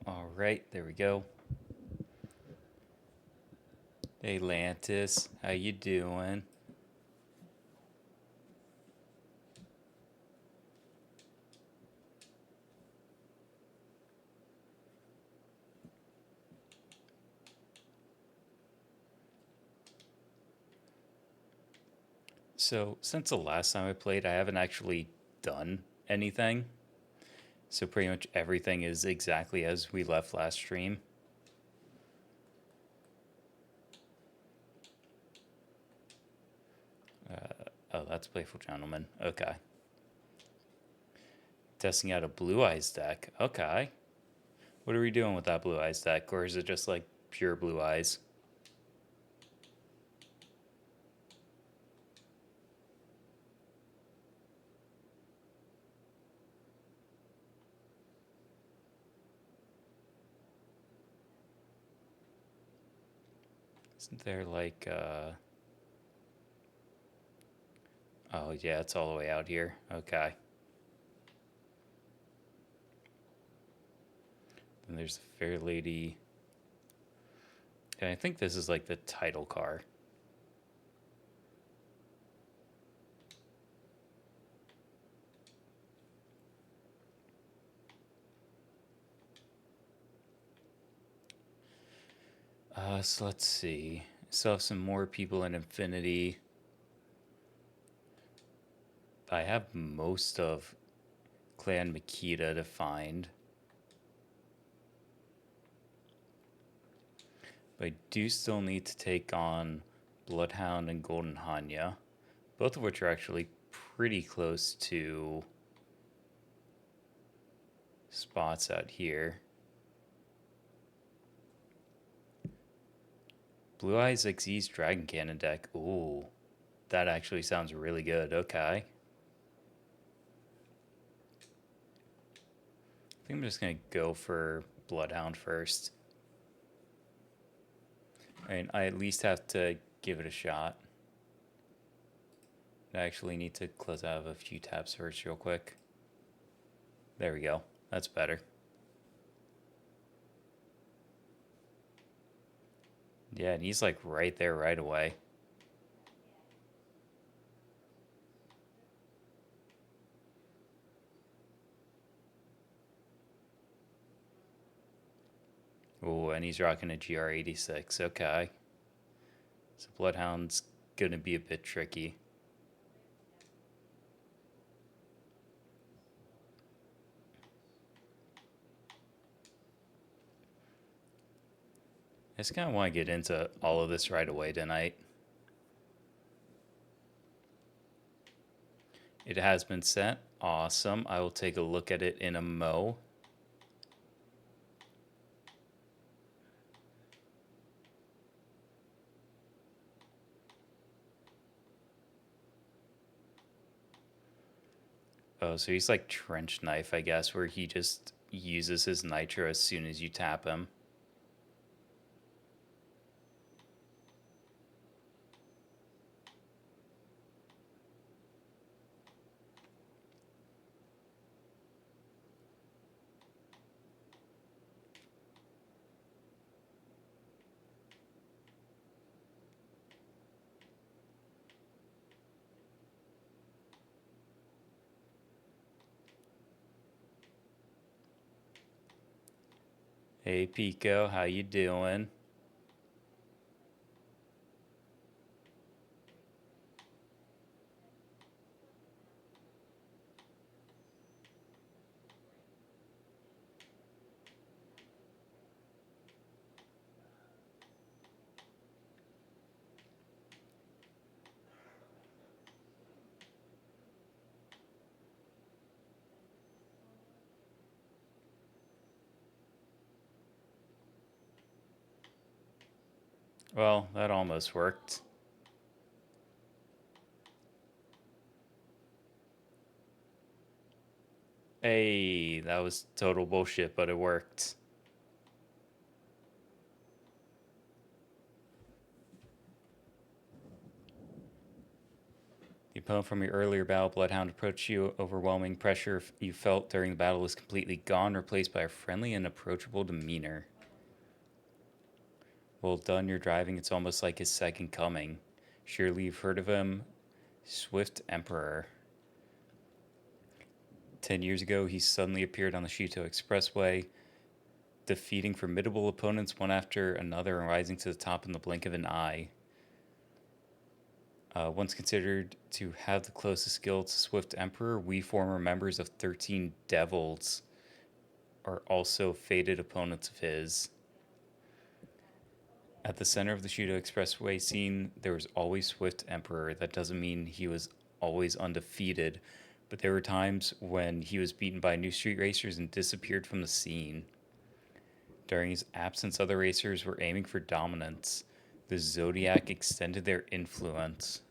All right, there we go. Hey, Lantis, how you doing? So, since the last time I played, I haven't actually done anything. So, pretty much everything is exactly as we left last stream. Oh, that's Playful Gentleman. Okay. Testing out a Blue Eyes deck. Okay. What are we doing with that Blue Eyes deck? Or is it just like pure Blue Eyes? Isn't there like, oh, yeah, it's all the way out here. Okay. Then there's the Fair Lady. And I think this is like the title car. So let's see. Still have some more people in Infinity. I have most of Clan Makita to find. But I do still need to take on Bloodhound and Golden Hanya, both of which are actually pretty close to spots out here. Blue Eyes XE's Dragon Cannon deck. Ooh, that actually sounds really good. Okay. I think I'm just going to go for Bloodhound first. I mean, I at least have to give it a shot. I actually need to close out of a few tabs first real quick. There we go. That's better. Yeah, and he's like right there right away. Oh, and he's rocking a GR86. Okay. So Bloodhound's going to be a bit tricky. I just kind of want to get into all of this right away tonight. It has been sent. Awesome. I will take a look at it in a mo. Oh, so he's like Trench Knife, I guess, where he just uses his nitro as soon as you tap him. Hey, Pico, how you doing? Well, that almost worked. Hey, that was total bullshit, but it worked. The opponent from your earlier battle, Bloodhound, approached you. Overwhelming pressure you felt during the battle is completely gone, replaced by a friendly and approachable demeanor. Well done, you're driving. It's almost like his second coming. Surely you've heard of him. Swift Emperor. 10 years ago, he suddenly appeared on the Shito Expressway, defeating formidable opponents one after another and rising to the top in the blink of an eye. Once considered to have the closest skill to Swift Emperor, we former members of 13 Devils are also fated opponents of his. At the center of the Shito Expressway scene, there was always Swift Emperor. That doesn't mean he was always undefeated, but there were times when he was beaten by new street racers and disappeared from the scene. During his absence, other racers were aiming for dominance. The Zodiac extended their influence.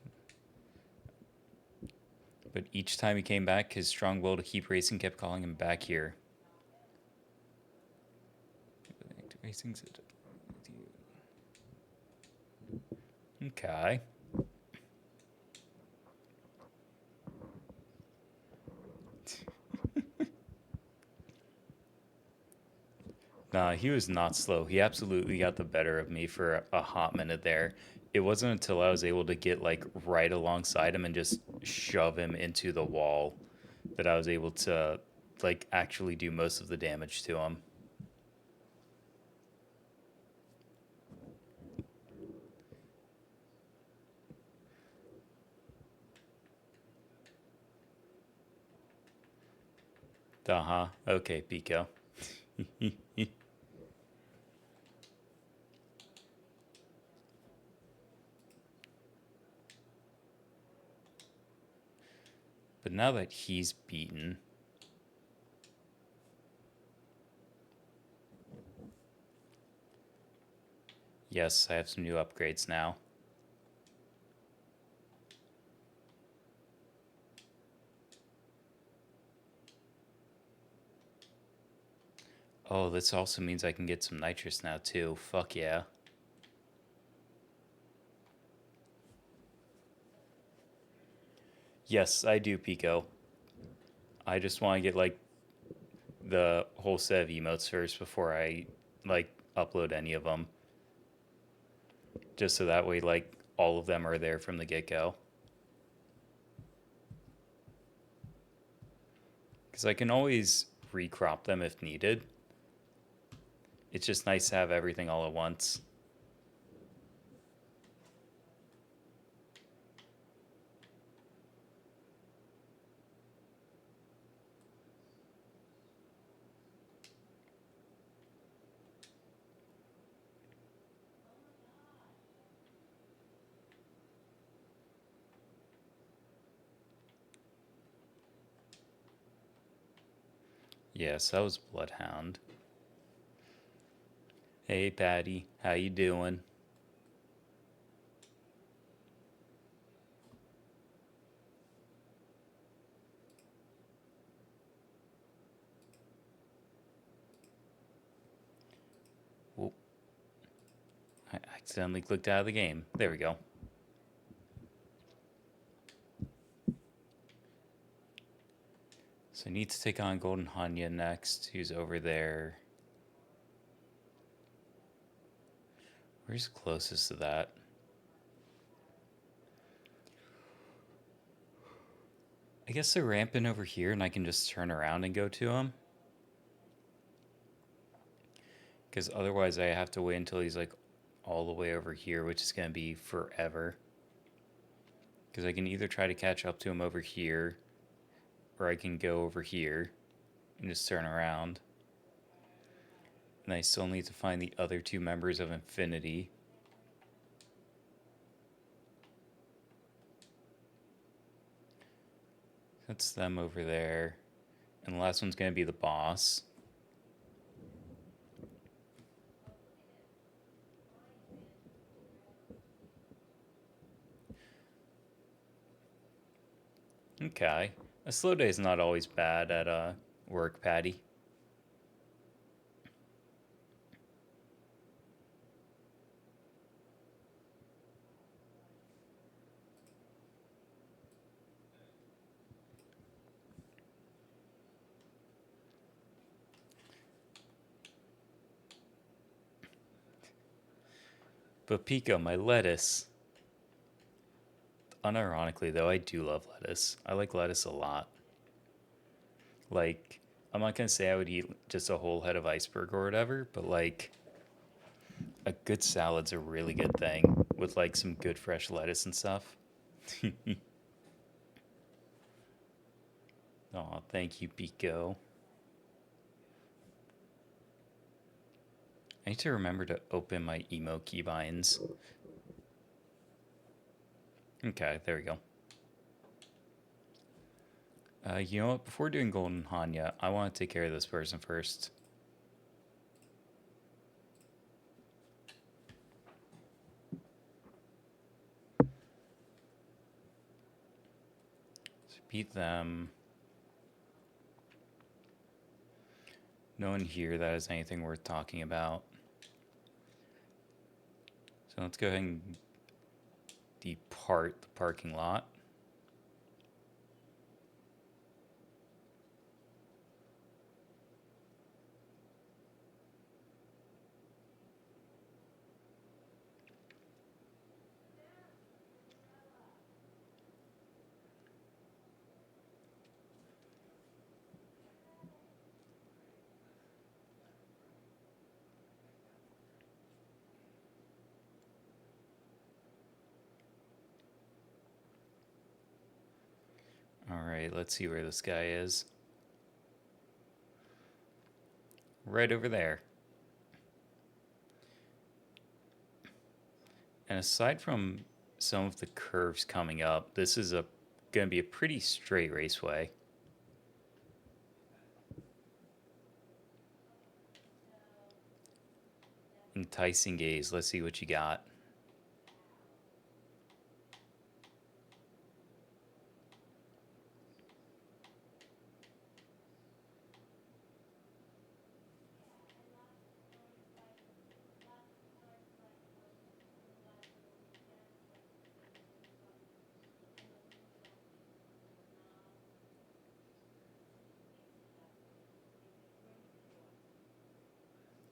But each time he came back, his strong will to keep racing kept calling him back here. Okay. Nah, he was not slow. He absolutely got the better of me for a hot minute there. It wasn't until I was able to get like right alongside him and just shove him into the wall that I was able to like actually do most of the damage to him. Uh-huh. Okay, Pico. But now that he's beaten, yes, I have some new upgrades now. Oh, this also means I can get some nitrous now too. Fuck yeah. Yes, I do, Pico. I just want to get like the whole set of emotes first before I like upload any of them. Just so that way like all of them are there from the get-go. Because I can always recrop them if needed. It's just nice to have everything all at once. Yes, that was Bloodhound. Hey, Patty, how you doing? Whoop. I accidentally clicked out of the game. There we go. So I need to take on Golden Hanya next, who's over there. Where's closest to that? I guess they're ramping over here and I can just turn around and go to him. Because otherwise I have to wait until he's like all the way over here, which is going to be forever. Because I can either try to catch up to him over here, or I can go over here and just turn around. And I still need to find the other two members of Infinity. That's them over there. And the last one's going to be the boss. Okay. A slow day is not always bad at work, Patty. But Pico, my lettuce. Unironically, though, I do love lettuce. I like lettuce a lot. Like, I'm not gonna say I would eat just a whole head of iceberg or whatever, but like, a good salad's a really good thing with like some good fresh lettuce and stuff. Oh, thank you, Pico. I need to remember to open my emo keybinds. Okay, there we go. You know what? Before doing Golden Hanya, I want to take care of this person first. So beat them. No one here that has anything worth talking about. So let's go ahead and depart the parking lot. Alright, let's see where this guy is. Right over there. And aside from some of the curves coming up, this is going to be a pretty straight raceway. Enticing gaze. Let's see what you got.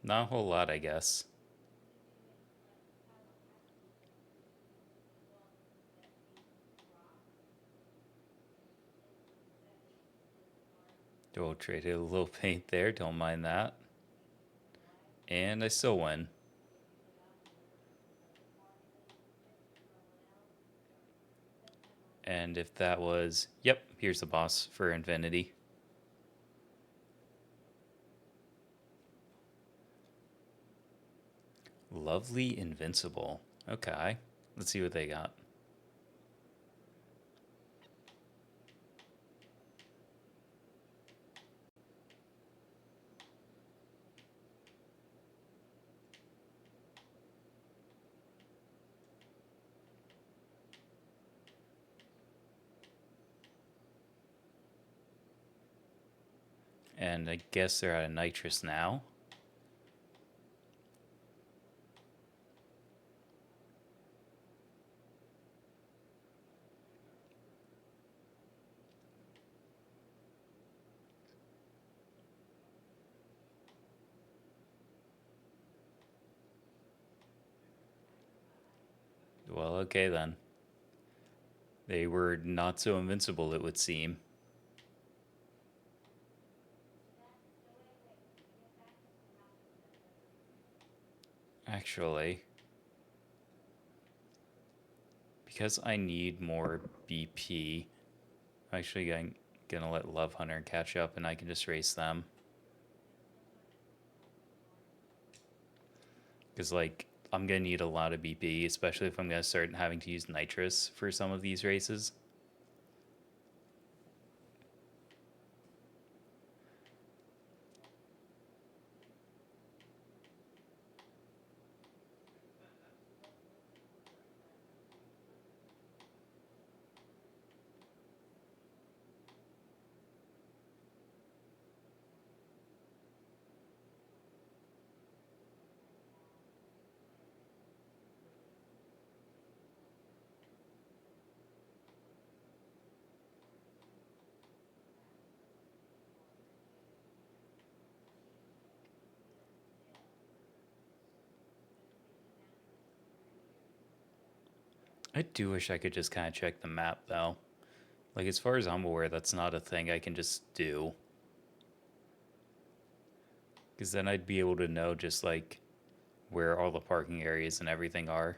Not a whole lot, I guess. Oh, traded a little paint there. Don't mind that. And I still win. And if that was... Yep, here's the boss for Infinity. Lovely Invincible. Okay. Let's see what they got. And I guess they're out of nitrous now. Well, okay then. They were not so invincible, it would seem. Actually, because I need more BP, I'm actually gonna let Love Hunter catch up and I can just race them. Because, like, I'm gonna need a lot of BP, especially if I'm gonna start having to use nitrous for some of these races. I do wish I could just kind of check the map, though. Like, as far as I'm aware, that's not a thing I can just do. Because then I'd be able to know just, like, where all the parking areas and everything are.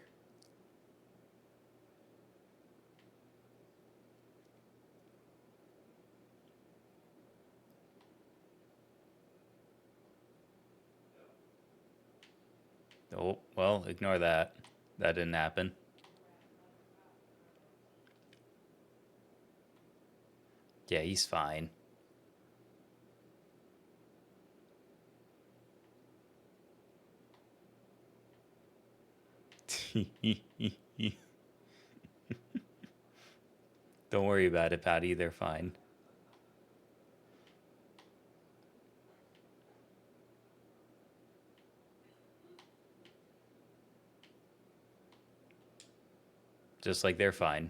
Oh, well, ignore that. That didn't happen. Yeah, he's fine. Don't worry about it, Patty. They're fine. Just like they're fine.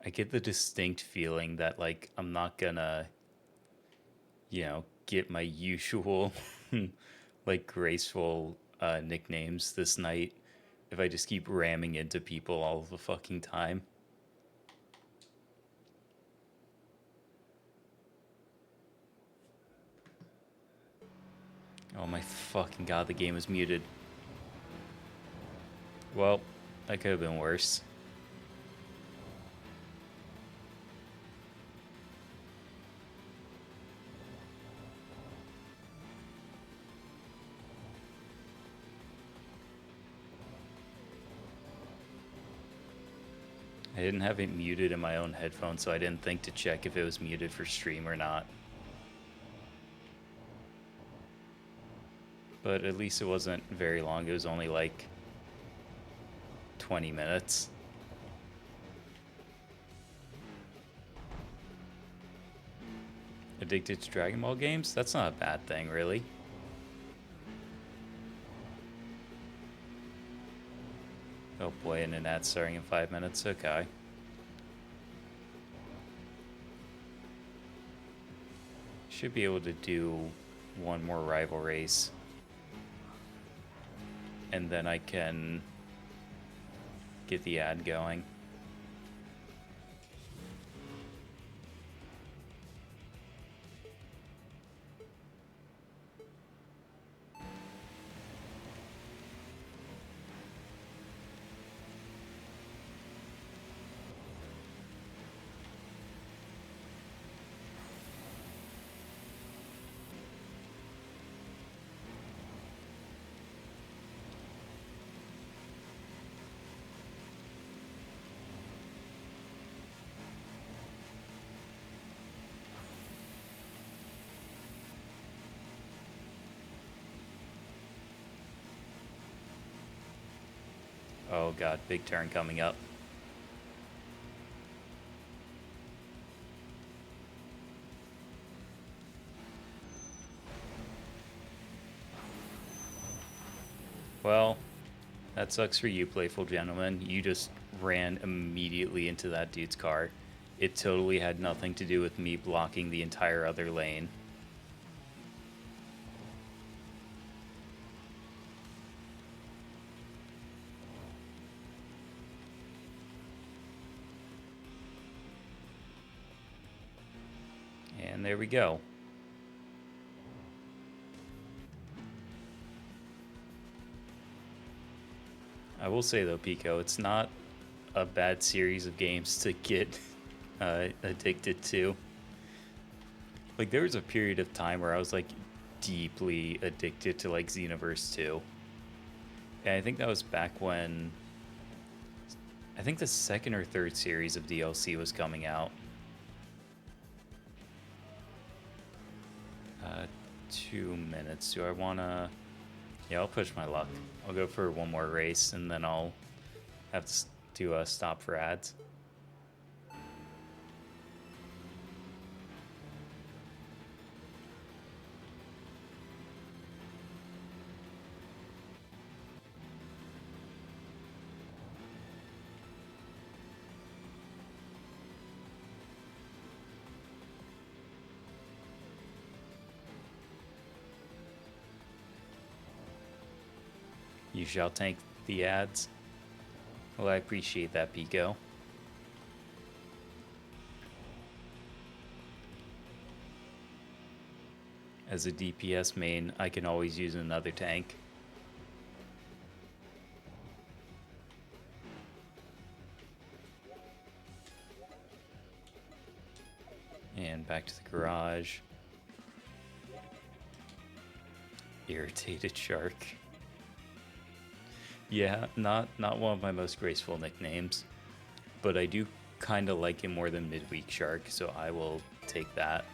I get the distinct feeling that, like, I'm not gonna, get my usual, like, graceful nicknames this night if I just keep ramming into people all the fucking time. Oh my fucking god, the game is muted. Well, that could have been worse. I didn't have it muted in my own headphones, so I didn't think to check if it was muted for stream or not. But at least it wasn't very long. It was only like 20 minutes. Addicted to Dragon Ball games? That's not a bad thing, really. Oh boy, and an ad starting in 5 minutes. Okay. Should be able to do one more rival race. And then I can get the ad going. Oh god, big turn coming up. Well, that sucks for you, playful gentleman. You just ran immediately into that dude's car. It totally had nothing to do with me blocking the entire other lane. And there we go. I will say though, Pico, it's not a bad series of games to get addicted to. Like, there was a period of time where I was like deeply addicted to like Xenoverse 2. And I think that was back when I think the second or third series of DLC was coming out. 2 minutes. Do I want to Yeah, I'll push my luck. I'll go for one more race, and then I'll have to stop for ads. You shall tank the ads. Well, I appreciate that, Pico. As a DPS main, I can always use another tank. And back to the garage. Irritated Shark. Yeah, not one of my most graceful nicknames, but I do kind of like it more than Midweek Shark, so I will take that.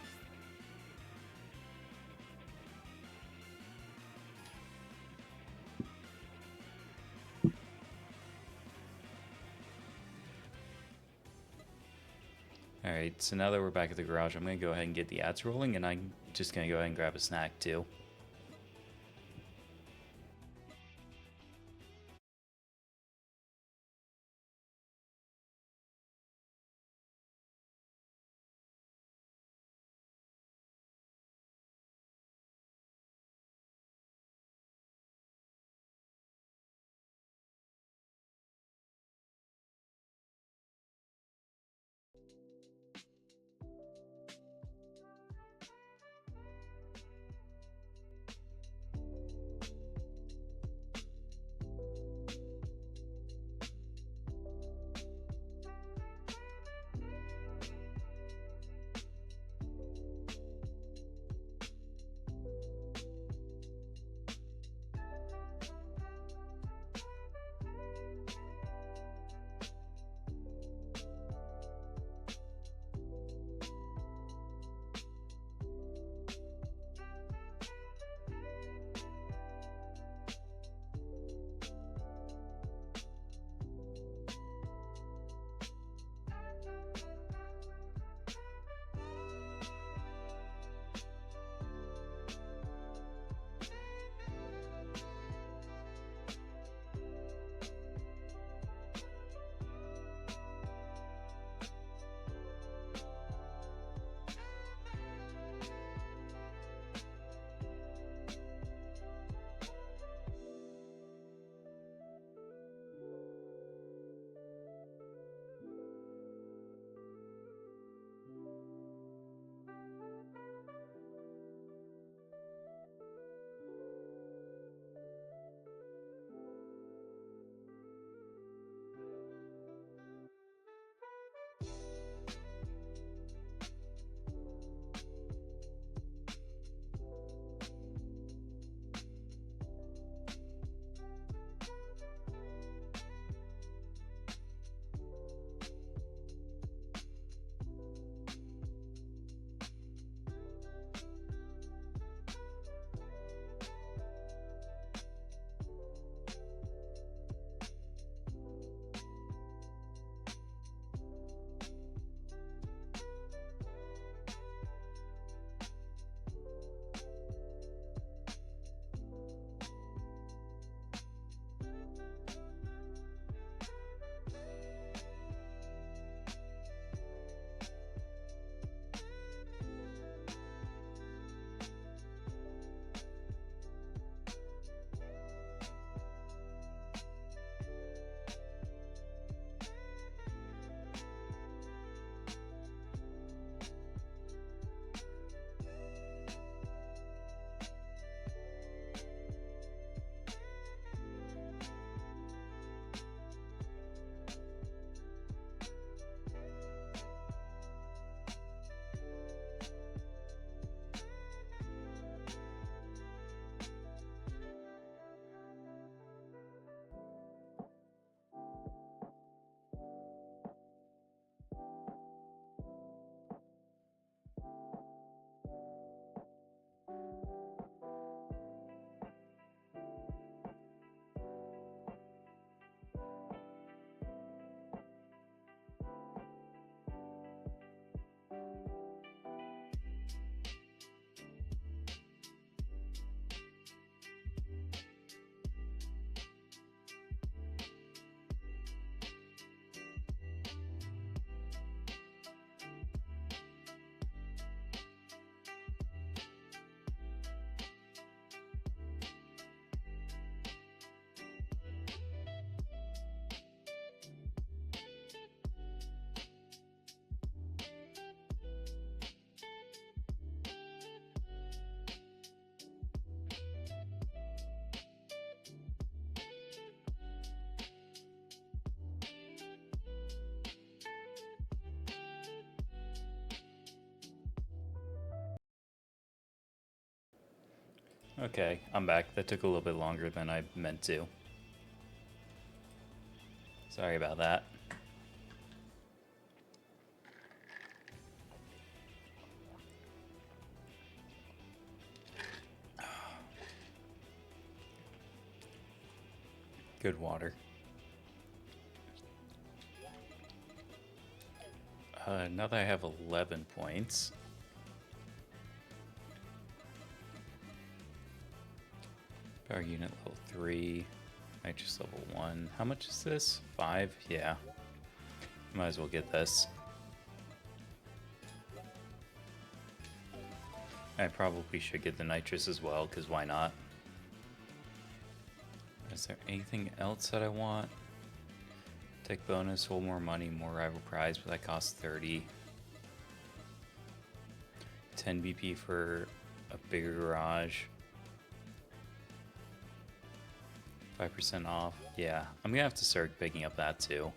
Alright, so now that we're back at the garage, I'm going to go ahead and get the ads rolling, and I'm just going to go ahead and grab a snack too. Okay, I'm back. That took a little bit longer than I meant to. Sorry about that. Good water. Now that I have 11 points. Power unit level 3. Nitrous level 1. How much is this? 5? Yeah. Might as well get this. I probably should get the nitrous as well, because why not? Is there anything else that I want? Tech bonus, hold more money, more rival prize, but that costs 30. 10 BP for a bigger garage. 5% off. Yeah, I'm gonna have to start picking up that too.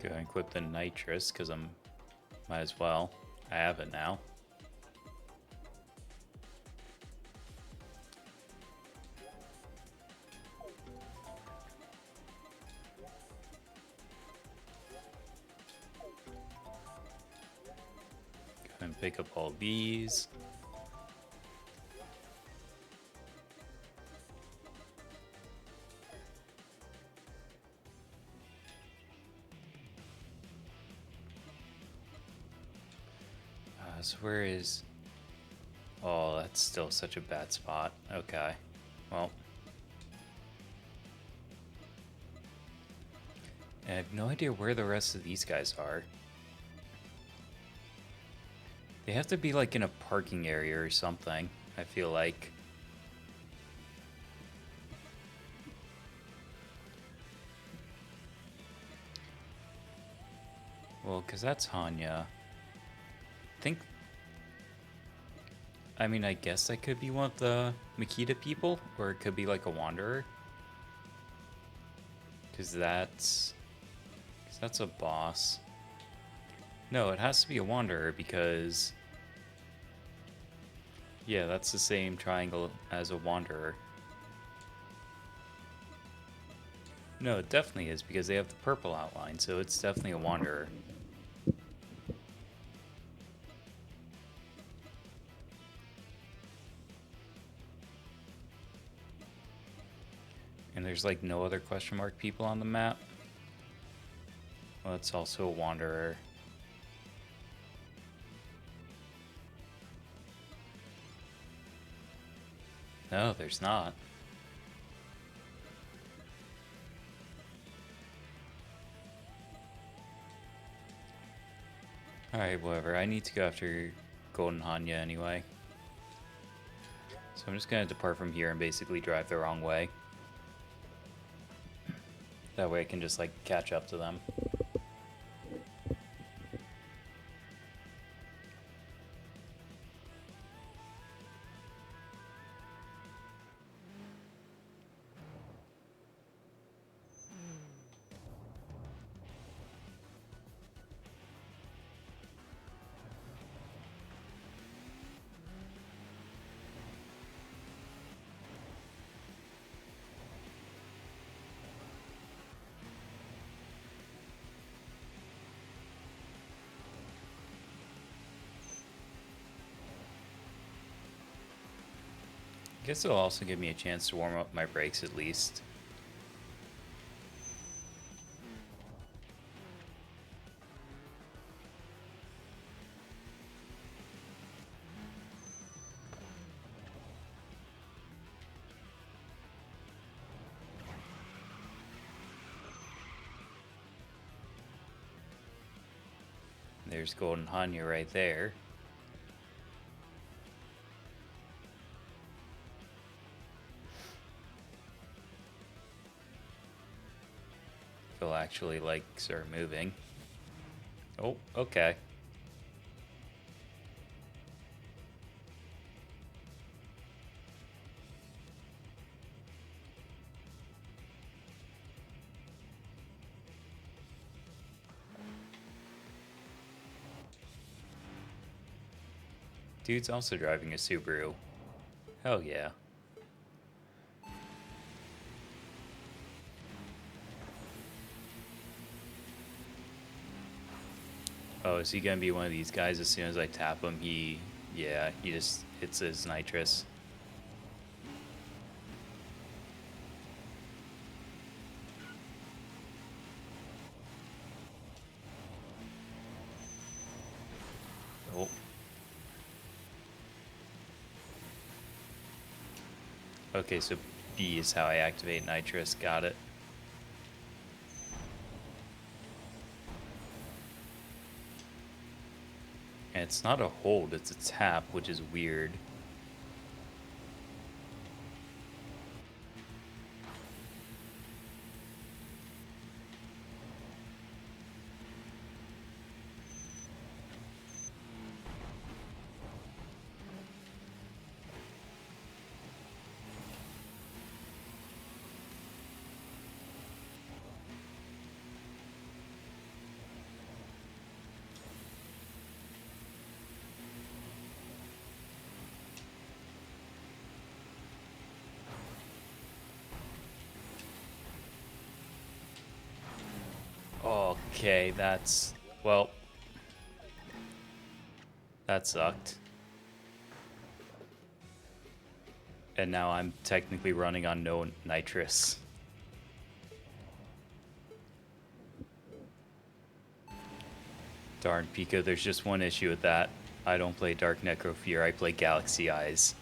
Go and equip the nitrous because might as well. I have it now. Go and pick up all these. So where is... Oh, that's still such a bad spot. Okay. Well. I have no idea where the rest of these guys are. They have to be like in a parking area or something, I feel like. Well, because that's Hanya. I mean, I guess that could be one of the Makita people, or it could be like a wanderer. Because that's a boss. No, it has to be a wanderer because... Yeah, that's the same triangle as a wanderer. No, it definitely is because they have the purple outline, so it's definitely a wanderer. And there's like no other question mark people on the map. Well, it's also a wanderer. No, there's not. Alright, whatever. I need to go after Golden Hanya anyway. So I'm just going to depart from here and basically drive the wrong way. That way I can just like catch up to them. I guess it'll also give me a chance to warm up my brakes at least. There's Golden Hanya right there. They'll actually like start moving. Oh, okay. Dude's also driving a Subaru. Hell yeah. Oh, is he gonna be one of these guys? As soon as I tap him, he just hits his nitrous. Oh. Okay, so B is how I activate nitrous. Got it. And it's not a hold, it's a tap, which is weird. Okay, that's... well... that sucked. And now I'm technically running on no nitrous. Darn, Pico, there's just one issue with that. I don't play Dark Necrofear, I play Galaxy Eyes.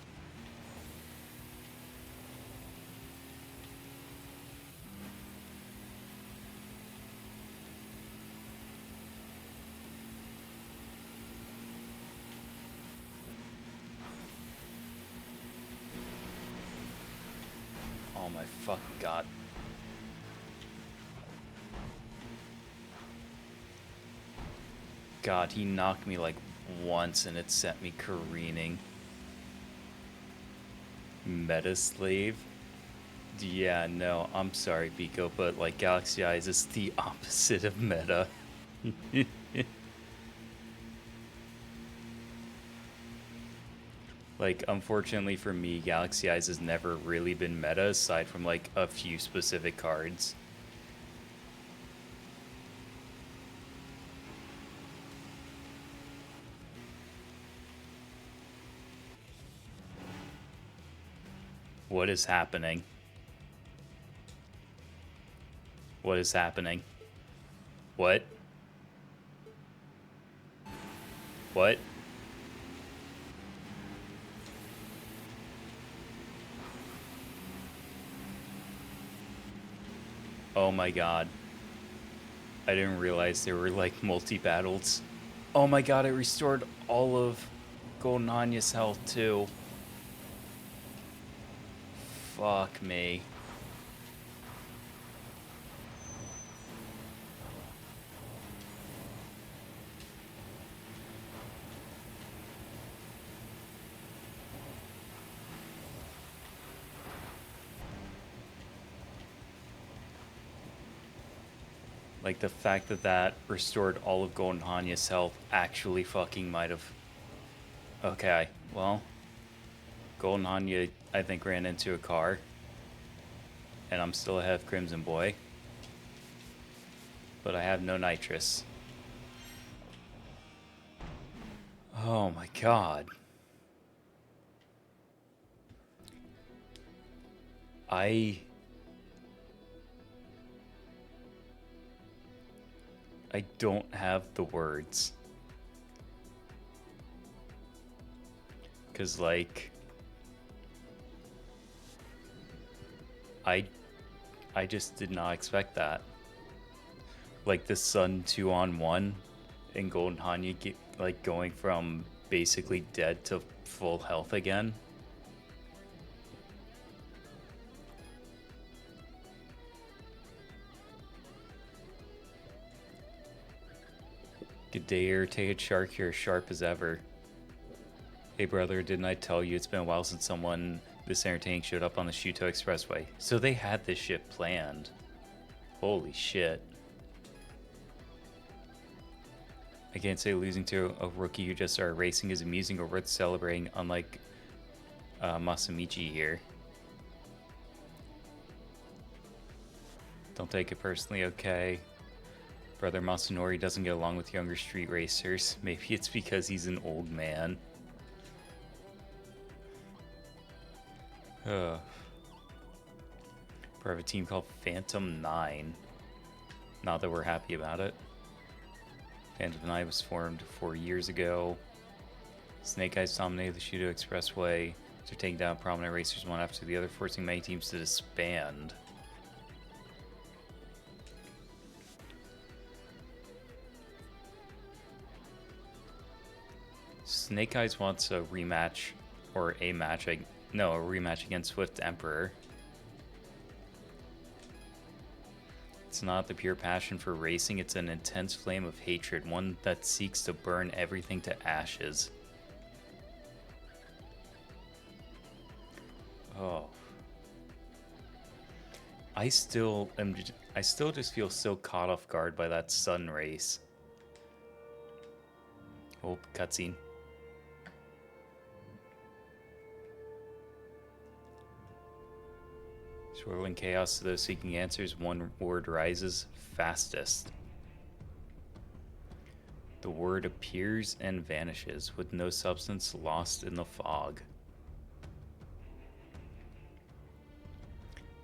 Oh my fucking god. God, he knocked me like once and it sent me careening. Meta slave? Yeah, no, I'm sorry, Pico, but like Galaxy Eyes is the opposite of meta. Like, unfortunately for me, Galaxy Eyes has never really been meta aside from like a few specific cards. What is happening? What is happening? What? What? Oh my god. I didn't realize there were like multi-battles. Oh my god, it restored all of Golden Hanya's health too. Fuck me. Like, the fact that that restored all of Golden Hanya's health actually fucking might have... Okay, well... Golden Hanya, I think, ran into a car. And I'm still ahead of Crimson Boy. But I have no nitrous. Oh my god. I don't have the words. Cause like I just did not expect that. Like the Sun 2-on-1 and Golden Hanya like going from basically dead to full health again. Good day, irritated shark here, sharp as ever. Hey brother, didn't I tell you it's been a while since someone this entertaining showed up on the Shuto Expressway? So they had this shit planned. Holy shit. I can't say losing to a rookie who just started racing is amusing or worth celebrating, unlike Masamichi here. Don't take it personally, okay? Brother Masanori doesn't get along with younger street racers. Maybe it's because he's an old man. Part of a team called Phantom 9. Not that we're happy about it. Phantom 9 was formed 4 years ago. Snake Eyes dominated the Shudo Expressway. They're taking down prominent racers one after the other, forcing many teams to disband. Snake Eyes wants a rematch, or a match, a rematch against Swift Emperor. It's not the pure passion for racing, it's an intense flame of hatred, one that seeks to burn everything to ashes. Oh. I still just feel so caught off guard by that sun race. Oh, cutscene. Swirling chaos to those seeking answers, one word rises: fastest. The word appears and vanishes, with no substance, lost in the fog.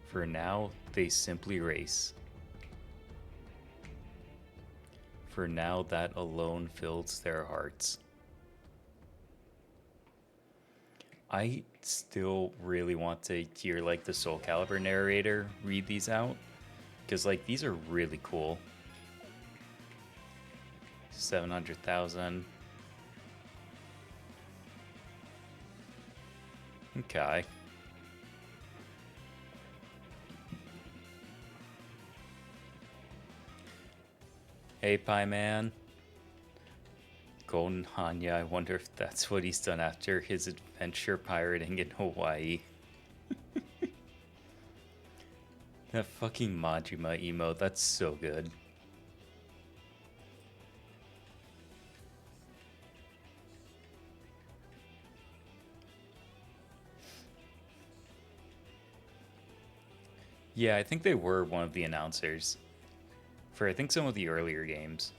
For now, they simply race. For now, that alone fills their hearts. I still really want to hear like the Soul Calibur narrator read these out, because like these are really cool. 700,000. Okay. Hey, Pie Man. Golden Hanya, I wonder if that's what he's done after his adventure pirating in Hawaii. That fucking Majima emote, that's so good. Yeah, I think they were one of the announcers for I think some of the earlier games.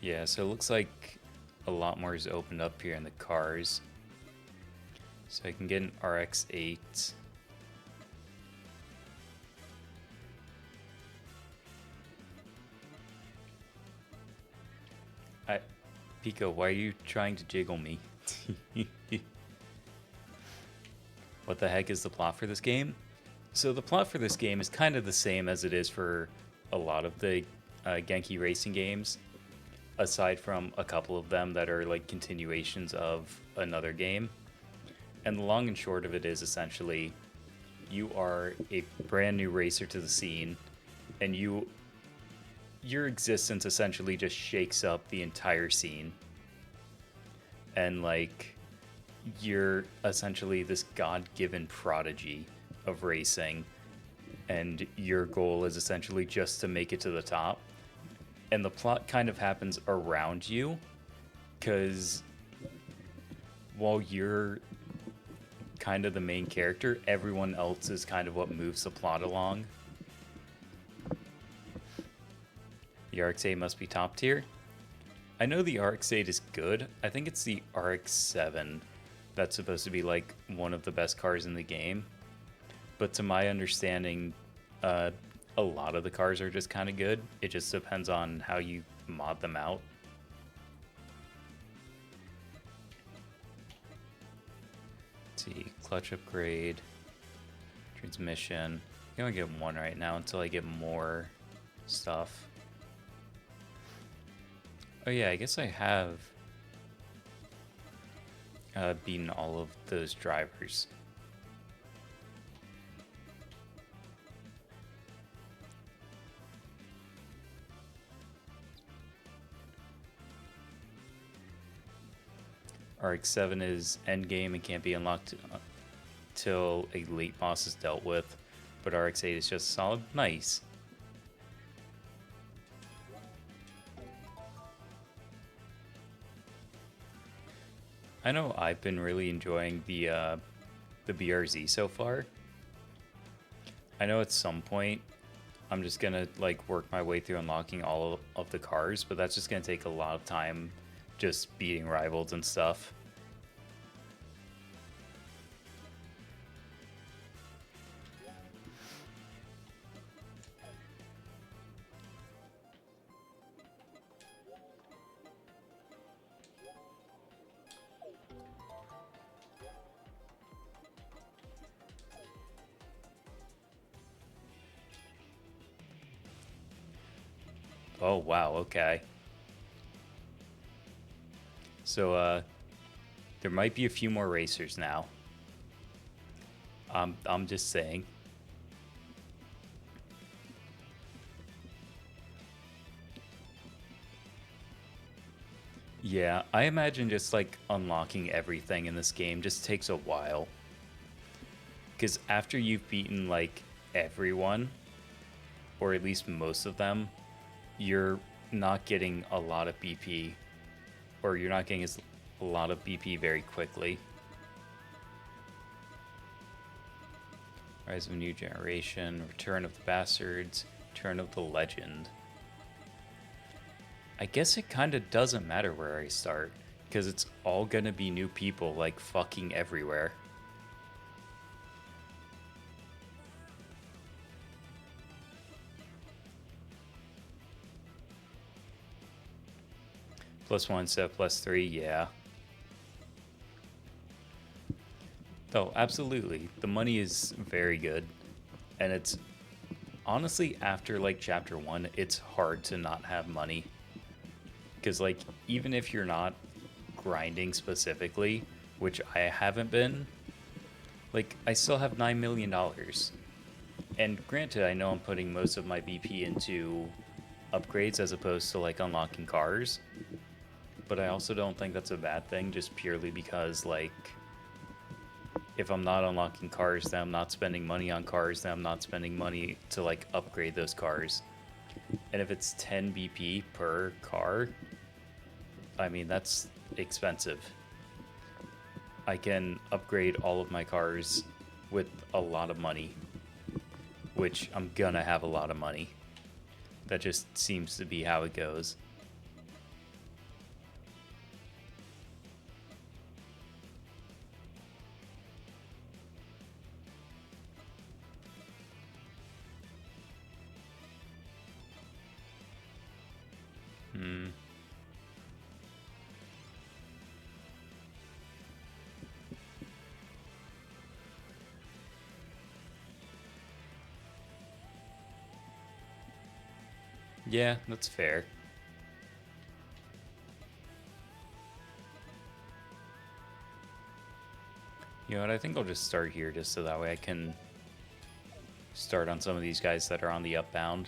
Yeah, so it looks like a lot more is opened up here in the cars. So I can get an RX-8. Pico, why are you trying to jiggle me? What the heck is the plot for this game? So the plot for this game is kind of the same as it is for a lot of the Genki racing games, aside from a couple of them that are like continuations of another game. And the long and short of it is essentially you are a brand new racer to the scene, and your existence essentially just shakes up the entire scene. And like you're essentially this God-given prodigy of racing, and your goal is essentially just to make it to the top. And the plot kind of happens around you, because while you're kind of the main character, everyone else is kind of what moves the plot along. The RX-8 must be top tier. I know the RX-8 is good. I think it's the RX-7 that's supposed to be like one of the best cars in the game. But to my understanding, a lot of the cars are just kind of good. It just depends on how you mod them out. Let's see, clutch upgrade, transmission. I can only get one right now until I get more stuff. Oh yeah, I guess I have beaten all of those drivers. RX-7 is endgame and can't be unlocked till a late boss is dealt with, but RX-8 is just solid. Nice. I know I've been really enjoying the BRZ so far. I know at some point I'm just gonna like work my way through unlocking all of the cars, but that's just gonna take a lot of time just beating rivals and stuff. Oh wow, okay. So there might be a few more racers now. I'm just saying. Yeah, I imagine just like unlocking everything in this game just takes a while. Because after you've beaten like everyone, or at least most of them, you're not getting a lot of BP, or you're not getting a lot of BP very quickly. Rise of a New Generation, Return of the Bastards, Return of the Legend. I guess it kind of doesn't matter where I start, because it's all gonna be new people like fucking everywhere. +1 instead of +3, yeah. Oh, absolutely. The money is very good. And it's honestly, after like chapter 1, it's hard to not have money. Because, like, even if you're not grinding specifically, which I haven't been, like, I still have $9 million. And granted, I know I'm putting most of my BP into upgrades as opposed to like unlocking cars. But I also don't think that's a bad thing, just purely because, like, if I'm not unlocking cars, then I'm not spending money on cars, then I'm not spending money to like upgrade those cars. And if it's 10 BP per car, I mean, that's expensive. I can upgrade all of my cars with a lot of money, which I'm gonna have a lot of money. That just seems to be how it goes. Hmm. Yeah, that's fair. You know what, I think I'll just start here just so that way I can start on some of these guys that are on the upbound.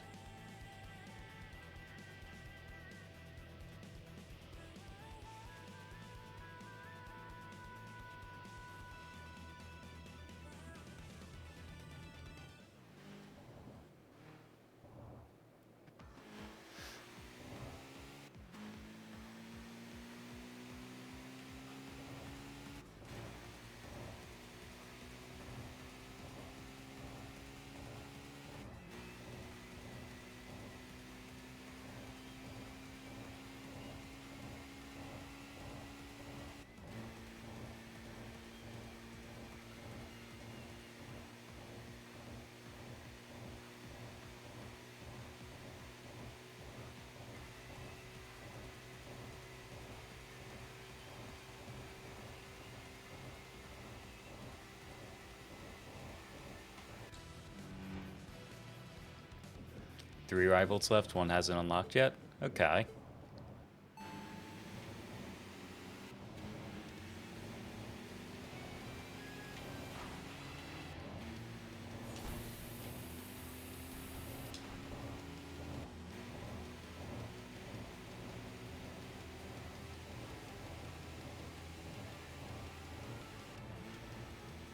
Three rivals left, one hasn't unlocked yet? Okay.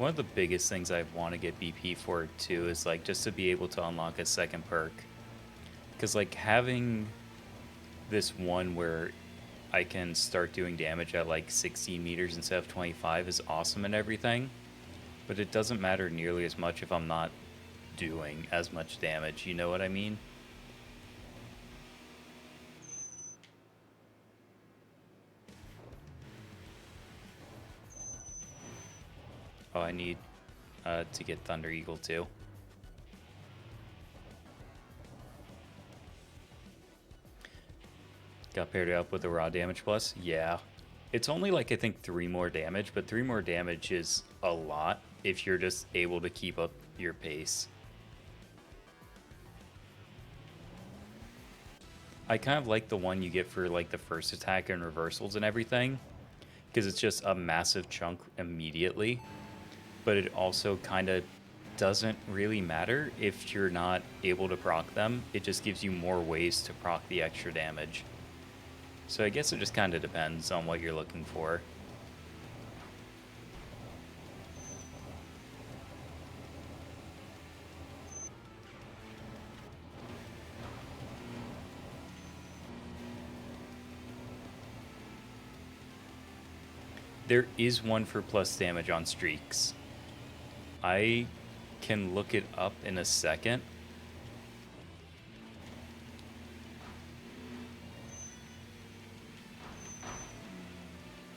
One of the biggest things I want to get BP for too is like just to be able to unlock a second perk. Because like having this one where I can start doing damage at like 16 meters instead of 25 is awesome and everything. But it doesn't matter nearly as much if I'm not doing as much damage, you know what I mean? Oh, I need to get Thunder Eagle too. Got paired up with the raw damage plus? Yeah. It's only like I think 3 more damage, but 3 more damage is a lot if you're just able to keep up your pace. I kind of like the one you get for like the first attack and reversals and everything, because it's just a massive chunk immediately, but it also kind of doesn't really matter if you're not able to proc them. It just gives you more ways to proc the extra damage. So I guess it just kind of depends on what you're looking for. There is one for plus damage on streaks. I can look it up in a second.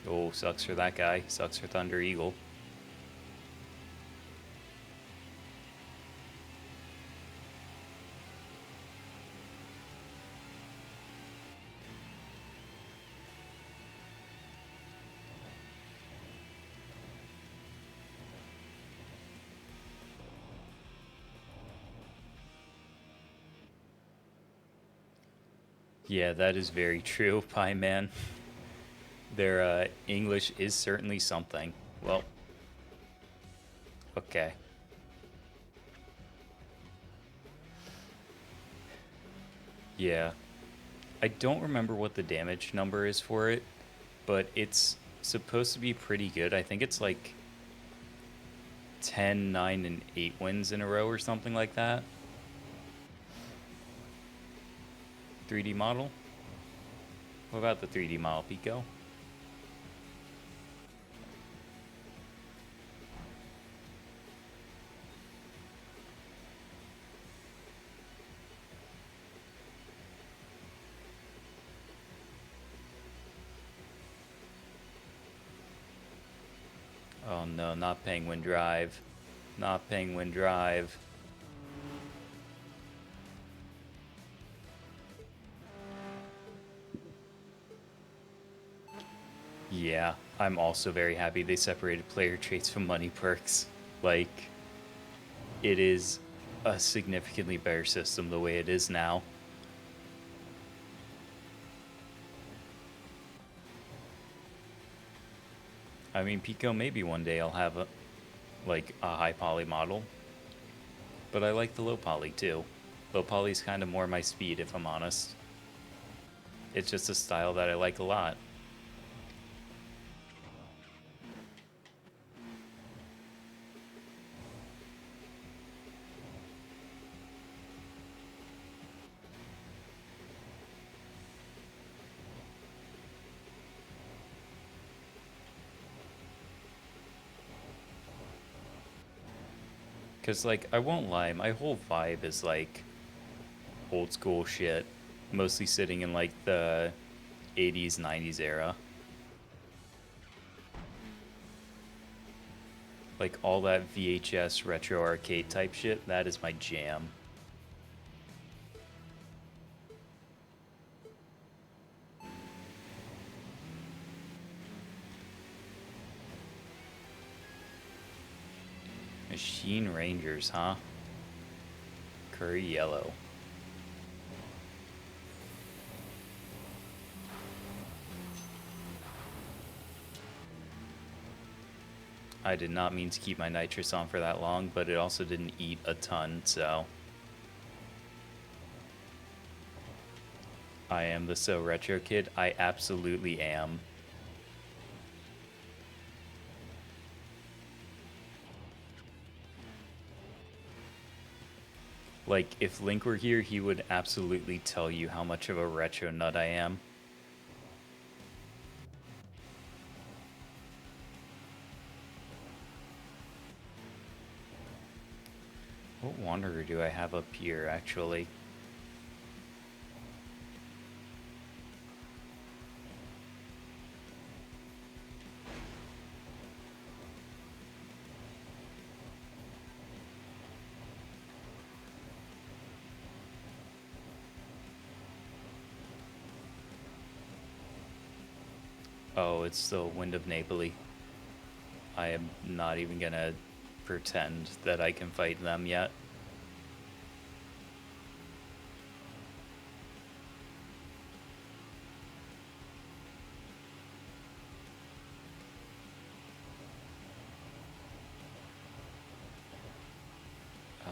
Oh, sucks for that guy. Sucks for Thunder Eagle. Yeah, that is very true, Pie Man. Their English is certainly something. Well, okay. Yeah. I don't remember what the damage number is for it, but it's supposed to be pretty good. I think it's like 10, 9, and 8 wins in a row or something like that. 3D model? What about the 3D model, Pico? Oh no, not Penguin Drive. Not Penguin Drive. Yeah, I'm also very happy they separated player traits from money perks. Like, it is a significantly better system the way it is now. I mean, Pico, maybe one day I'll have a high poly model, but I like the low poly too. Low poly's kind of more my speed, if I'm honest. It's just a style that I like a lot. Because, like, I won't lie, my whole vibe is, like, old school shit. Mostly sitting in, like, the 80s, 90s era. Like, all that VHS retro arcade type shit, that is my jam. Machine Rangers, huh? Curry yellow. I did not mean to keep my nitrous on for that long, but it also didn't eat a ton, so... I am the So Retro Kid. I absolutely am. Like, if Link were here, he would absolutely tell you how much of a retro nut I am. What wanderer do I have up here, actually? Oh, it's the Wind of Napoli. I am not even gonna pretend that I can fight them yet.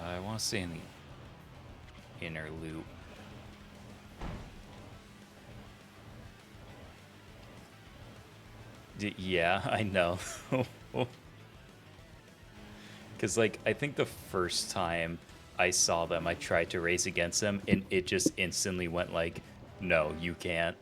I want to stay in the inner loop. Yeah, I know. Because, like, I think the first time I saw them, I tried to race against them, and it just instantly went like, no, you can't.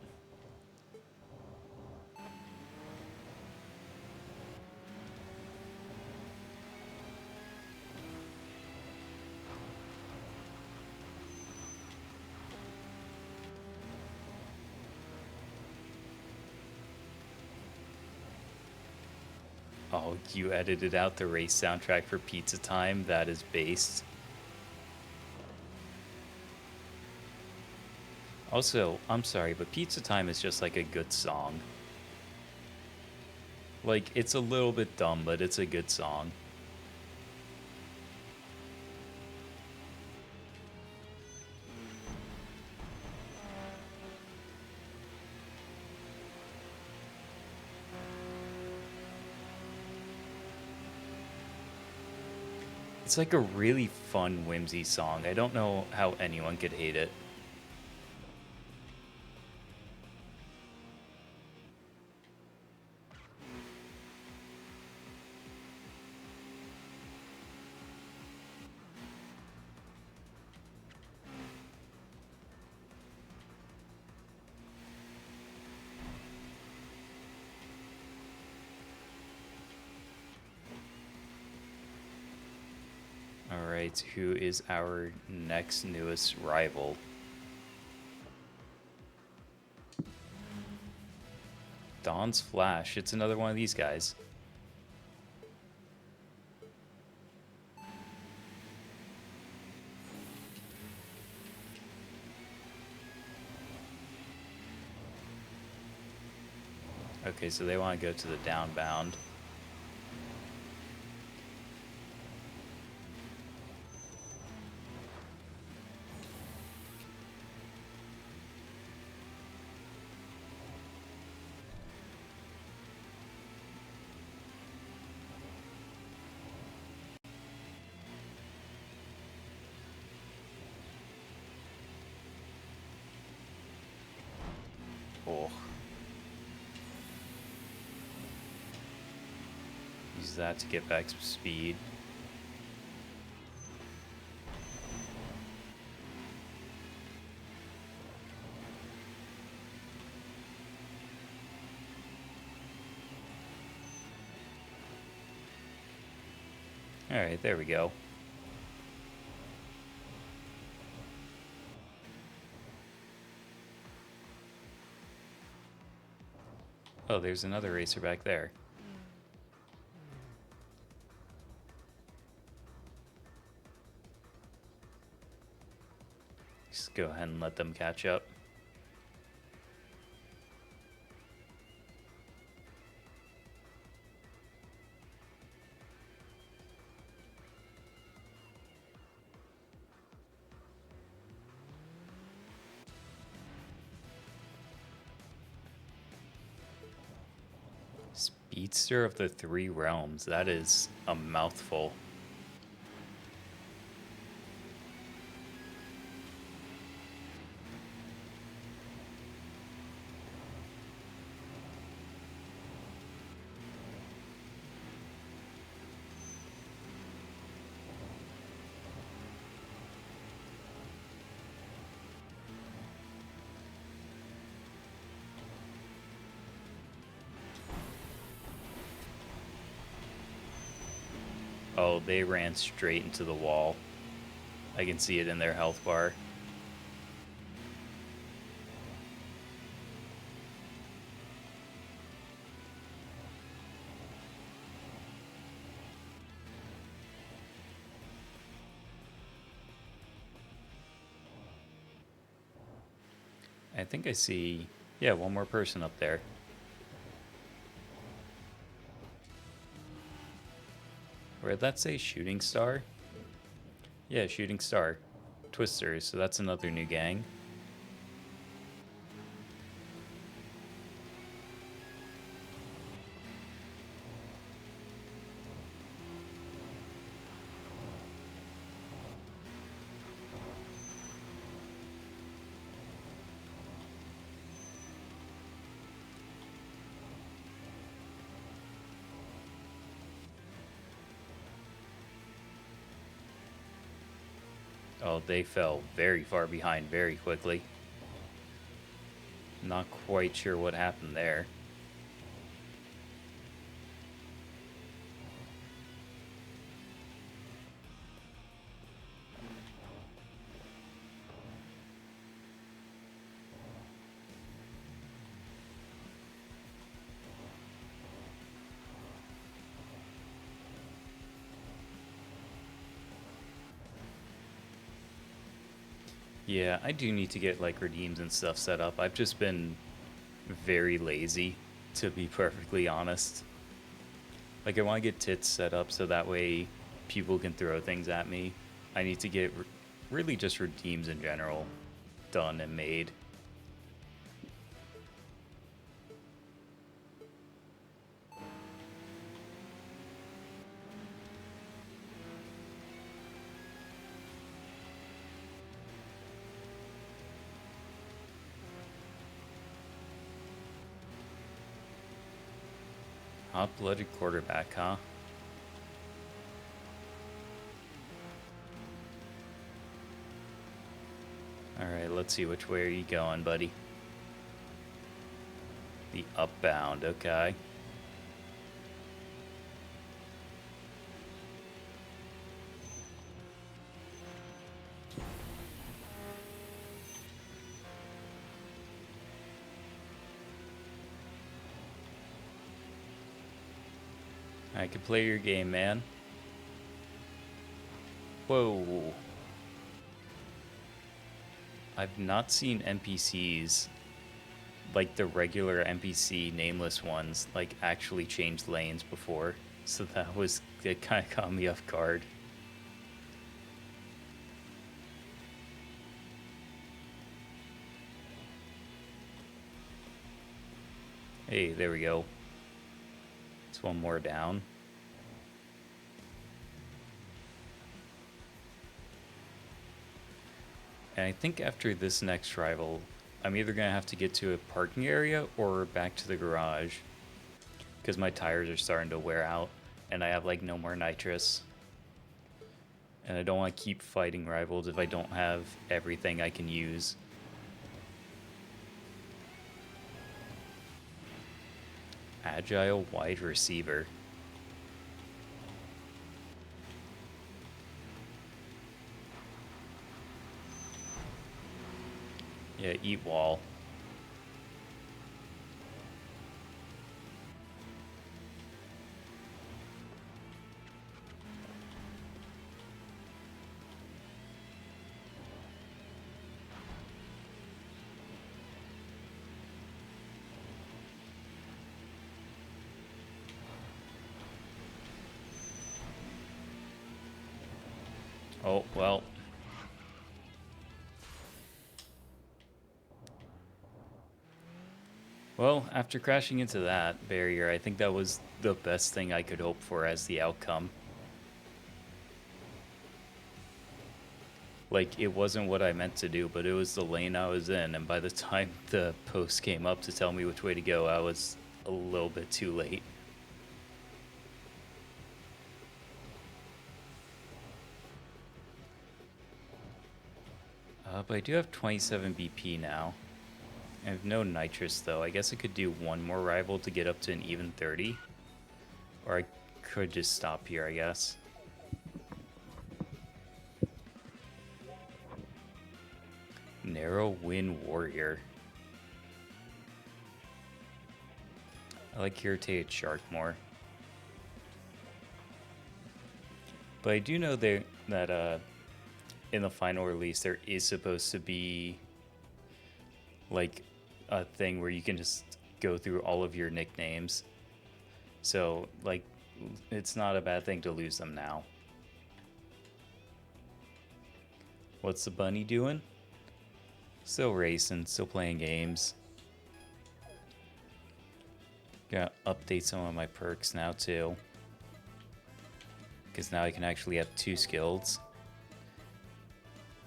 Oh, you edited out the race soundtrack for Pizza Time? That is based. Also, I'm sorry, but Pizza Time is just like a good song. Like, it's a little bit dumb, but it's a good song. It's like a really fun, whimsy song. I don't know how anyone could hate it. Alright, who is our next newest rival? Dawn's Flash. It's another one of these guys. Okay, so they want to go to the downbound. Oh. Use that to get back some speed. Alright, there we go. Oh, there's another racer back there. Just go ahead and let them catch up. Speedster of the Three Realms. That is a mouthful. Oh, they ran straight into the wall. I can see it in their health bar. I think I see, yeah, one more person up there. Where'd that say Shooting Star? Yeah, Shooting Star. Twisters, so that's another new gang. Oh, they fell very far behind very quickly. Not quite sure what happened there. Yeah, I do need to get like redeems and stuff set up. I've just been very lazy, to be perfectly honest. Like, I want to get tits set up so that way people can throw things at me. I need to get really just redeems in general done and made. Hot-blooded quarterback, huh? Alright, let's see, which way are you going, buddy? The upbound, okay. I can play your game, man. Whoa. I've not seen NPCs, like the regular NPC nameless ones, like actually change lanes before. So it kind of caught me off guard. Hey, there we go. It's one more down. And I think after this next rival, I'm either going to have to get to a parking area or back to the garage. Because my tires are starting to wear out and I have like no more nitrous. And I don't want to keep fighting rivals if I don't have everything I can use. Agile wide receiver. Yeah, eat wall. Oh, well. Well, after crashing into that barrier, I think that was the best thing I could hope for as the outcome. Like, it wasn't what I meant to do, but it was the lane I was in, and by the time the post came up to tell me which way to go, I was a little bit too late. But I do have 27 BP now. I have no nitrous, though. I guess I could do one more rival to get up to an even 30. Or I could just stop here, I guess. Narrow Wind Warrior. I like Irritated Shark more. But I do know that in the final release there is supposed to be like a thing where you can just go through all of your nicknames. So like it's not a bad thing to lose them now. What's the bunny doing? Still racing, still playing games. Gotta update some of my perks now too. Because now I can actually have 2 skills.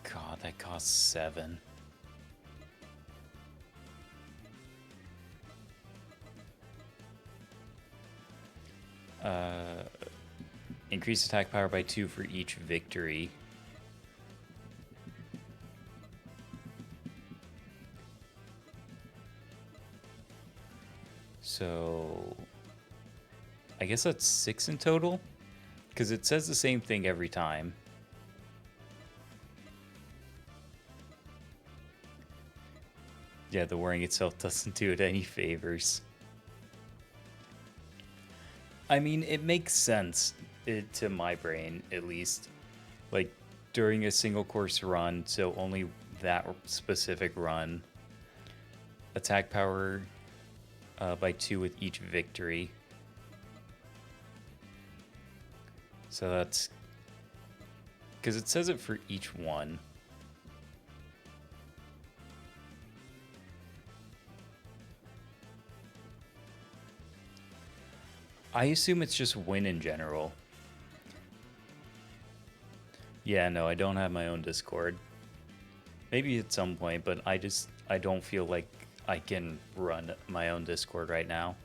God, that costs 7. Increase attack power by 2 for each victory. So I guess that's 6 in total, because it says the same thing every time. Yeah, the wearing itself doesn't do it any favors. I mean, it makes sense to my brain, at least. Like, during a single course run, so only that specific run. Attack power by 2 with each victory. So that's... because it says it for each one. I assume it's just win in general. Yeah, no, I don't have my own Discord. Maybe at some point, but I don't feel like I can run my own Discord right now.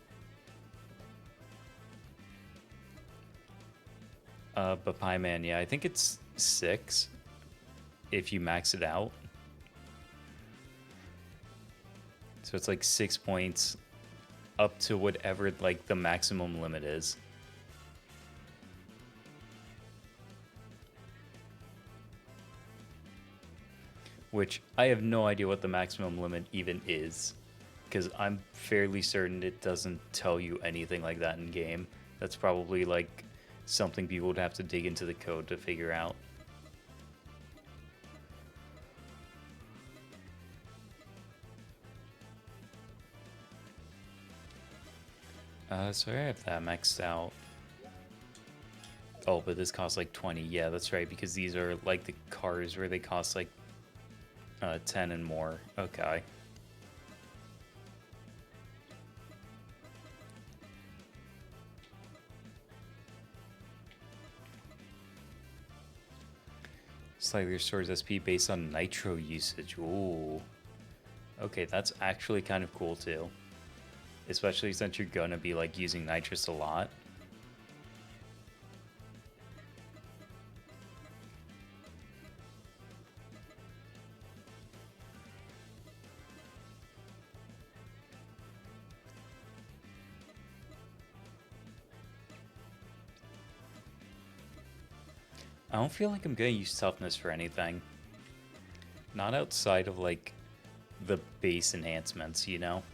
But Pieman, yeah, I think it's 6 if you max it out. So it's like 6 points up to whatever like the maximum limit is. Which I have no idea what the maximum limit even is, because I'm fairly certain it doesn't tell you anything like that in game. That's probably like something people would have to dig into the code to figure out. So I have that maxed out. Oh, but this costs like 20. Yeah, that's right, because these are like the cars where they cost like 10 and more. Okay. Slightly restores SP based on nitro usage. Ooh. Okay, that's actually kind of cool too. Especially since you're gonna be like using nitrous a lot. I don't feel like I'm gonna use toughness for anything. Not outside of like the base enhancements, you know?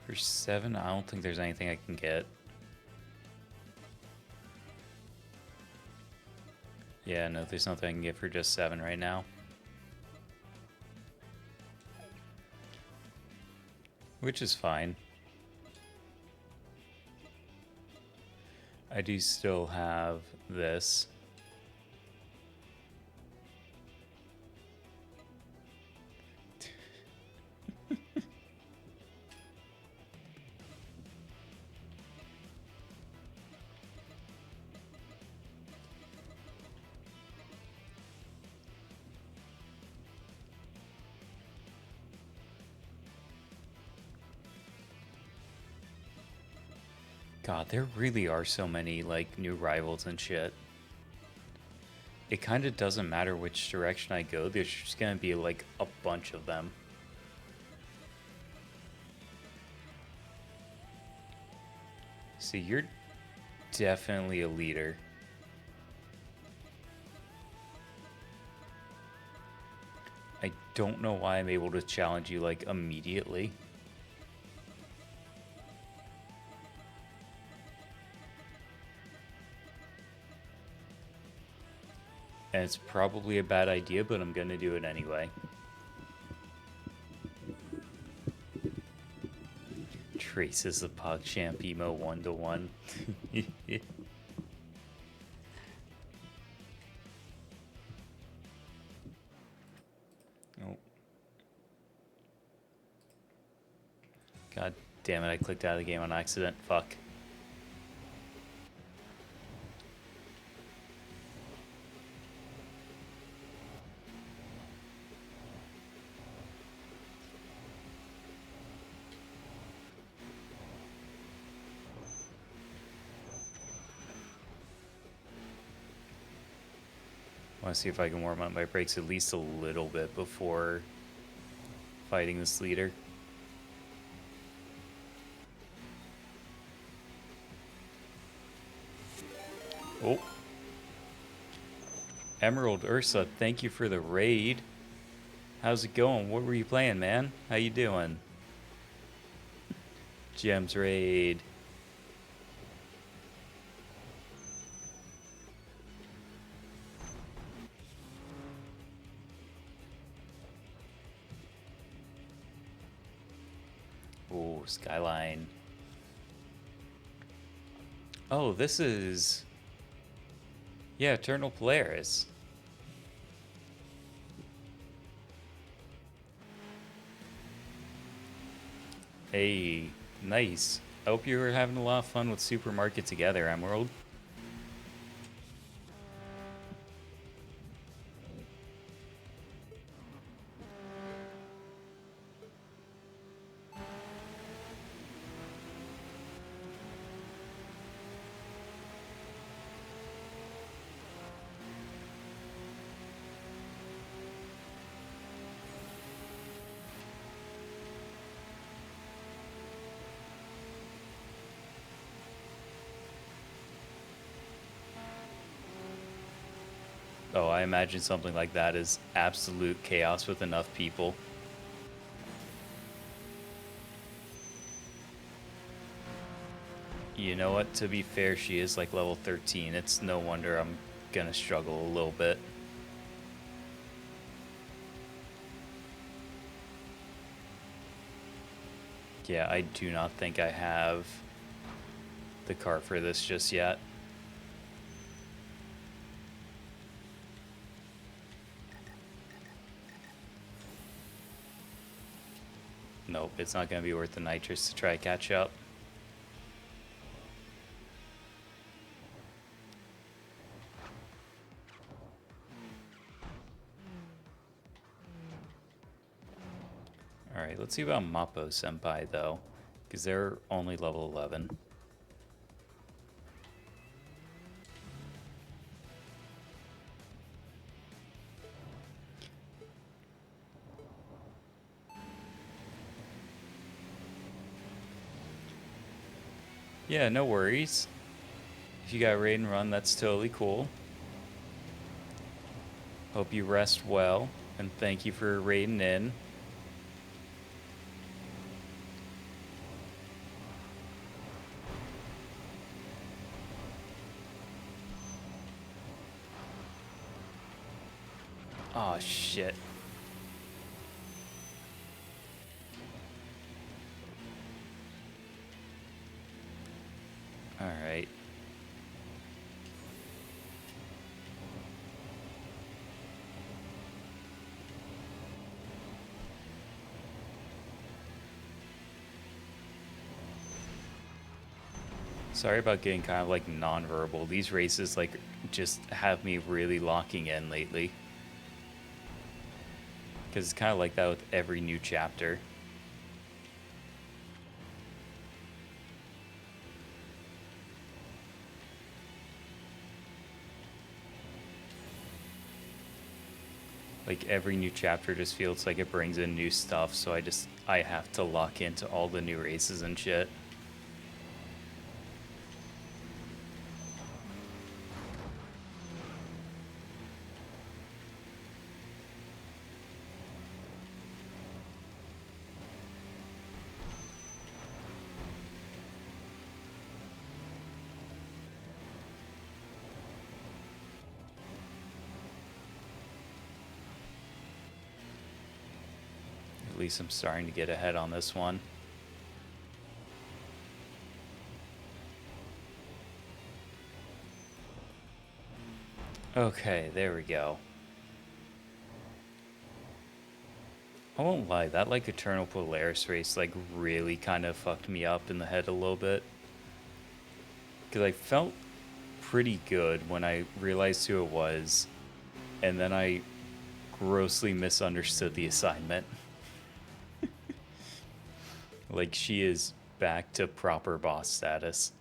For 7, I don't think there's anything I can get. Yeah, no, there's nothing I can get for just 7 right now. Which is fine. I do still have this. God, there really are so many, like, new rivals and shit. It kind of doesn't matter which direction I go, there's just gonna be, like, a bunch of them. See, you're definitely a leader. I don't know why I'm able to challenge you, like, immediately. And it's probably a bad idea, but I'm gonna do it anyway. Traces the PogChamp emo 1-to-1. Oh. God damn it, I clicked out of the game on accident. Fuck. I want to see if I can warm up my brakes at least a little bit before fighting this leader. Oh. Emerald Ursa, thank you for the raid. How's it going? What were you playing, man? How you doing? Gems raid. Oh, Skyline. Oh, this is... Yeah, Eternal Polaris. Hey, nice. I hope you were having a lot of fun with Supermarket together, Emerald. Oh, I imagine something like that is absolute chaos with enough people. You know what? To be fair, she is like level 13. It's no wonder I'm gonna struggle a little bit. Yeah, I do not think I have the car for this just yet. Nope, it's not going to be worth the nitrous to try to catch up. Alright, let's see about Mappo Senpai though, because they're only level 11. Yeah, no worries. If you got raid and run, that's totally cool. Hope you rest well, and thank you for raiding in. Oh shit. Alright. Sorry about getting kind of like non-verbal. These races like just have me really locking in lately. Because it's kind of like that with every new chapter. Like every new chapter just feels like it brings in new stuff, so I have to lock into all the new races and shit. At least I'm starting to get ahead on this one. Okay, there we go. I won't lie, that like Eternal Polaris race like really kind of fucked me up in the head a little bit. Because I felt pretty good when I realized who it was, and then I grossly misunderstood the assignment. Like, she is back to proper boss status.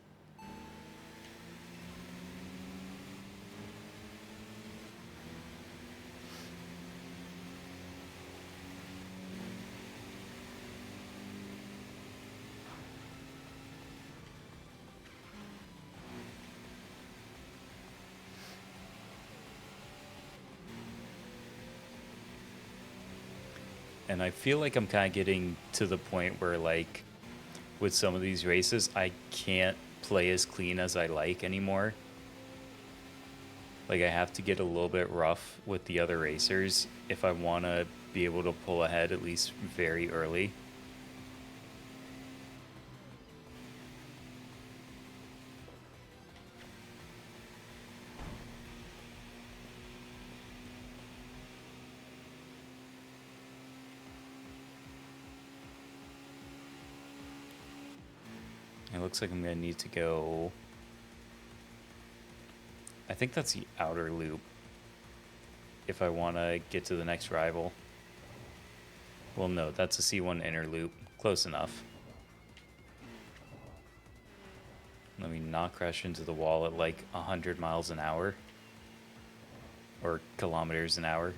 And I feel like I'm kind of getting to the point where, like, with some of these races, I can't play as clean as I like anymore. Like, I have to get a little bit rough with the other racers if I want to be able to pull ahead at least very early. It looks like I'm going to need to go... I think that's the outer loop if I want to get to the next rival. Well, no, that's a C1 inner loop. Close enough. Let me not crash into the wall at like 100 miles an hour. Or kilometers an hour.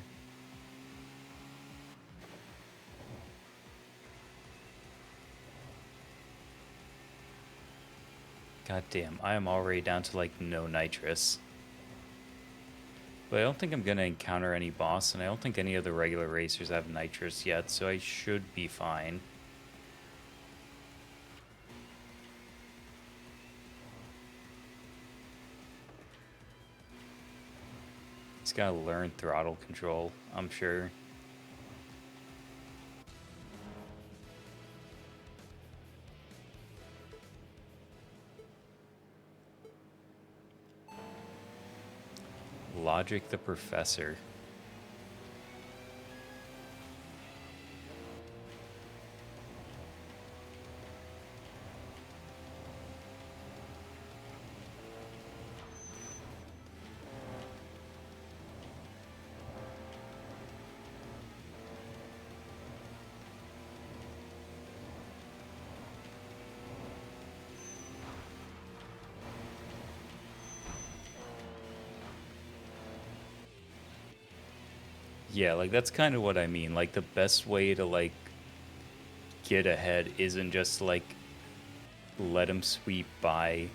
God damn, I am already down to like no nitrous. But I don't think I'm going to encounter any boss, and I don't think any of the regular racers have nitrous yet, so I should be fine. He's got to learn throttle control, I'm sure. Logic the Professor. Yeah, like that's kind of what I mean. Like the best way to like get ahead isn't just like let him sweep by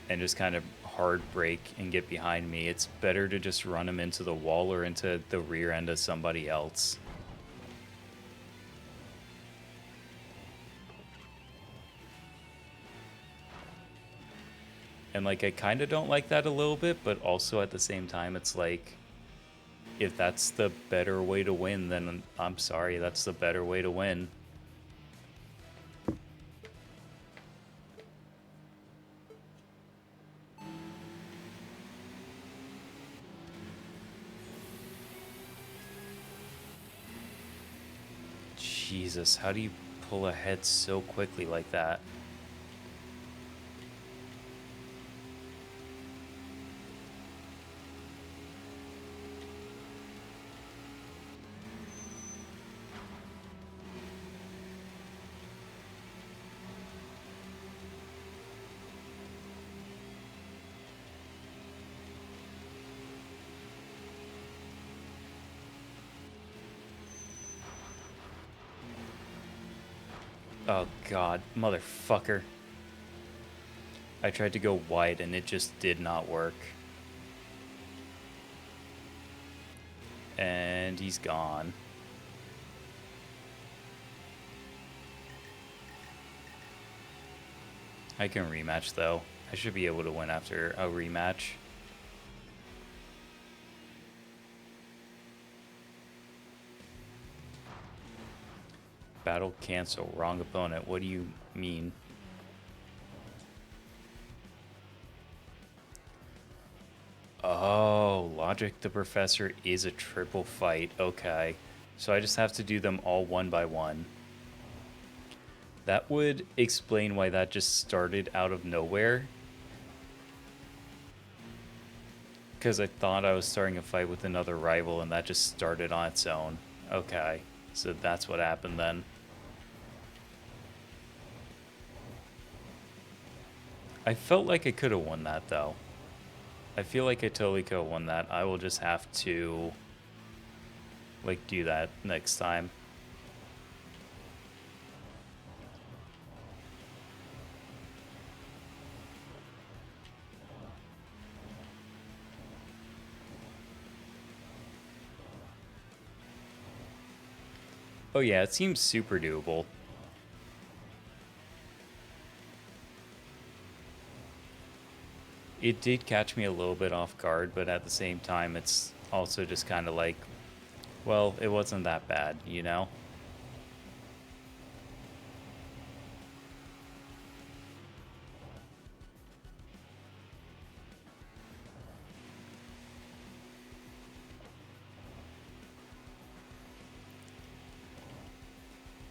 and just kind of hard brake and get behind me. It's better to just run him into the wall or into the rear end of somebody else. And like I kind of don't like that a little bit, but also at the same time it's like if that's the better way to win, then I'm sorry, that's the better way to win. Jesus, how do you pull ahead so quickly like that? Oh god, motherfucker. I tried to go wide and it just did not work. And he's gone. I can rematch though. I should be able to win after a rematch. Battle cancel. Wrong opponent. What do you mean? Oh, Logic the Professor is a triple fight. Okay. So I just have to do them all one by one. That would explain why that just started out of nowhere. Because I thought I was starting a fight with another rival and that just started on its own. Okay. So that's what happened then. I felt like I could have won that though. I feel like I totally could have won that. I will just have to like do that next time. Oh yeah, it seems super doable. It did catch me a little bit off guard, but at the same time, it's also just kind of like, well, it wasn't that bad, you know?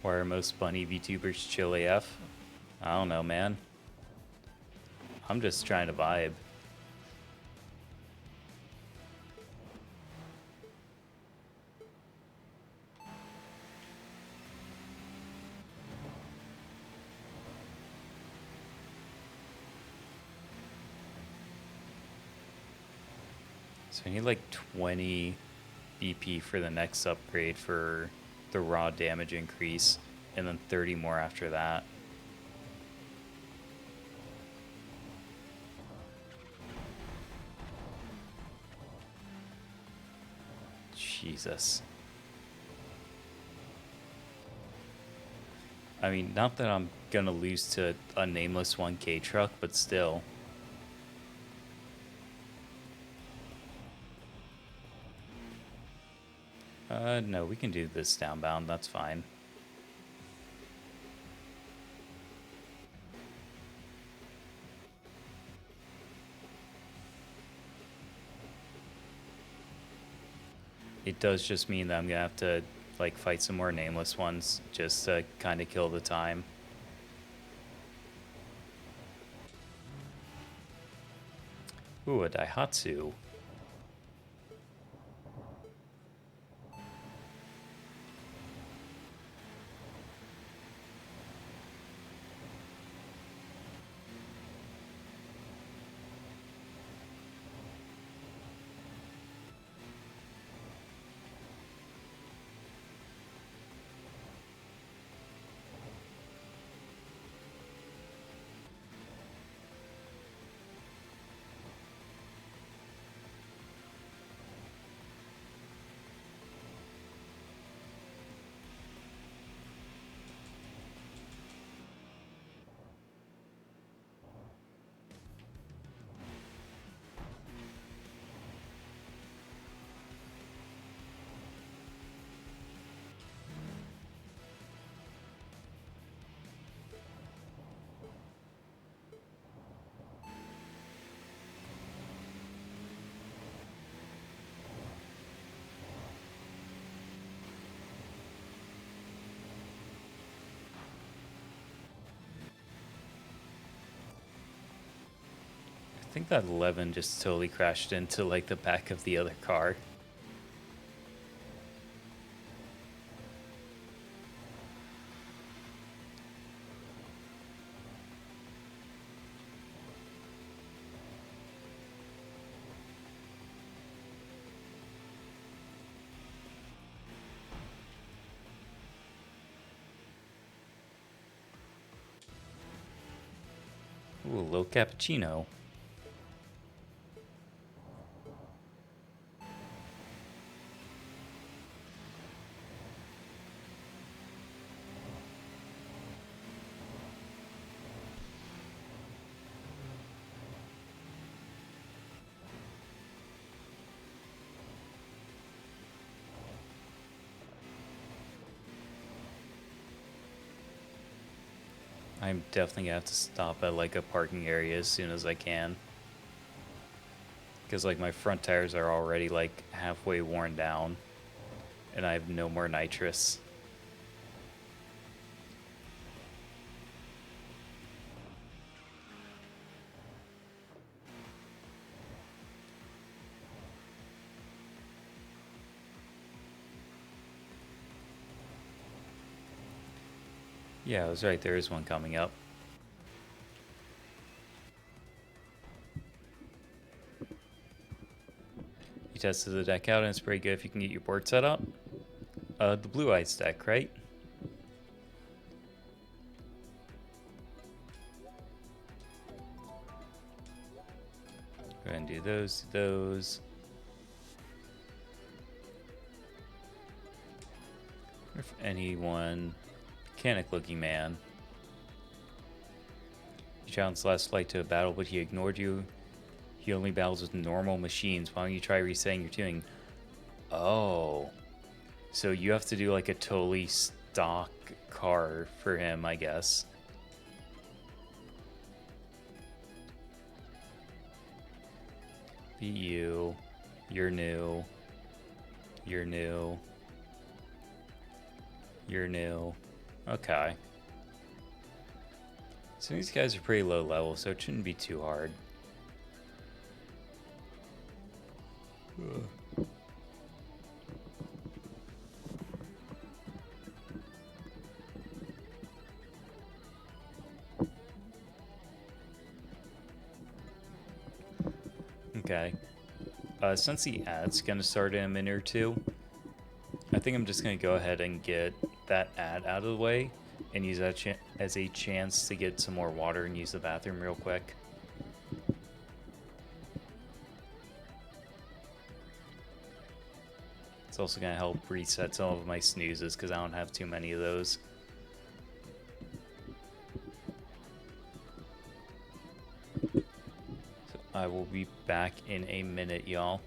Why are most bunny VTubers chill AF? I don't know, man. I'm just trying to vibe. So I need like 20 BP for the next upgrade for the raw damage increase, and then 30 more after that. Jesus. I mean, not that I'm gonna lose to a nameless 1K truck, but still. No, we can do this downbound, that's fine. It does just mean that I'm gonna have to, like, fight some more nameless ones, just to kind of kill the time. Ooh, a Daihatsu. I think that 11 just totally crashed into, like, the back of the other car. Ooh, a little cappuccino. I'm definitely gonna have to stop at like a parking area as soon as I can. Because like my front tires are already like halfway worn down. And I have no more nitrous. Yeah, I was right. There is one coming up. You tested the deck out and it's pretty good if you can get your board set up. The Blue Eyes deck, right? Go ahead and do those. If anyone, mechanic looking man. You challenged last flight to a battle, but he ignored you. He only battles with normal machines. Why don't you try resetting your tuning? Oh. So you have to do like a totally stock car for him, I guess. Be you. You're new. You're new. You're new. Okay. So these guys are pretty low level, so it shouldn't be too hard. Okay. Since the ad's gonna start in a minute or two, I think I'm just gonna go ahead and get that ad out of the way and use that as a chance to get some more water and use the bathroom real quick. It's also gonna help reset some of my snoozes because I don't have too many of those. So I will be back in a minute, y'all.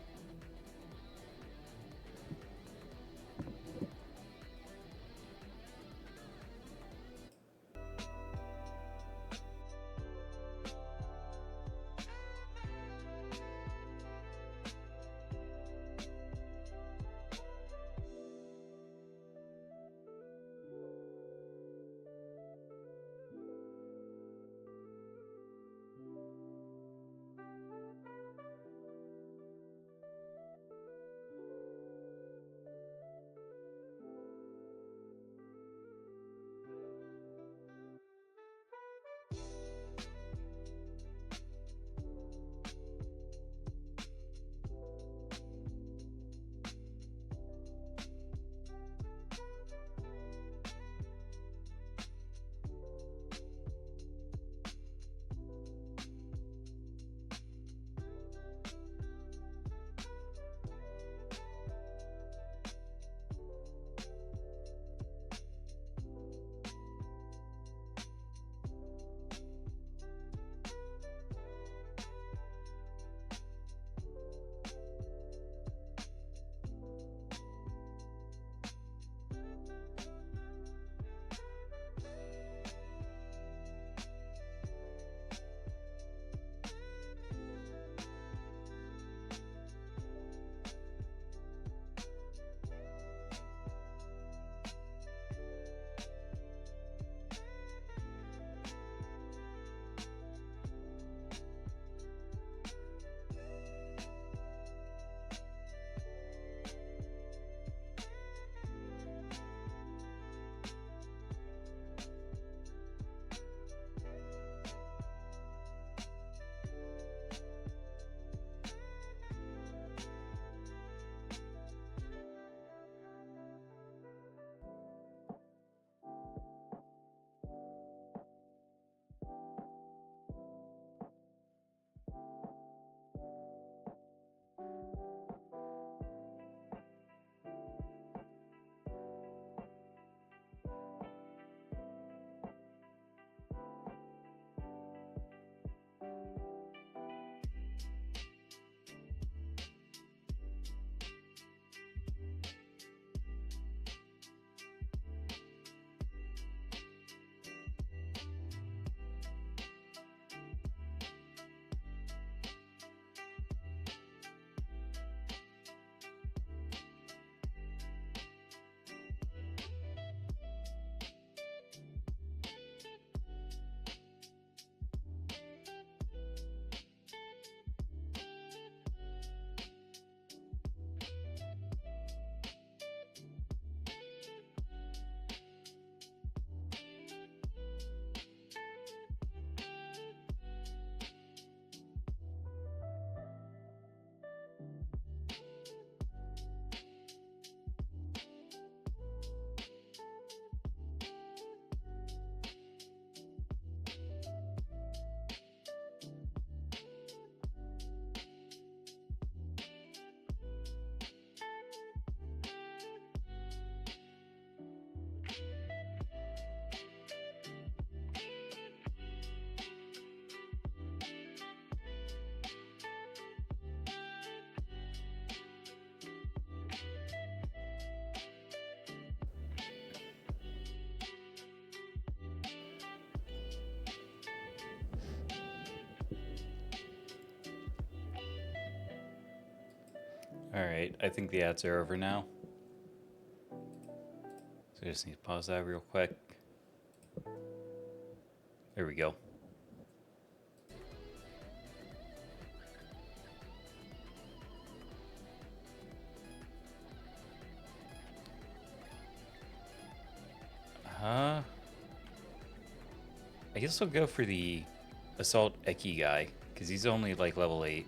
Alright, I think the ads are over now. So I just need to pause that real quick. There we go. I guess I'll go for the Assault Eki guy, because he's only like level 8.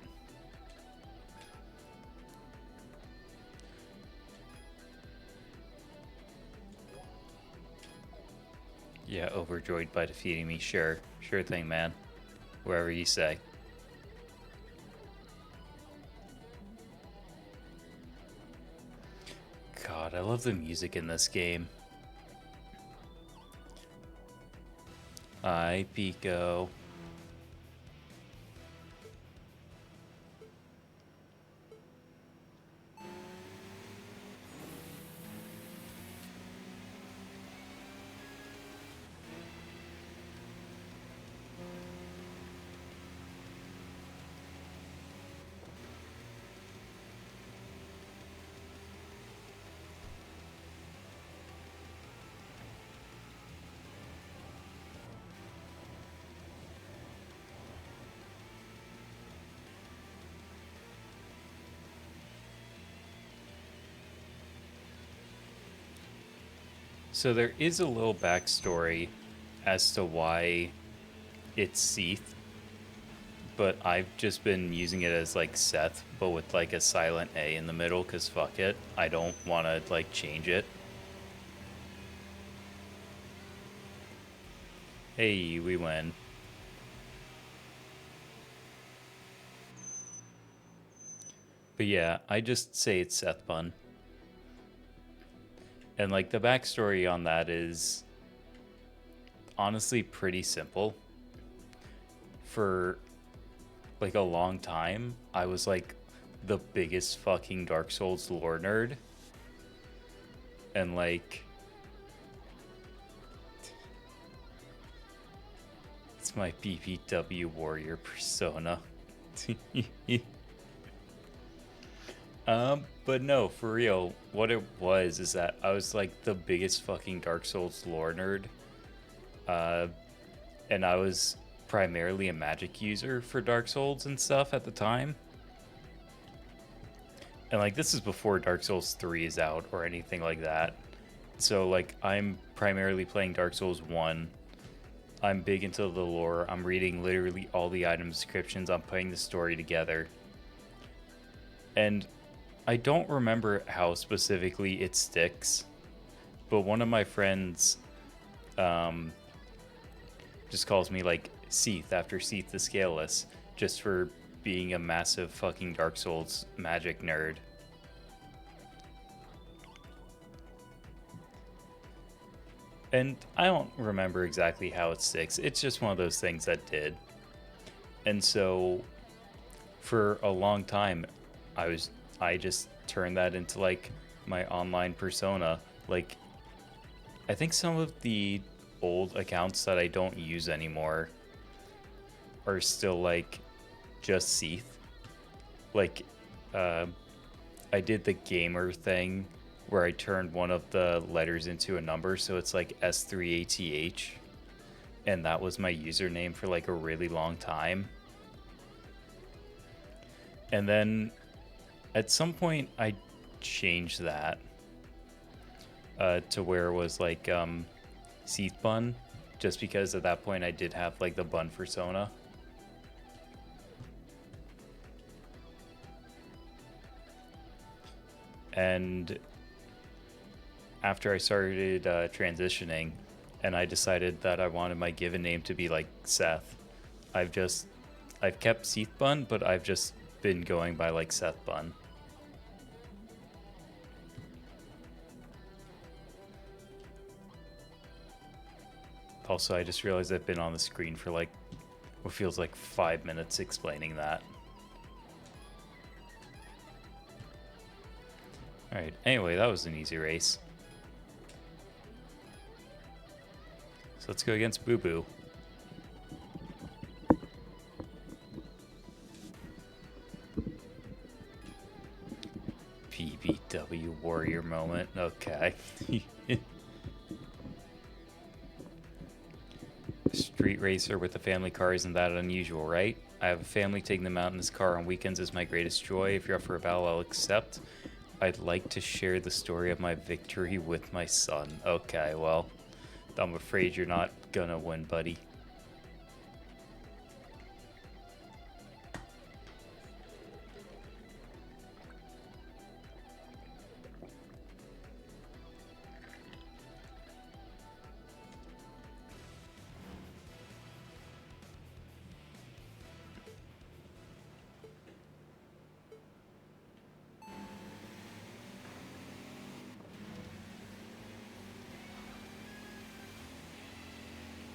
Yeah, overjoyed by defeating me. Sure. Sure thing, man. Wherever you say. God, I love the music in this game. Hi, Pico. So there is a little backstory as to why it's Seath, but I've just been using it as like Seth, but with like a silent A in the middle, because fuck it. I don't want to like change it. Hey, we win. But yeah, I just say it's Seth Bun. And like the backstory on that is honestly pretty simple. For like a long time, I was like the biggest fucking Dark Souls lore nerd. And like it's my BBW warrior persona. But no, for real, what it was is that I was like the biggest fucking Dark Souls lore nerd. And I was primarily a magic user for Dark Souls and stuff at the time. And like this is before Dark Souls 3 is out or anything like that. So like I'm primarily playing Dark Souls 1. I'm big into the lore. I'm reading literally all the item descriptions. I'm putting the story together. And I don't remember how specifically it sticks, but one of my friends just calls me like Seath after Seath the Scaleless, just for being a massive fucking Dark Souls magic nerd. And I don't remember exactly how it sticks. It's just one of those things that did. And so for a long time, I just turned that into like my online persona. Like I think some of the old accounts that I don't use anymore are still like just Seath. Like I did the gamer thing where I turned one of the letters into a number, so it's like S3ATH, and that was my username for like a really long time. And then at some point I changed that to where it was like Seath Bun, just because at that point I did have like the bun persona. And after I started transitioning and I decided that I wanted my given name to be like Seth, I've kept Seath Bun, but I've just been going by like Seth Bun. Also, I just realized I've been on the screen for like what feels like 5 minutes explaining that. Alright, anyway, that was an easy race. So let's go against Boo Boo. W Warrior moment. Okay. Street racer with a family car isn't that unusual, right? I have a family. Taking them out in this car on weekends is my greatest joy. If you're up for a battle, I'll accept. I'd like to share the story of my victory with my son. Okay, well, I'm afraid you're not gonna win, buddy.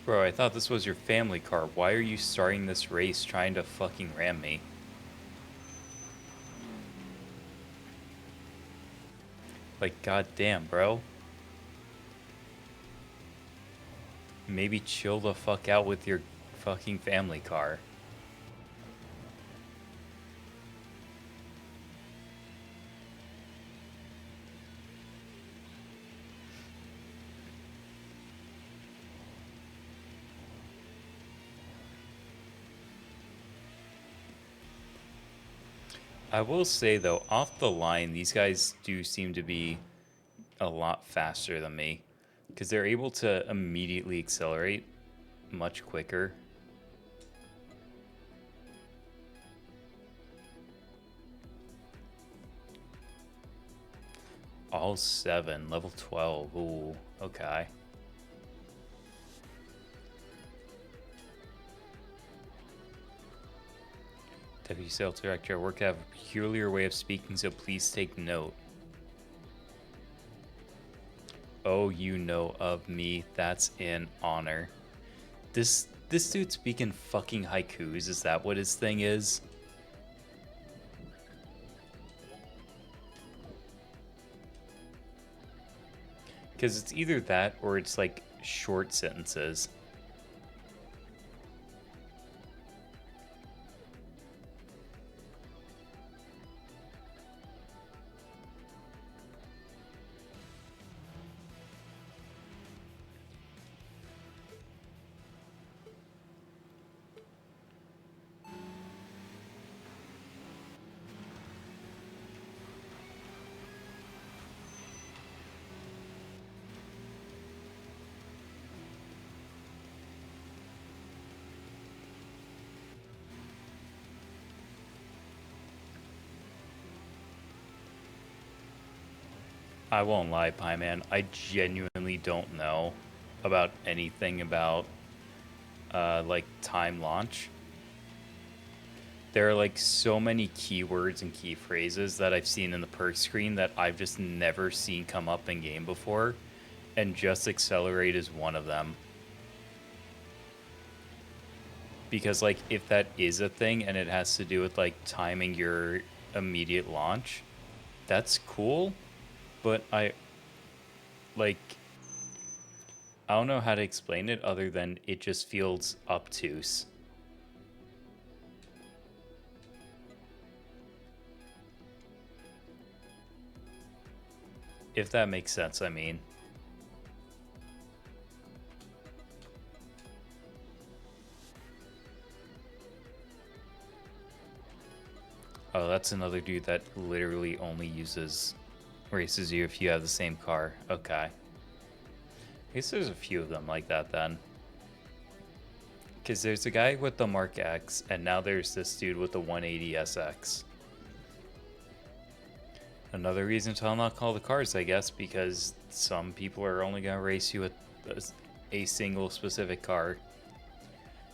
Bro, I thought this was your family car. Why are you starting this race trying to fucking ram me? Like, goddamn, bro. Maybe chill the fuck out with your fucking family car. I will say, though, off the line, these guys do seem to be a lot faster than me. Because they're able to immediately accelerate much quicker. All 7, level 12. Ooh, okay. Deputy Sales Director, I work to have a peculiar way of speaking, so please take note. Oh, you know of me. That's an honor. This dude speaking fucking haikus, is that what his thing is? Because it's either that or it's like short sentences. I won't lie, Pie Man. I genuinely don't know about anything about like time launch. There are like so many keywords and key phrases that I've seen in the perk screen that I've just never seen come up in game before, and just accelerate is one of them. Because like if that is a thing and it has to do with like timing your immediate launch, that's cool. But I don't know how to explain it other than it just feels obtuse. If that makes sense, I mean. Oh, that's another dude that literally only races you if you have the same car. Okay. I guess there's a few of them like that then. Because there's a guy with the Mark X, and now there's this dude with the 180 SX. Another reason to unlock all the cars, I guess, because some people are only going to race you with a single specific car.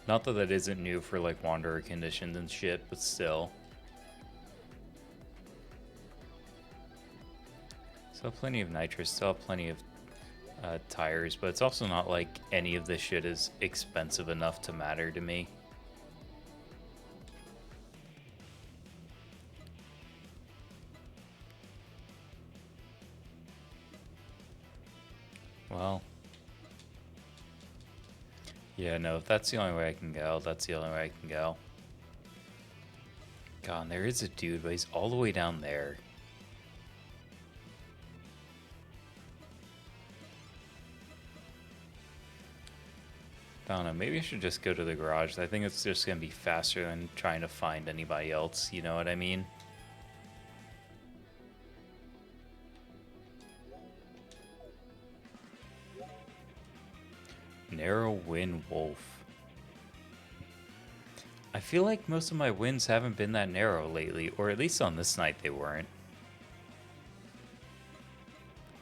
Not that that isn't new for like Wanderer conditions and shit, but still. Still plenty of nitrous, still have plenty of tires, but it's also not like any of this shit is expensive enough to matter to me. Well, yeah, no, if that's the only way I can go, that's the only way I can go. God, and there is a dude, but he's all the way down there. I don't know, maybe I should just go to the garage. I think it's just going to be faster than trying to find anybody else, you know what I mean? Narrow win wolf. I feel like most of my wins haven't been that narrow lately, or at least on this night they weren't.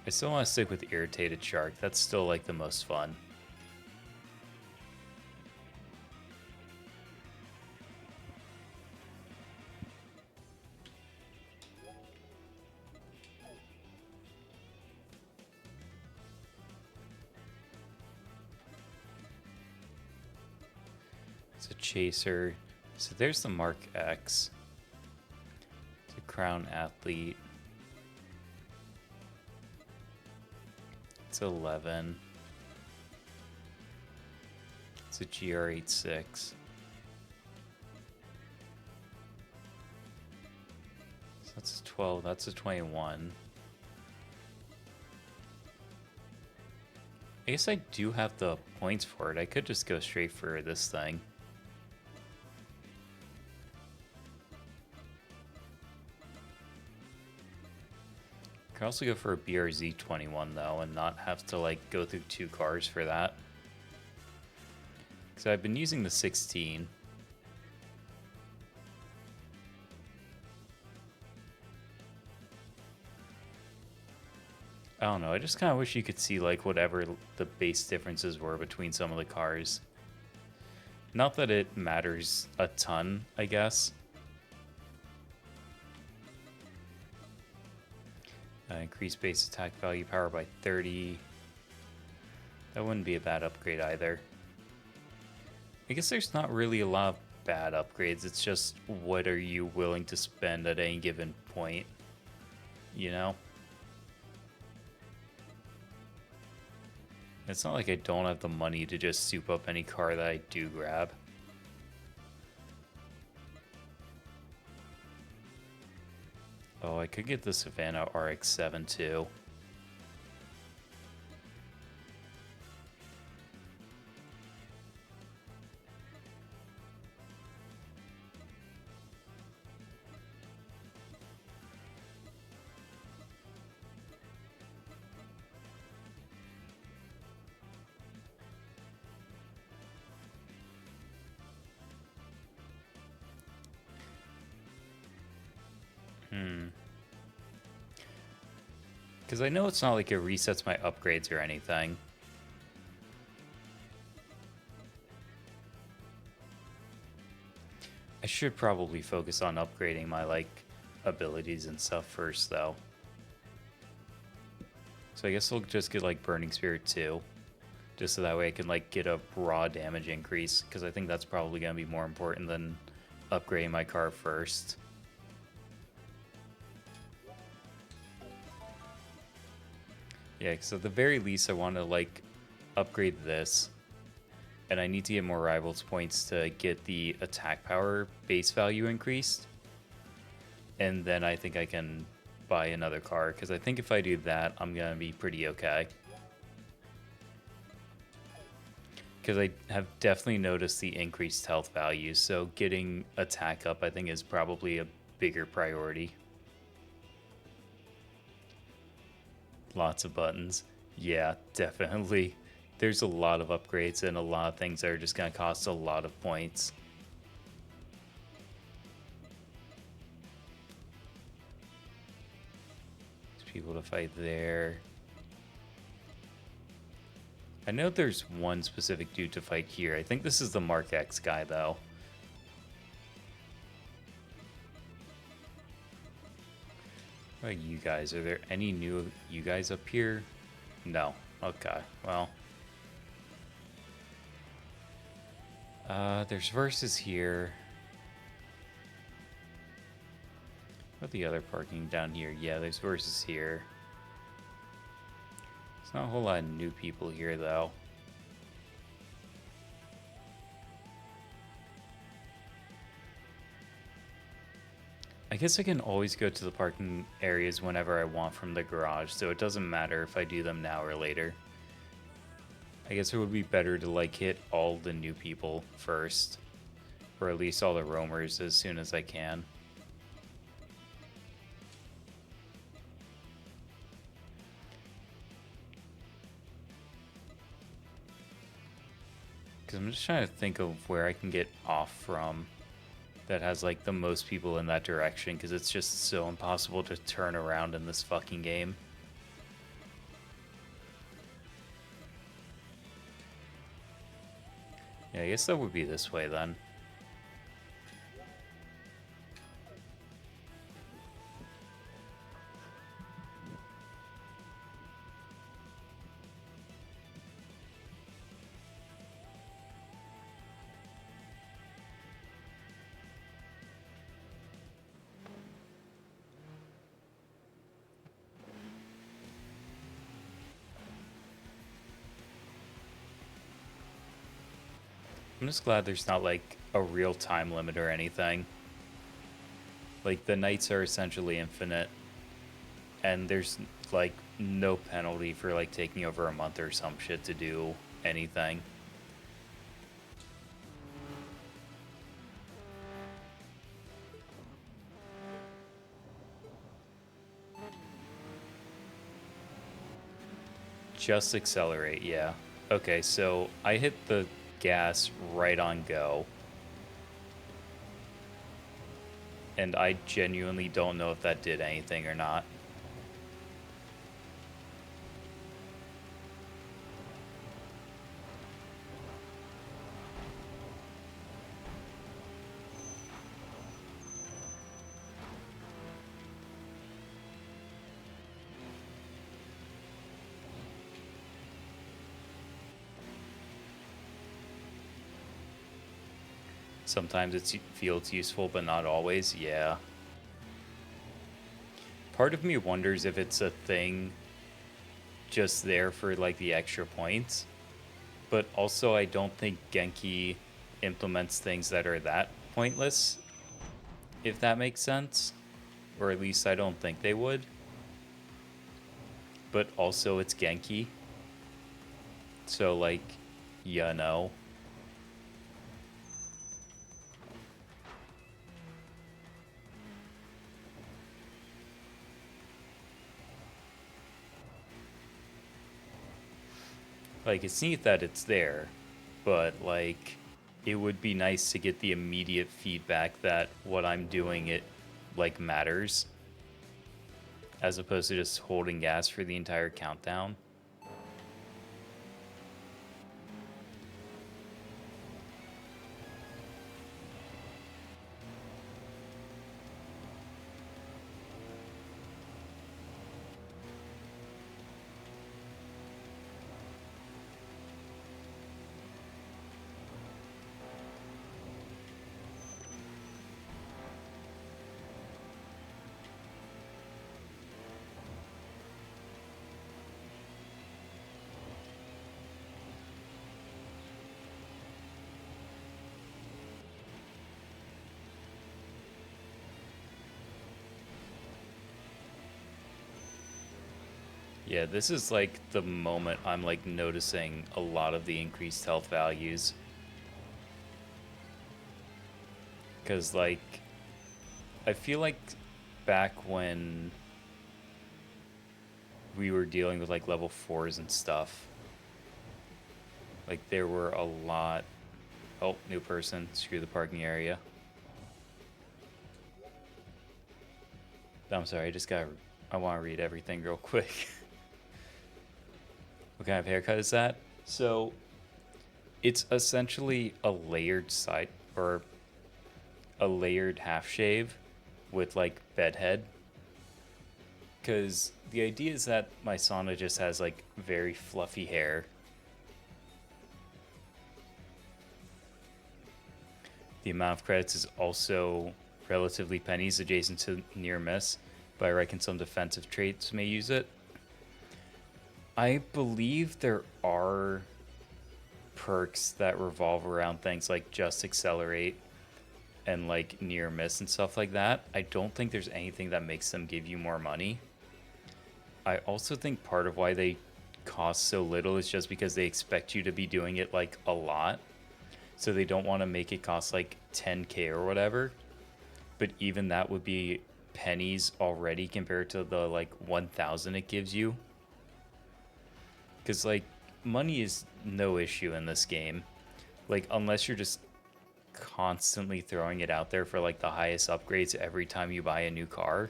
I still want to stick with irritated shark. That's still like the most fun. It's a chaser. So there's the Mark X. It's a crown athlete. It's 11. It's a GR86. So that's a 12. That's a 21. I guess I do have the points for it. I could just go straight for this thing. I could also go for a BRZ21 though and not have to like go through 2 cars for that. Because I've been using the 16. I don't know, I just kind of wish you could see like whatever the base differences were between some of the cars. Not that it matters a ton, I guess. Increase base attack value power by 30. That wouldn't be a bad upgrade either. I guess there's not really a lot of bad upgrades. It's just what are you willing to spend at any given point, you know? It's not like I don't have the money to just soup up any car that I do grab. Oh, I could get the Savannah RX-7 too. Because I know it's not like it resets my upgrades or anything. I should probably focus on upgrading my like abilities and stuff first though. So I guess I'll just get like Burning Spirit 2. Just so that way I can like get a raw damage increase. Because I think that's probably going to be more important than upgrading my car first. Yeah, because at the very least I want to like upgrade this. And I need to get more rivals points to get the attack power base value increased. And then I think I can buy another car. Because I think if I do that, I'm going to be pretty okay. Because I have definitely noticed the increased health value. So getting attack up I think is probably a bigger priority. Lots of buttons. Yeah, definitely. There's a lot of upgrades and a lot of things that are just going to cost a lot of points. There's people to fight there. I know there's one specific dude to fight here. I think this is the Mark X guy, though. What about you guys? Are there any new you guys up here? No. Okay, well. There's verses here. What about the other parking down here? Yeah, there's verses here. There's not a whole lot of new people here, though. I guess I can always go to the parking areas whenever I want from the garage, so it doesn't matter if I do them now or later. I guess it would be better to like hit all the new people first, or at least all the roamers as soon as I can. Because I'm just trying to think of where I can get off from that has like the most people in that direction, because it's just so impossible to turn around in this fucking game. Yeah, I guess that would be this way then. I'm just glad there's not like a real time limit or anything. Like the nights are essentially infinite, and there's like no penalty for like taking over a month or some shit to do anything. Just accelerate, yeah. Okay, so I hit the gas right on go. And I genuinely don't know if that did anything or not. Sometimes it feels useful, but not always, yeah. Part of me wonders if it's a thing just there for like the extra points, but also I don't think Genki implements things that are that pointless, if that makes sense. Or at least I don't think they would. But also it's Genki. So like, you know. Like, it's neat that it's there, but like, it would be nice to get the immediate feedback that what I'm doing, it like matters, as opposed to just holding gas for the entire countdown. Yeah, this is like the moment I'm like noticing a lot of the increased health values. Because like, I feel like back when we were dealing with like level 4s and stuff, like there were a lot. Oh, new person, screw the parking area. I'm sorry, I want to read everything real quick. What kind of haircut is that? So, it's essentially a layered side, or a layered half shave with like bedhead. Because the idea is that my sauna just has like very fluffy hair. The amount of credits is also relatively pennies, adjacent to near miss, but I reckon some defensive traits may use it. I believe there are perks that revolve around things like just accelerate and like near miss and stuff like that. I don't think there's anything that makes them give you more money. I also think part of why they costs so little is just because they expect you to be doing it like a lot. So they don't want to make it cost like 10K or whatever. But even that would be pennies already compared to the like 1,000 it gives you. Because like money is no issue in this game. Like unless you're just constantly throwing it out there for like the highest upgrades every time you buy a new car.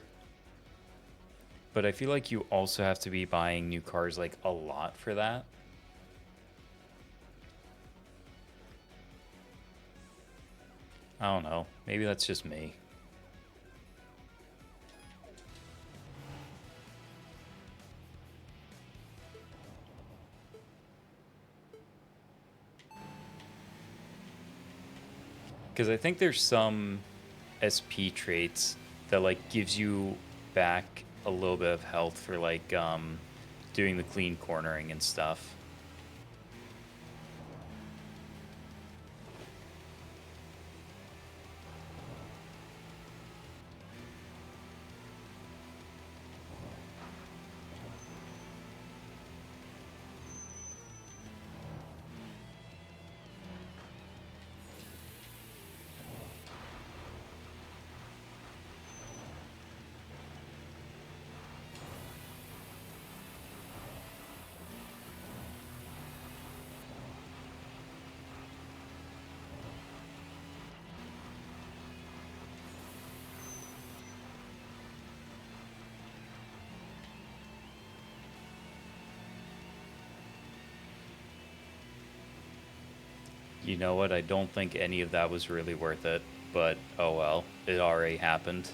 But I feel like you also have to be buying new cars like a lot for that. I don't know. Maybe that's just me. Because I think there's some SP traits that like gives you back a little bit of health for like doing the clean cornering and stuff. You know what? I don't think any of that was really worth it, but oh well, it already happened.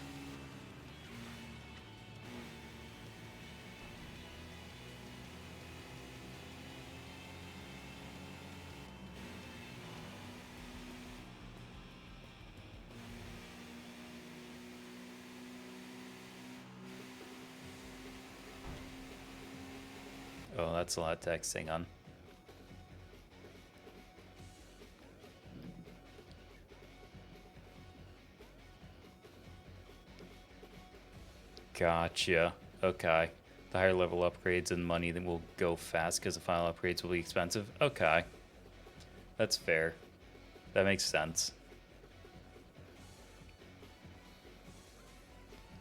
Oh, that's a lot of texting on. Gotcha. Okay. The higher level upgrades and money then will go fast because the final upgrades will be expensive. Okay. That's fair. That makes sense.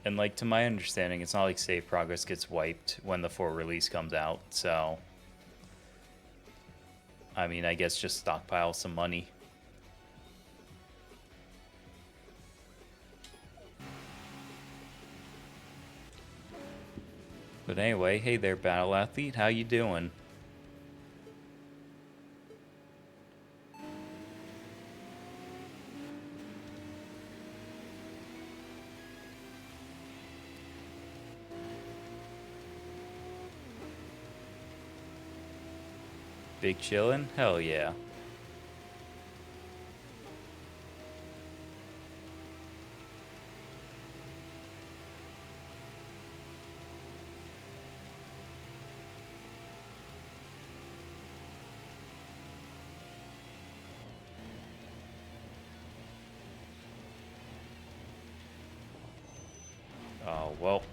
And like to my understanding, it's not like save progress gets wiped when the 4 release comes out, so I mean, I guess just stockpile some money. But anyway, hey there, Battle Athlete. How you doing? Big chillin'? Hell yeah. Oh, well.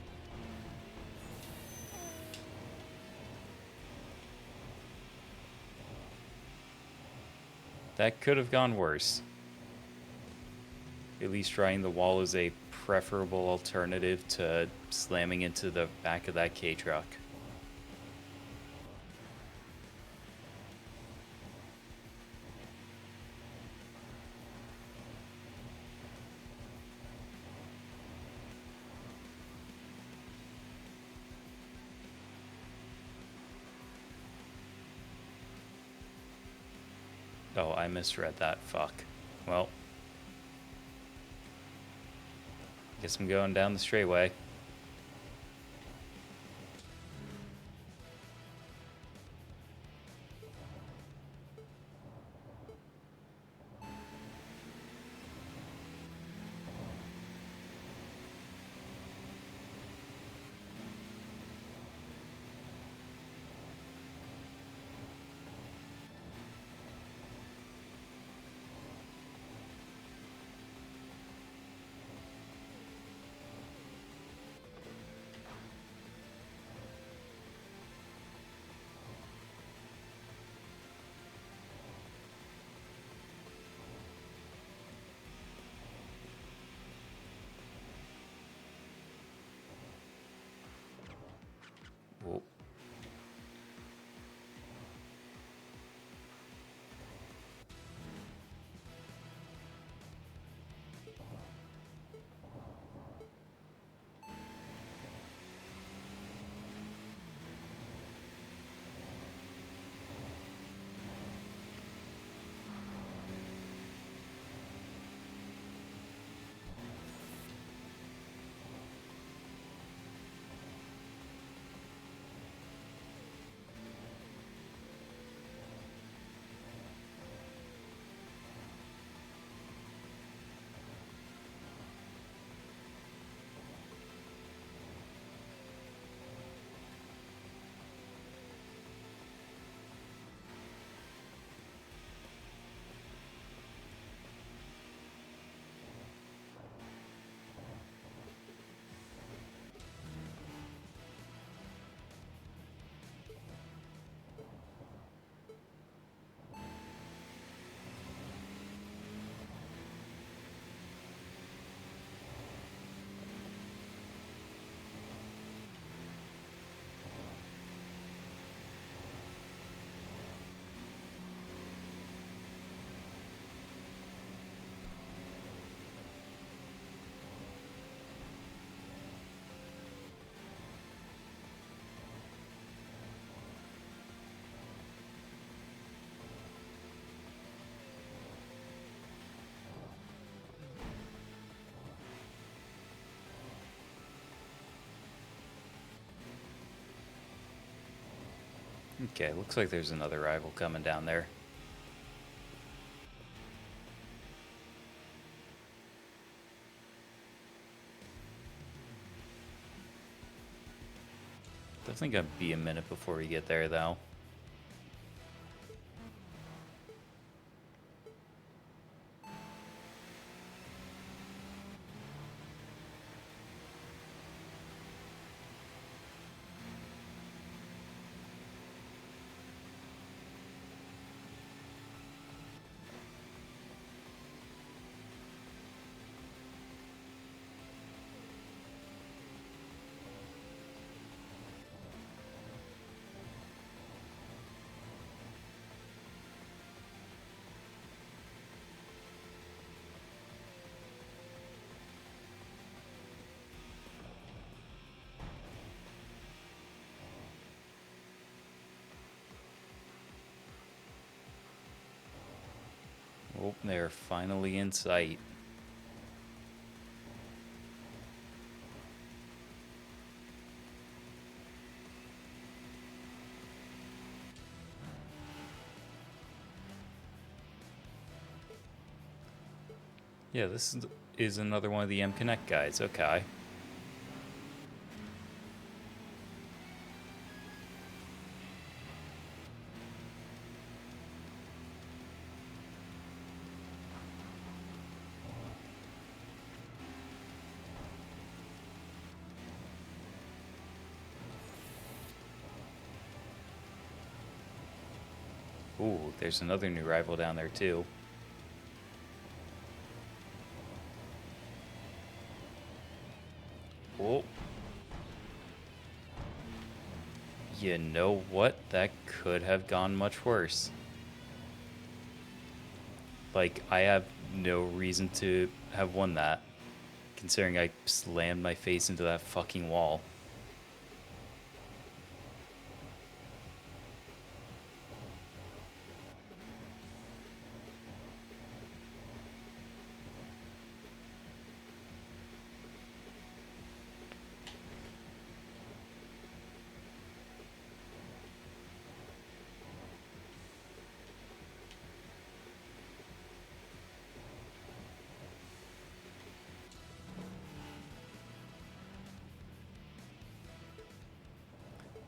That could have gone worse. At least trying the wall is a preferable alternative to slamming into the back of that K-truck. Oh, I misread that. Fuck. Well, guess I'm going down the straightway. Okay, looks like there's another rival coming down there. Definitely gonna be a minute before we get there, though. Oh, they're finally in sight. Yeah, is another one of the M Connect guys. Okay. Ooh, there's another new rival down there, too. Oh. You know what? That could have gone much worse. Like, I have no reason to have won that, considering I slammed my face into that fucking wall.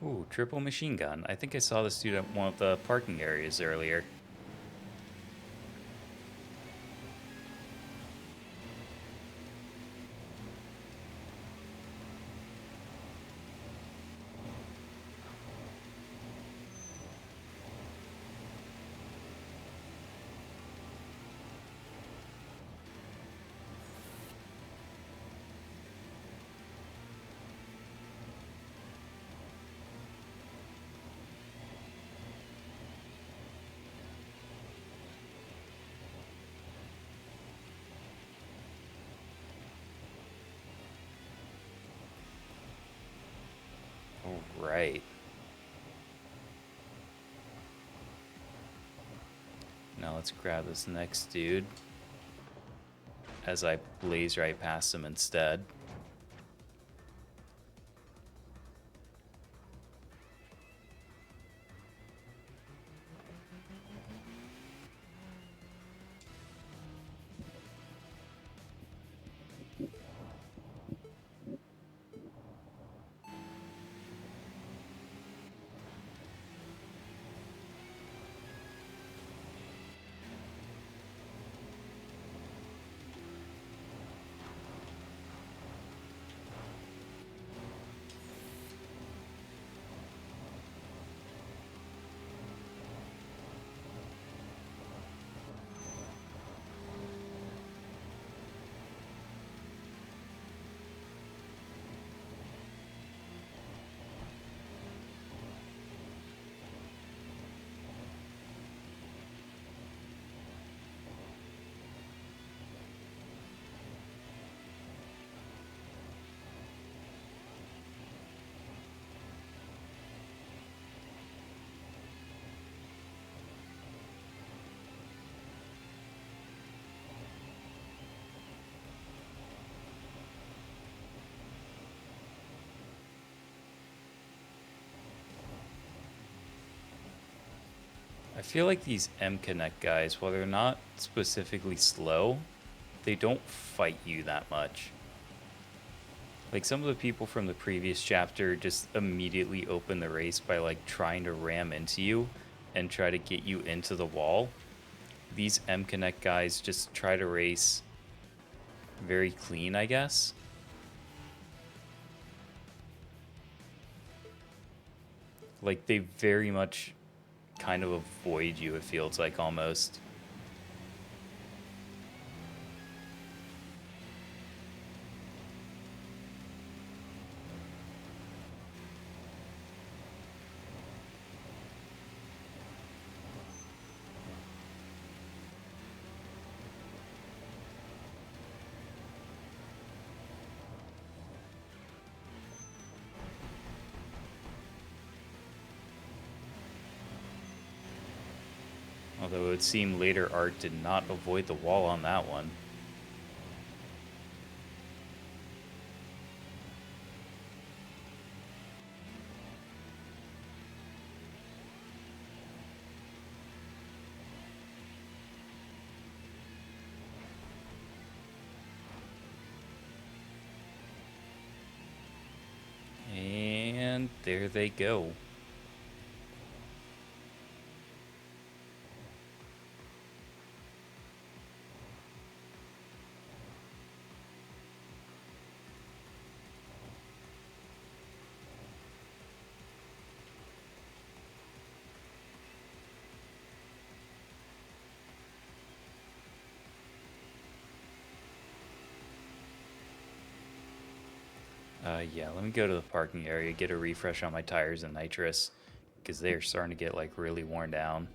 Ooh, triple machine gun. I think I saw this dude at one of the parking areas earlier. All right. Now let's grab this next dude as I blaze right past him instead. I feel like these M Connect guys, while they're not specifically slow, they don't fight you that much. Like some of the people from the previous chapter just immediately open the race by like trying to ram into you and try to get you into the wall. These M Connect guys just try to race very clean, I guess. Like they very much kind of avoid you, it feels like almost. Although it would seem later Art did not avoid the wall on that one. And there they go. Yeah, let me go to the parking area, get a refresh on my tires and nitrous, because they're starting to get like really worn down.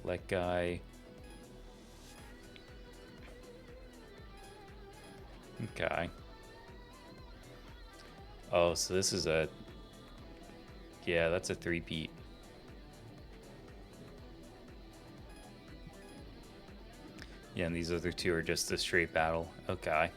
Let guy. Okay. Oh, so this is a... Yeah, that's a three-peat. Yeah, and these other two are just a straight battle. Okay.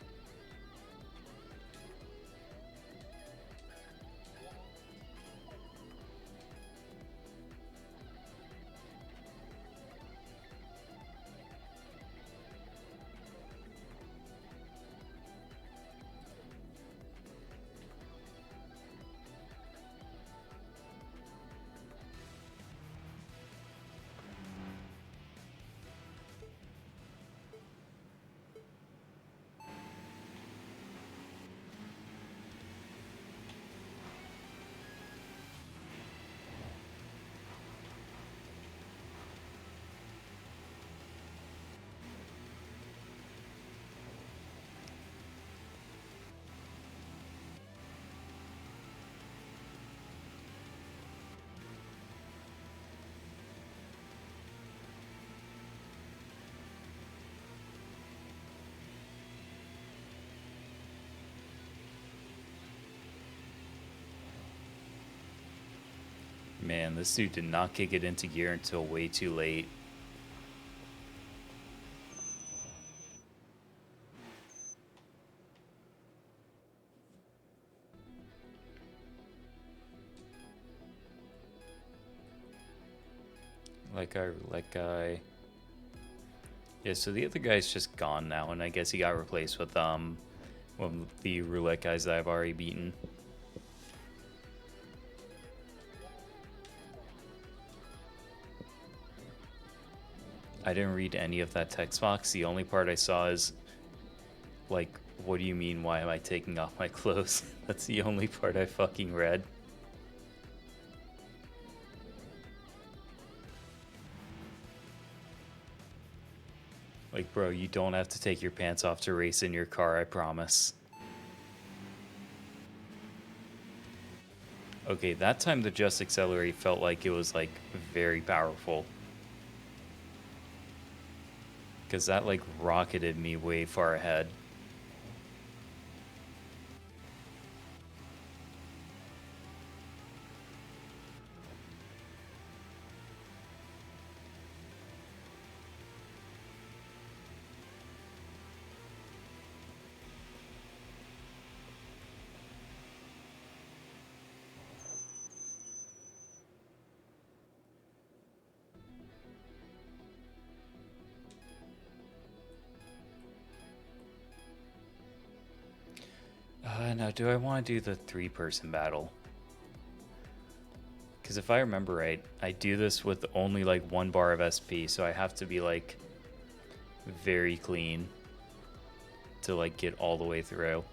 Man, this dude did not kick it into gear until way too late. Like guy. Yeah, so the other guy's just gone now, and I guess he got replaced with one of the roulette guys that I've already beaten. I didn't read any of that text box. The only part I saw is, like, what do you mean, why am I taking off my clothes? That's the only part I fucking read. Like, bro, you don't have to take your pants off to race in your car, I promise. Okay, that time the Just Accelerate felt like it was, like, very powerful. Because that, like, rocketed me way far ahead. Now, do I want to do the 3-person battle? Because if I remember right, I do this with only like 1 bar of SP, so I have to be like very clean to like get all the way through.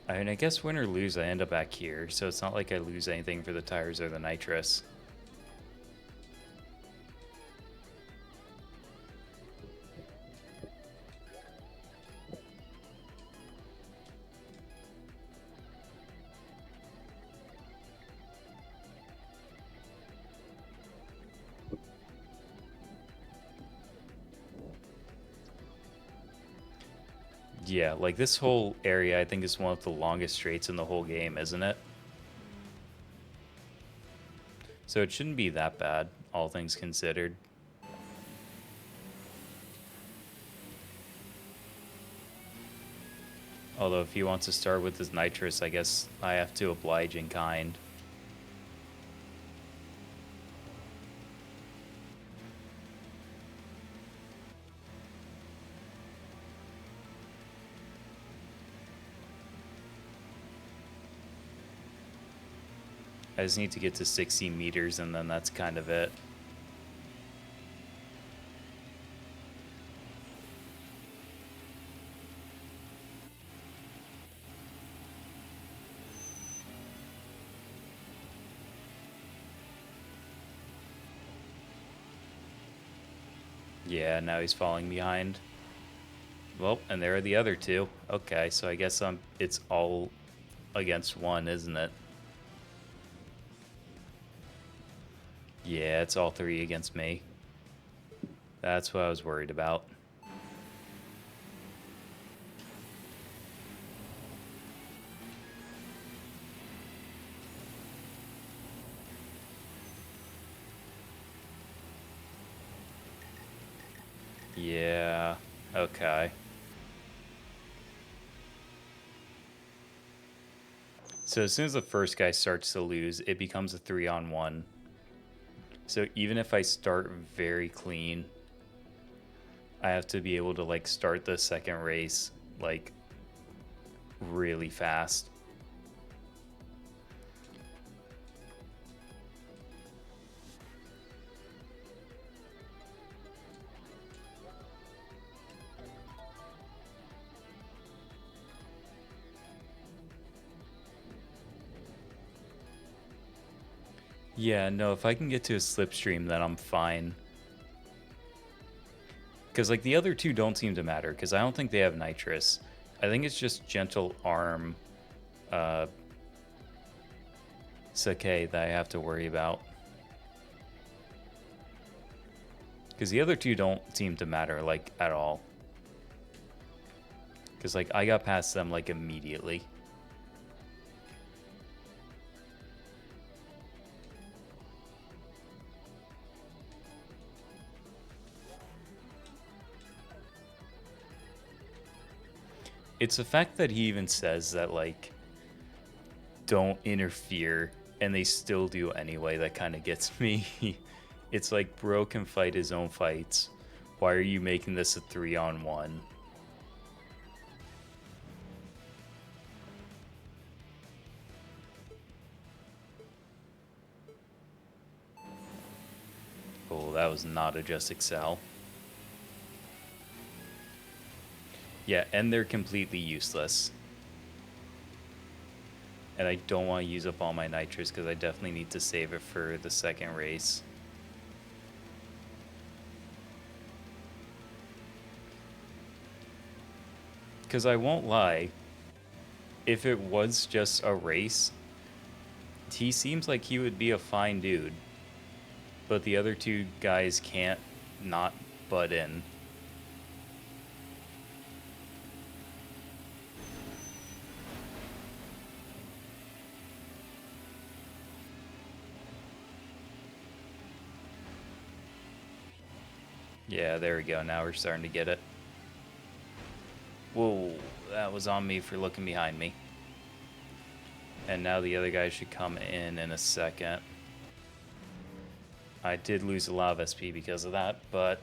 I mean, I guess win or lose, I end up back here, so it's not like I lose anything for the tires or the nitrous. Yeah, like this whole area I think is one of the longest straights in the whole game, isn't it? So it shouldn't be that bad, all things considered. Although if he wants to start with his nitrous, I guess I have to oblige in kind. I just need to get to 60 meters and then that's kind of it. Yeah, now he's falling behind. Well, and there are the other two. Okay, so I guess it's all against one, isn't it? Yeah, it's all 3 against me. That's what I was worried about. Yeah, okay. So as soon as the first guy starts to lose, it becomes a 3-on-1. So even if I start very clean, I have to be able to like start the second race like really fast. Yeah, no, if I can get to a slipstream, then I'm fine. Because, like, the other two don't seem to matter, because I don't think they have nitrous. I think it's just gentle arm Sake that I have to worry about. Because the other two don't seem to matter, like, at all. Because, like, I got past them, like, immediately. It's the fact that he even says that, like, don't interfere, and they still do anyway that kind of gets me. It's like, bro can fight his own fights. Why are you making this a 3-on-1? Oh, that was not a just excel. Yeah, and they're completely useless. And I don't want to use up all my nitrous because I definitely need to save it for the second race. Because I won't lie, if it was just a race, he seems like he would be a fine dude. But the other two guys can't not butt in. Yeah, there we go. Now we're starting to get it. Whoa, that was on me for looking behind me. And now the other guy should come in a second. I did lose a lot of SP because of that, but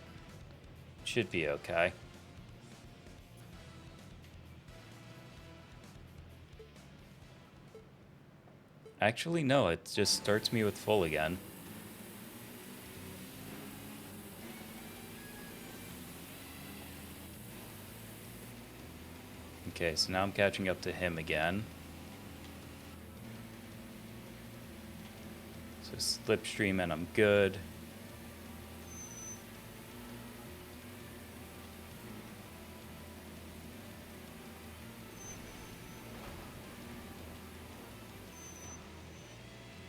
should be okay. Actually, no, it just starts me with full again. Okay, so now I'm catching up to him again. So slipstream and I'm good.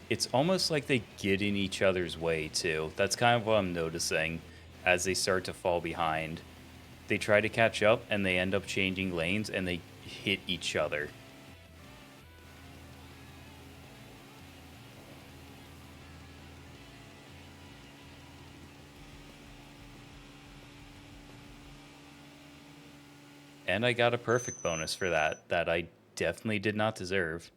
It's almost like they get in each other's way, too. That's kind of what I'm noticing as they start to fall behind. They try to catch up, and they end up changing lanes, and they hit each other. And I got a perfect bonus for that I definitely did not deserve.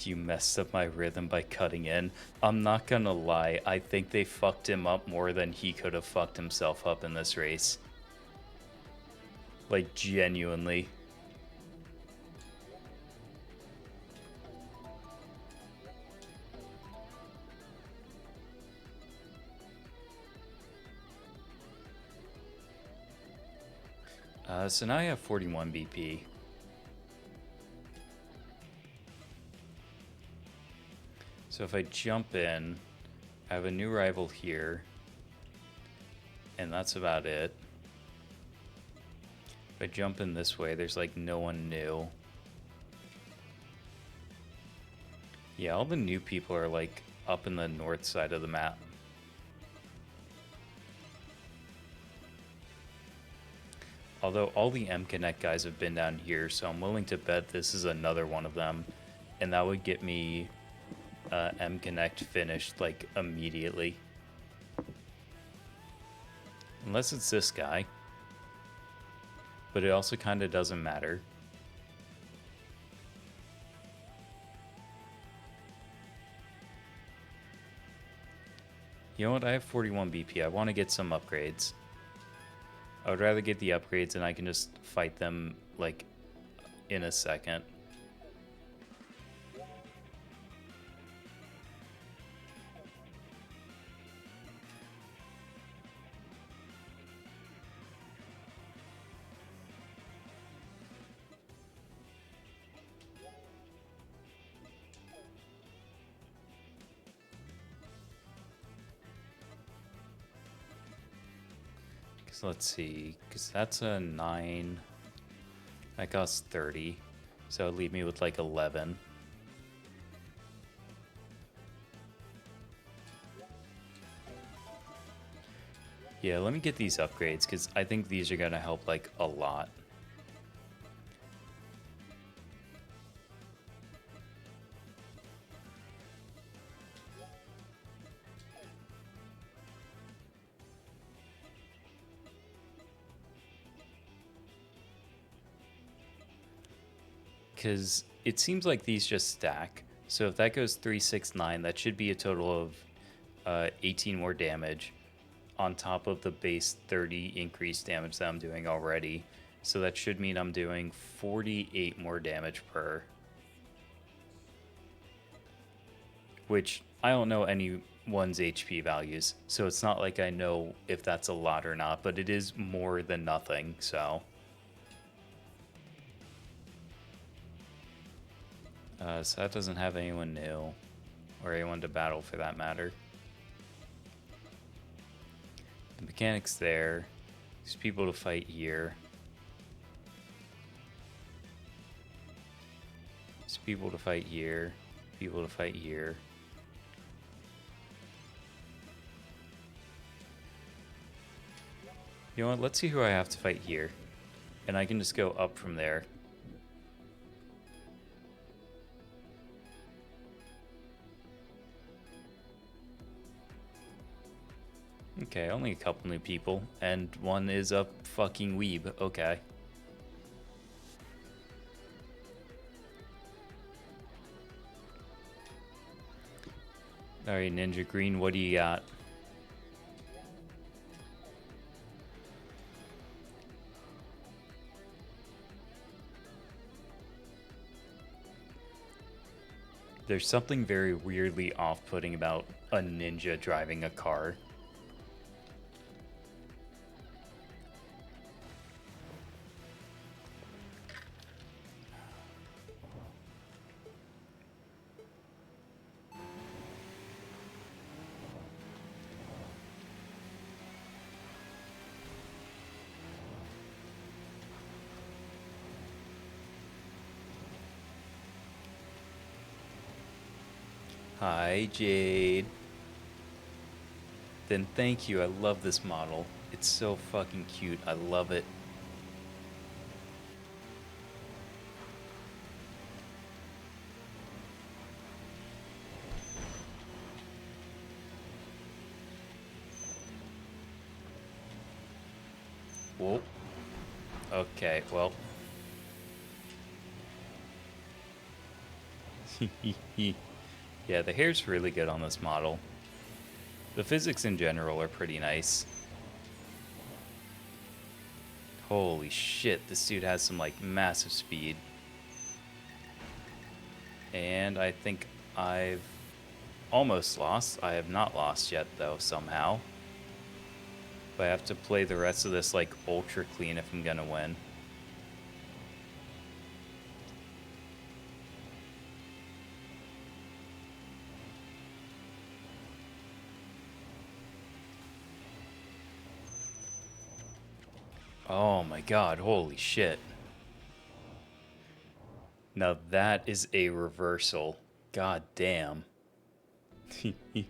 You messed up my rhythm by cutting in. I'm not gonna lie, I think they fucked him up more than he could have fucked himself up in this race. Like, genuinely. So now I have 41 BP. So if I jump in, I have a new rival here. And that's about it. If I jump in this way, there's like no one new. Yeah, all the new people are like up in the north side of the map. Although all the M-Connect guys have been down here, so I'm willing to bet this is another one of them. And that would get me M-Connect finished like immediately. Unless it's this guy. But it also kind of doesn't matter. You know what? I have 41 BP. I want to get some upgrades. I would rather get the upgrades and I can just fight them, like, in a second. So let's see, because that's a 9. That costs 30. So it'll leave me with like 11. Yeah, let me get these upgrades, because I think these are going to help like a lot. Because it seems like these just stack. So if that goes 3, 6, 9, that should be a total of 18 more damage on top of the base 30 increased damage that I'm doing already. So that should mean I'm doing 48 more damage per. Which I don't know anyone's HP values. So it's not like I know if that's a lot or not, but it is more than nothing, so. So that doesn't have anyone new, or anyone to battle for that matter. The mechanic's there. There's people to fight here. There's people to fight here. People to fight here. You know what? Let's see who I have to fight here. And I can just go up from there. Okay, only a couple new people, and one is a fucking weeb. Okay. Alright, Ninja Green, what do you got? There's something very weirdly off-putting about a ninja driving a car. Hi, Jade. Then thank you. I love this model. It's so fucking cute. I love it. Whoa. Okay, well. Yeah, the hair's really good on this model. The physics in general are pretty nice. Holy shit, this dude has some, like, massive speed. And I think I've almost lost. I have not lost yet, though, somehow. But I have to play the rest of this, like, ultra clean if I'm gonna win. Oh my god, holy shit. Now that is a reversal. God damn. But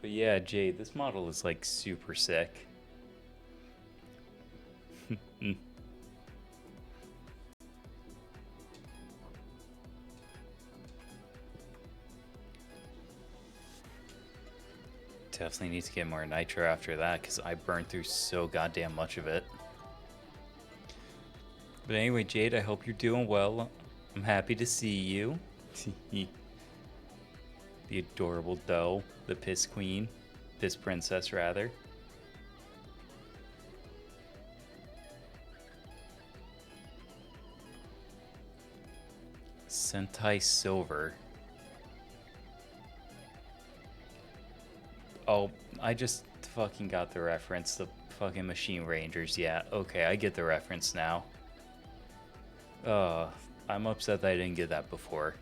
yeah, Jade, this model is like super sick. Definitely need to get more nitro after that because I burned through so goddamn much of it. But anyway, Jade, I hope you're doing well. I'm happy to see you. The adorable doe, the piss queen, piss princess rather. Sentai Silver. Oh, I just fucking got the reference. The fucking Machine Rangers. Yeah, okay, I get the reference now. I'm upset that I didn't get that before.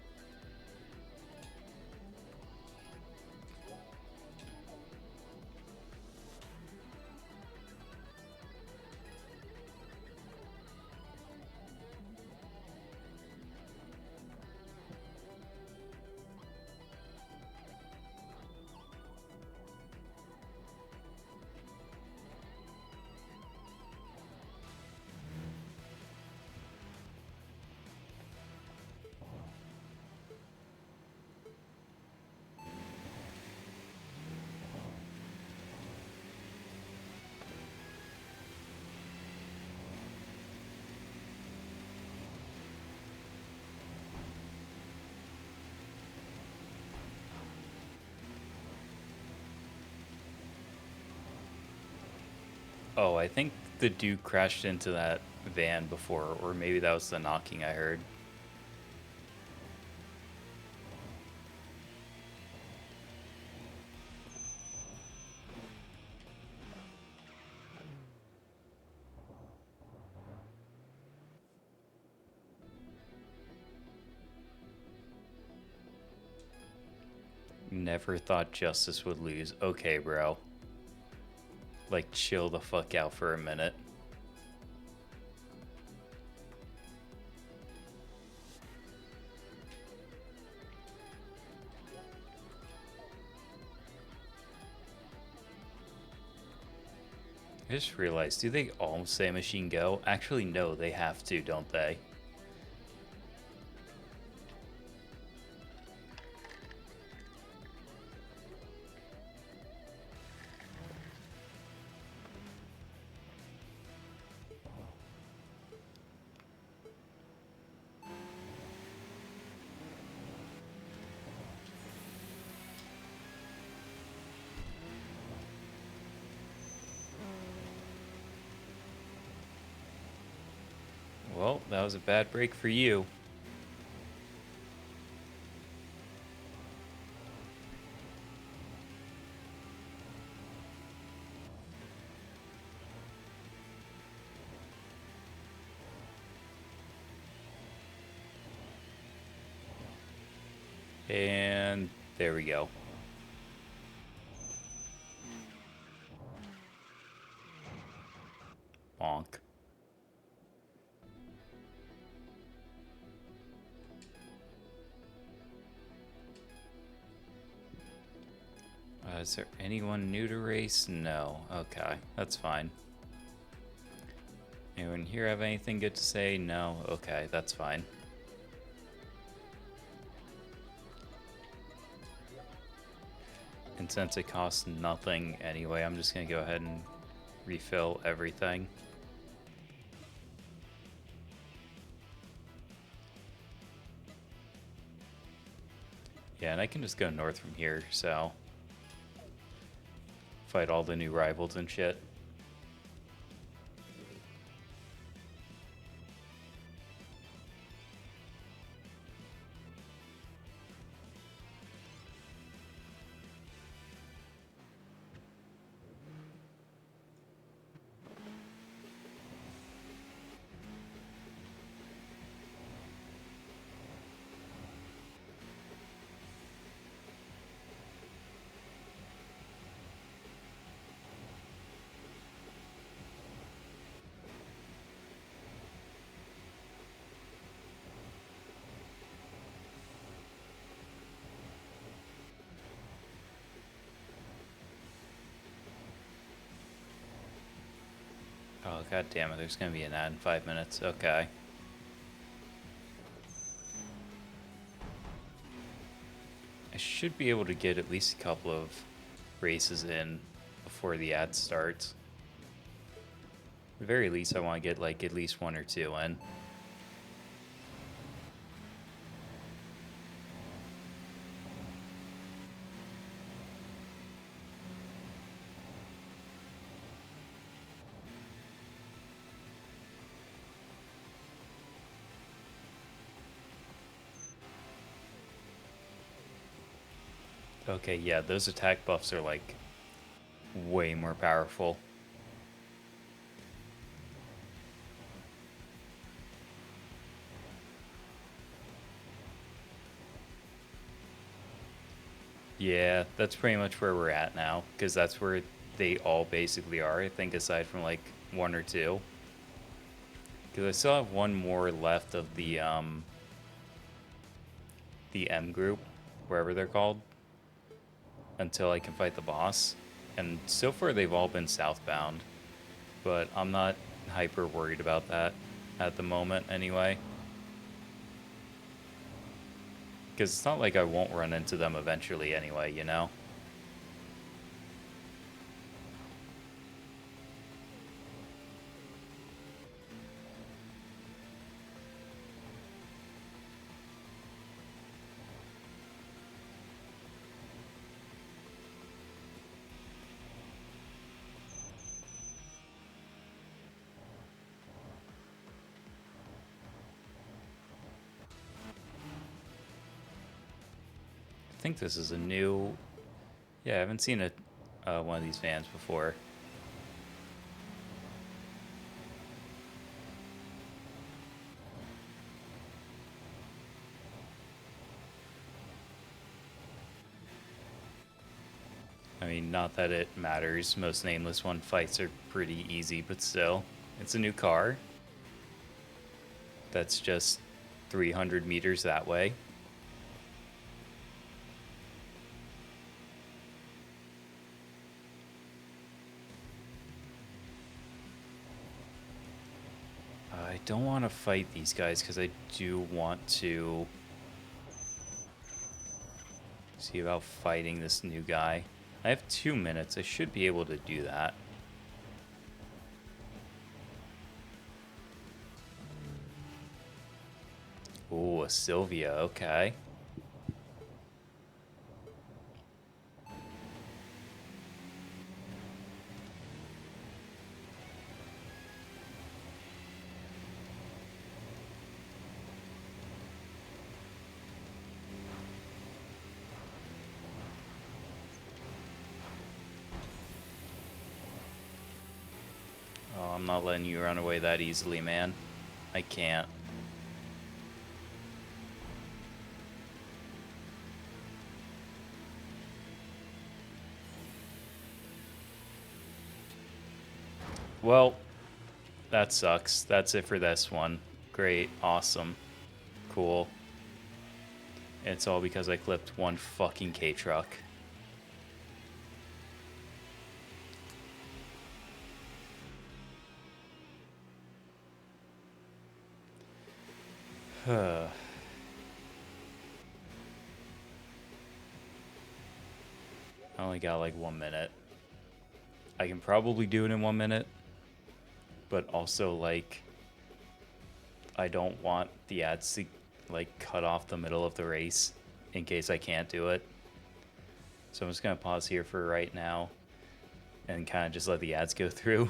Oh, I think the dude crashed into that van before, or maybe that was the knocking I heard. Never thought Justice would lose. Okay, bro. Like, chill the fuck out for a minute. I just realized, do they all say Machine Go? Actually, no, they have to, don't they? Well, that was a bad break for you. And there we go. Bonk. Is there anyone new to race? No. Okay, that's fine. Anyone here have anything good to say? No. Okay, that's fine. And since it costs nothing anyway, I'm just gonna go ahead and refill everything. Yeah, and I can just go north from here, so fight all the new rivals and shit. Oh, god damn it, there's gonna be an ad in 5 minutes. Okay. I should be able to get at least a couple of races in before the ad starts. At the very least, I want to get like at least 1 or 2 in. Okay, yeah, those attack buffs are like way more powerful. Yeah, that's pretty much where we're at now, because that's where they all basically are, I think, aside from like 1 or 2. Because I still have 1 more left of the M group, wherever they're called, until I can fight the boss. And so far they've all been southbound, but I'm not hyper worried about that at the moment anyway. Because it's not like I won't run into them eventually anyway, you know? I think this is a new... Yeah, I haven't seen one of these vans before. I mean, not that it matters. Most Nameless One fights are pretty easy, but still. It's a new car. That's just 300 meters that way. I don't want to fight these guys because I do want to see about fighting this new guy. I have 2 minutes. I should be able to do that. Ooh, a Sylvia. Okay. I'm not letting you run away that easily, man. I can't. Well, that sucks. That's it for this one. Great. Awesome. Cool. It's all because I clipped one fucking K-truck. I only got like 1 minute. I can probably do it in 1 minute, but also like I don't want the ads to like cut off the middle of the race in case I can't do it. So I'm just gonna pause here for right now and kind of just let the ads go through.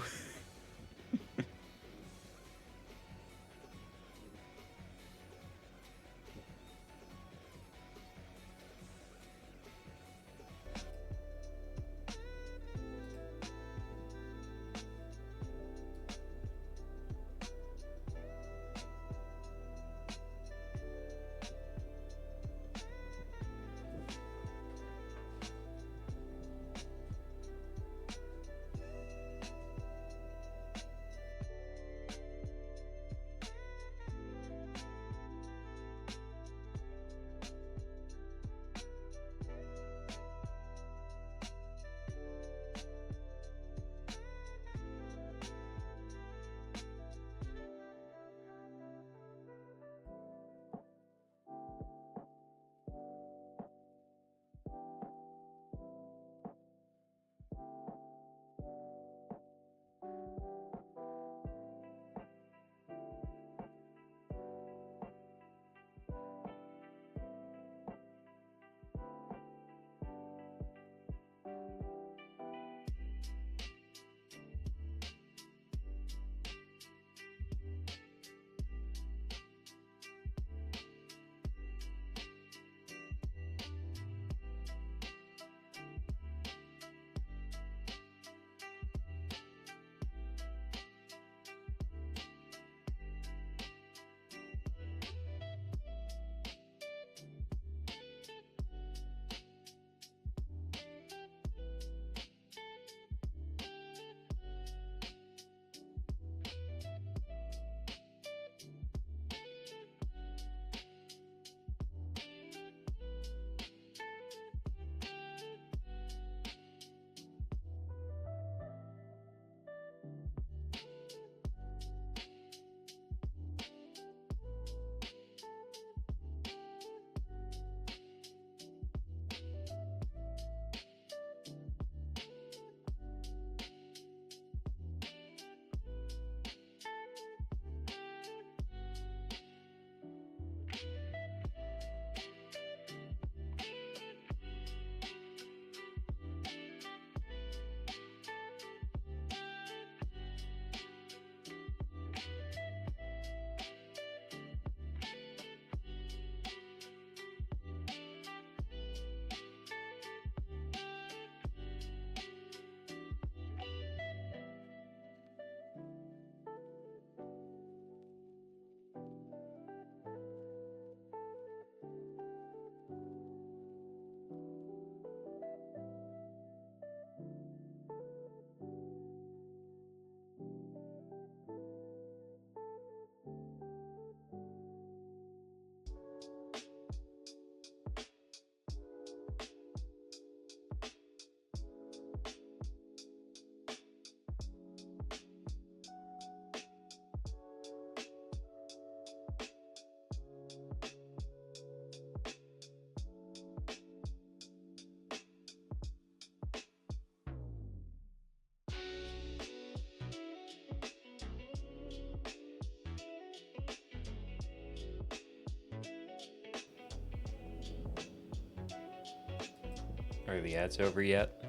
Are the ads over yet?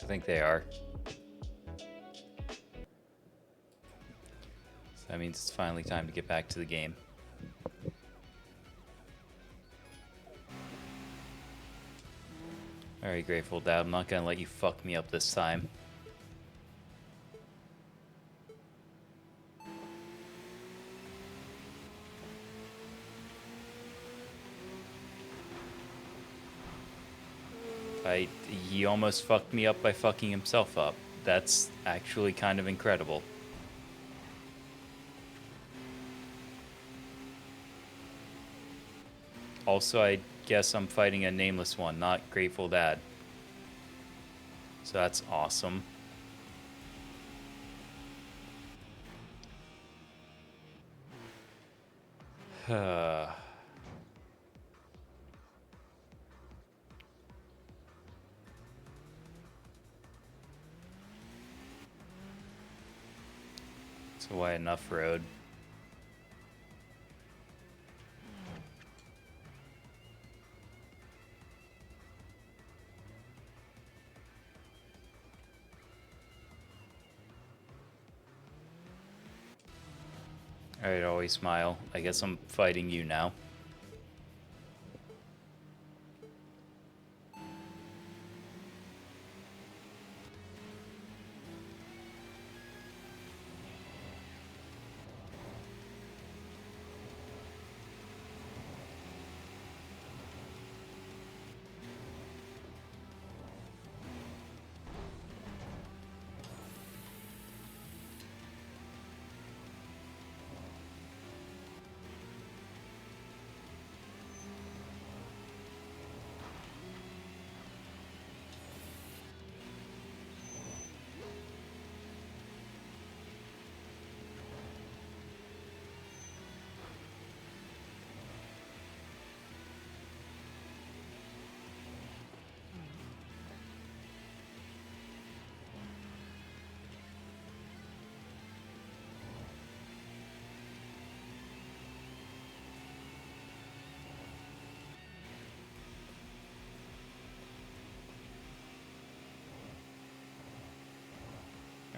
I think they are. So that means it's finally time to get back to the game. Alright, Grateful Dad, I'm not gonna let you fuck me up this time. He almost fucked me up by fucking himself up. That's actually kind of incredible. Also, I guess I'm fighting a nameless one, not Grateful Dad. So that's awesome. So why enough road? Alright, always smile. I guess I'm fighting you now.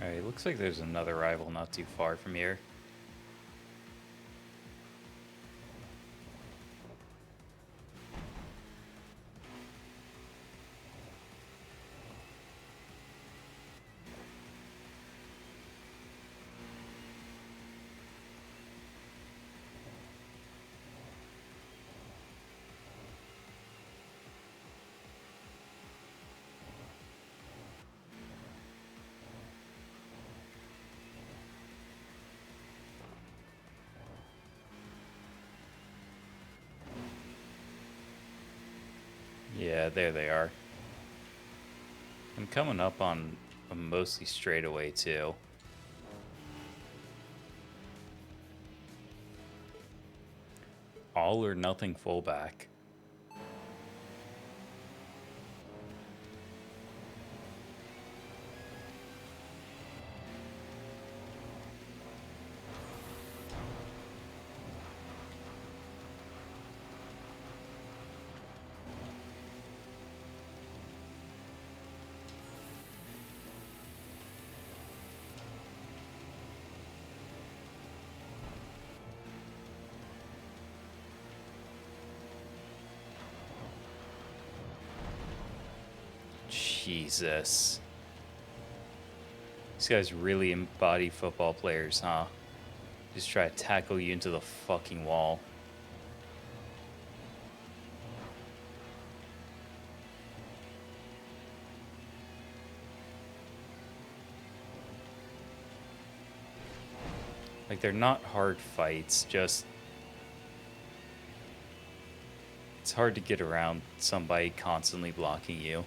Alright, looks like there's another rival not too far from here. Yeah, there they are. I'm coming up on a mostly straightaway too. All or nothing fullback. Jesus. These guys really embody football players, huh? Just try to tackle you into the fucking wall. Like, they're not hard fights, just... It's hard to get around somebody constantly blocking you.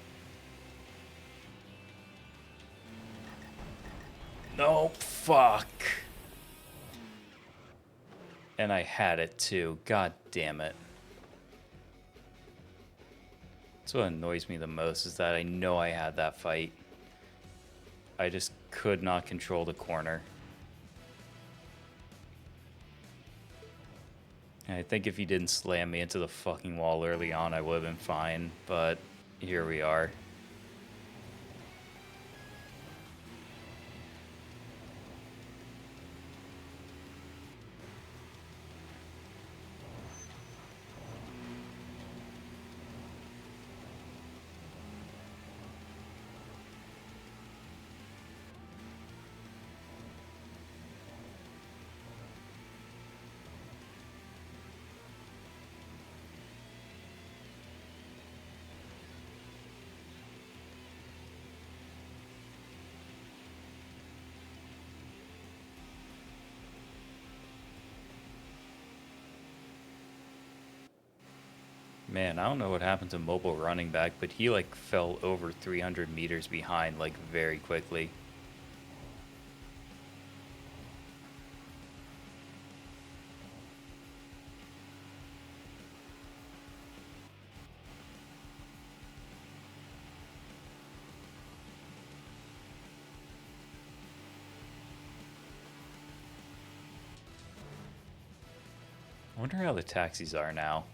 No, fuck. And I had it too. God damn it. That's what annoys me the most, is that I know I had that fight. I just could not control the corner. And I think if he didn't slam me into the fucking wall early on, I would have been fine. But here we are. Man, I don't know what happened to mobile running back, but he like fell over 300 meters behind like very quickly. I wonder how the taxis are now.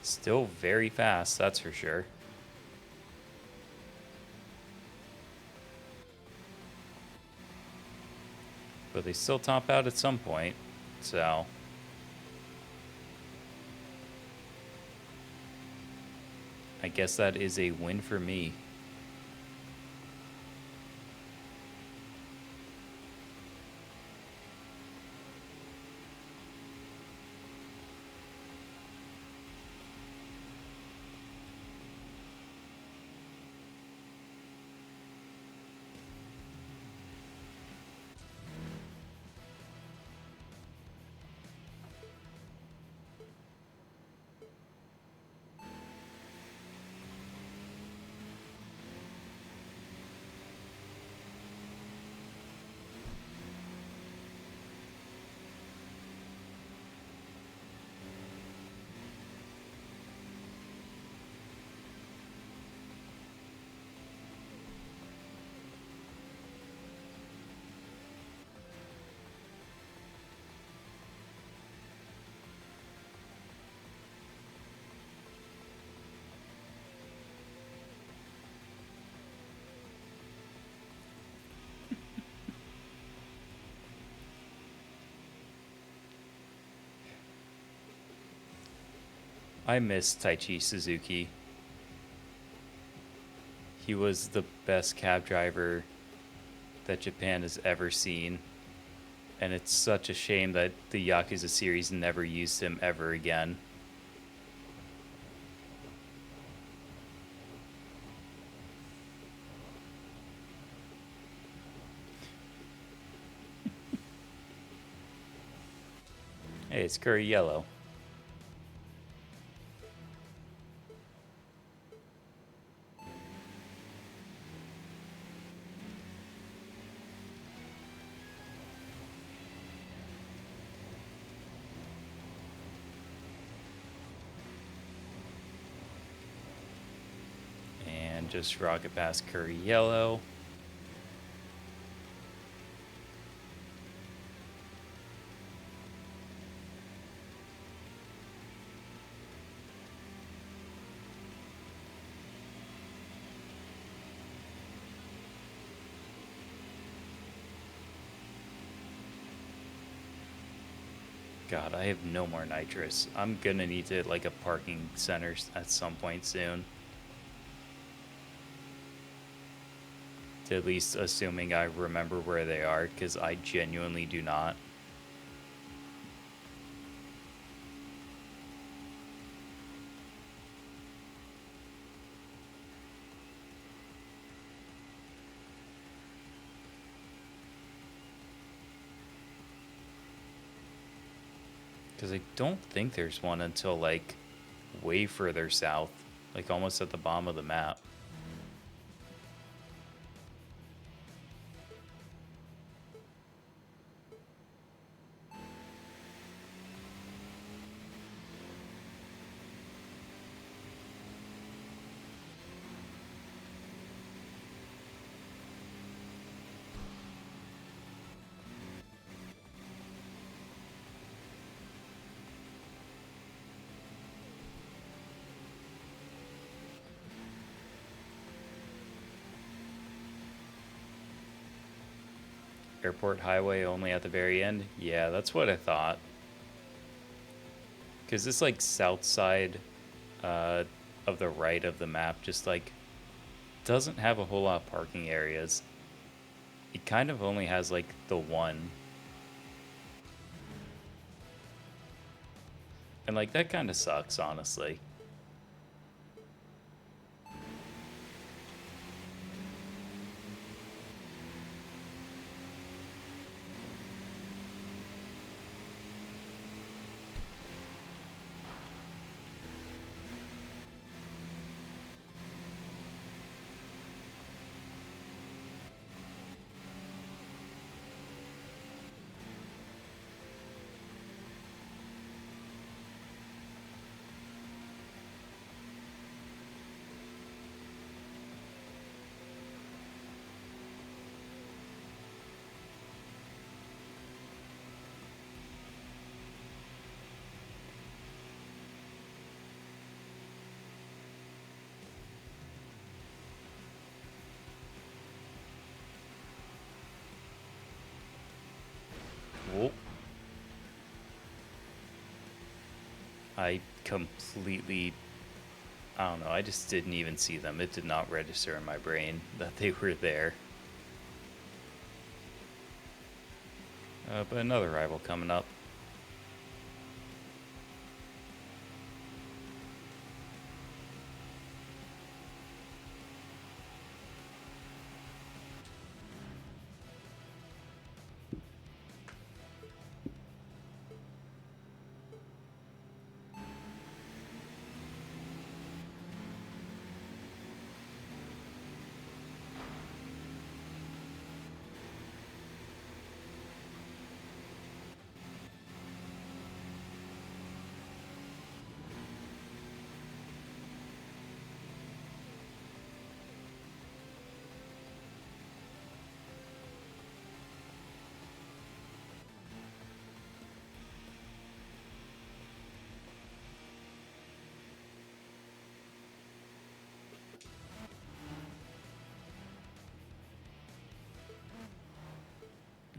Still very fast, that's for sure. But they still top out at some point, so I guess that is a win for me. I miss Taichi Suzuki. He was the best cab driver that Japan has ever seen. And it's such a shame that the Yakuza series never used him ever again. Hey, it's curry yellow. And just rocket past curry yellow. God, I have no more nitrous. I'm gonna need to like a parking center at some point soon. To at least assuming I remember where they are, because I genuinely do not. Because I don't think there's one until like way further south, like almost at the bottom of the map. Airport highway only at the very end? Yeah, that's what I thought. Because this like south side uh, of the right of the map just like doesn't have a whole lot of parking areas. It kind of only has like the one. And like that kind of sucks, honestly. Whoa. I completely, I don't know, I just didn't even see them. It did not register in my brain that they were there. But another rival coming up.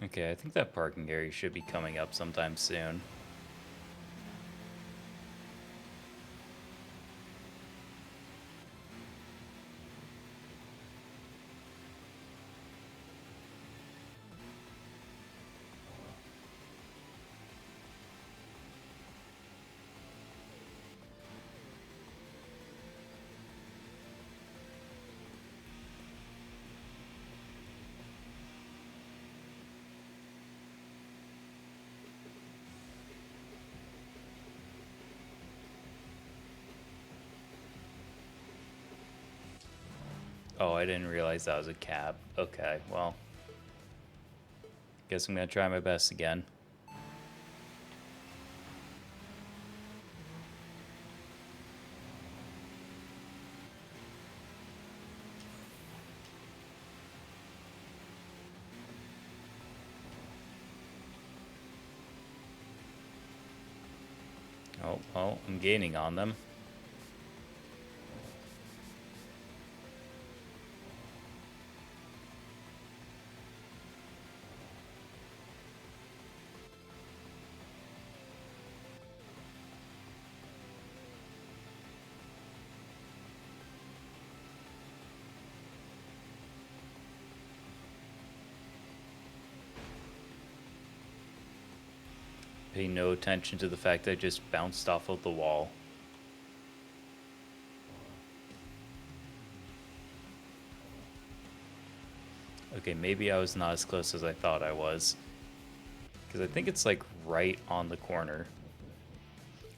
Okay, I think that parking area should be coming up sometime soon. Oh, I didn't realize that was a cab. Okay, well, guess I'm gonna try my best again. Oh, well, I'm gaining on them. Pay no attention to the fact that I just bounced off of the wall. Okay, maybe I was not as close as I thought I was. Because I think it's like right on the corner.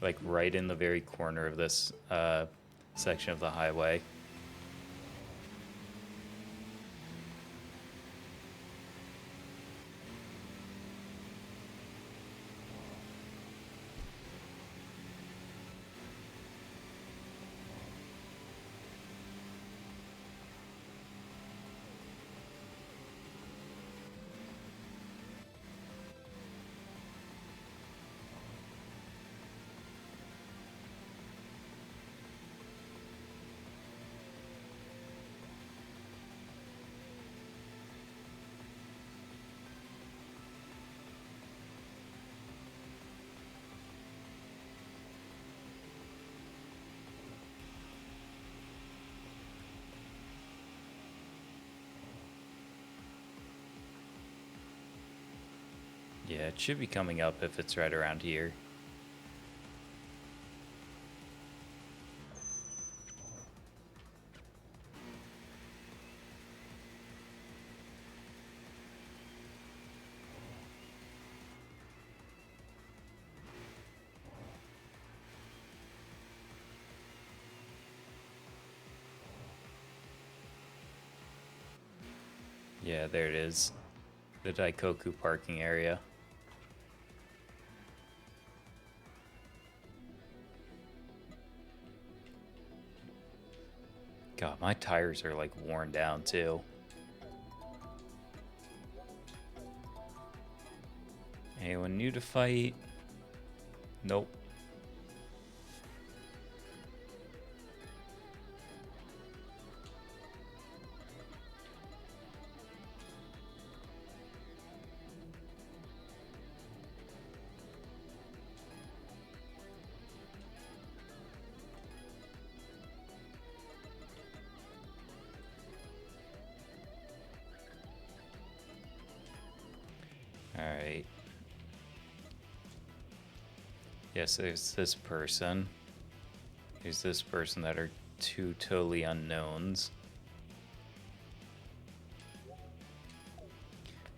Like right in the very corner of this section of the highway. Yeah, it should be coming up if it's right around here. Yeah, there it is. The Daikoku parking area. God, my tires are like worn down too. Anyone new to fight? Nope. Alright. Yes, there's this person. There's this person that are two totally unknowns.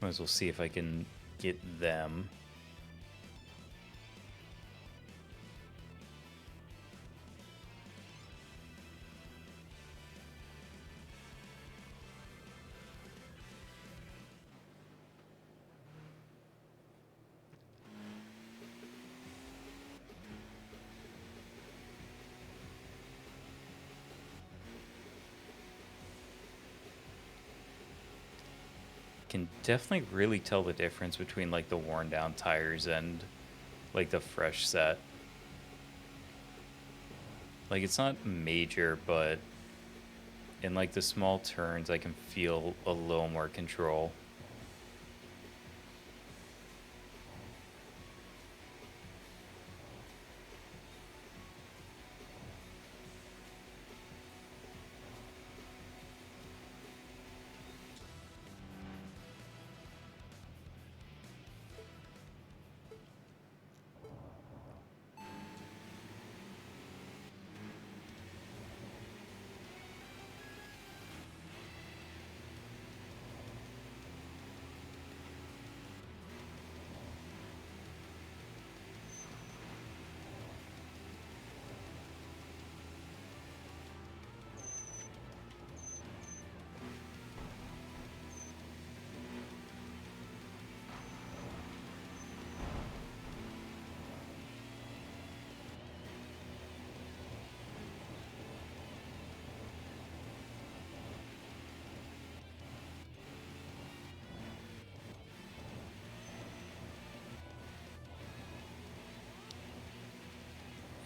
Might as well see if I can get them. Can definitely really tell the difference between like the worn down tires and like the fresh set. Like it's not major, but in like the small turns I can feel a little more control.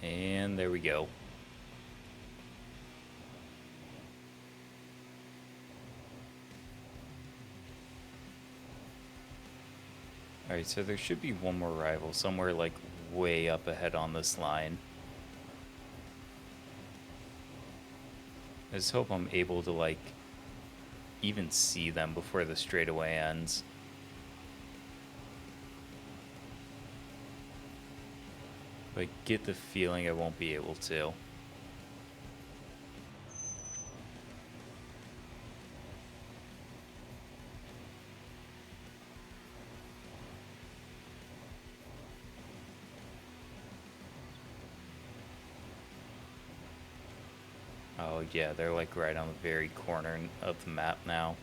And there we go. Alright, so there should be one more rival somewhere like way up ahead on this line. I just hope I'm able to like even see them before the straightaway ends. But I get the feeling I won't be able to. Oh yeah, they're like right on the very corner of the map now.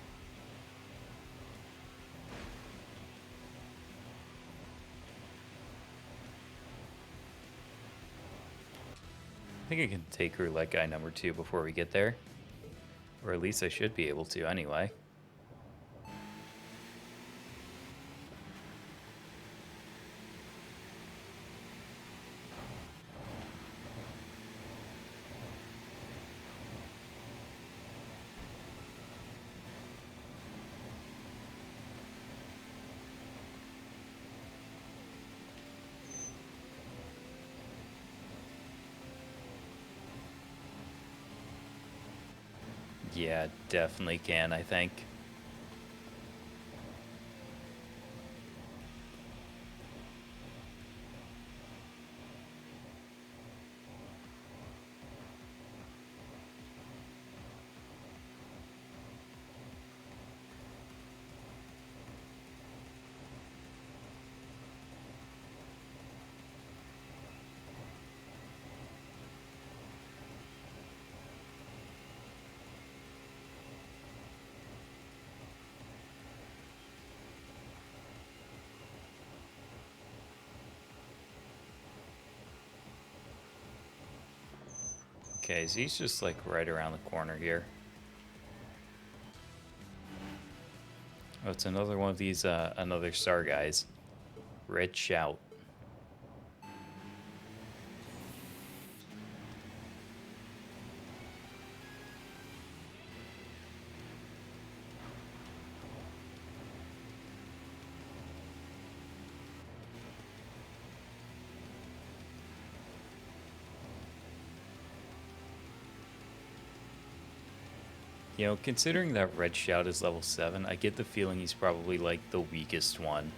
I think I can take roulette guy number 2 before we get there. Or at least I should be able to anyway. Yeah, definitely can, I think. Okay, so he's just like right around the corner here. Oh, it's another one of these, another star guys. Red Shout. You know, considering that Red Shout is level 7, I get the feeling he's probably like the weakest one.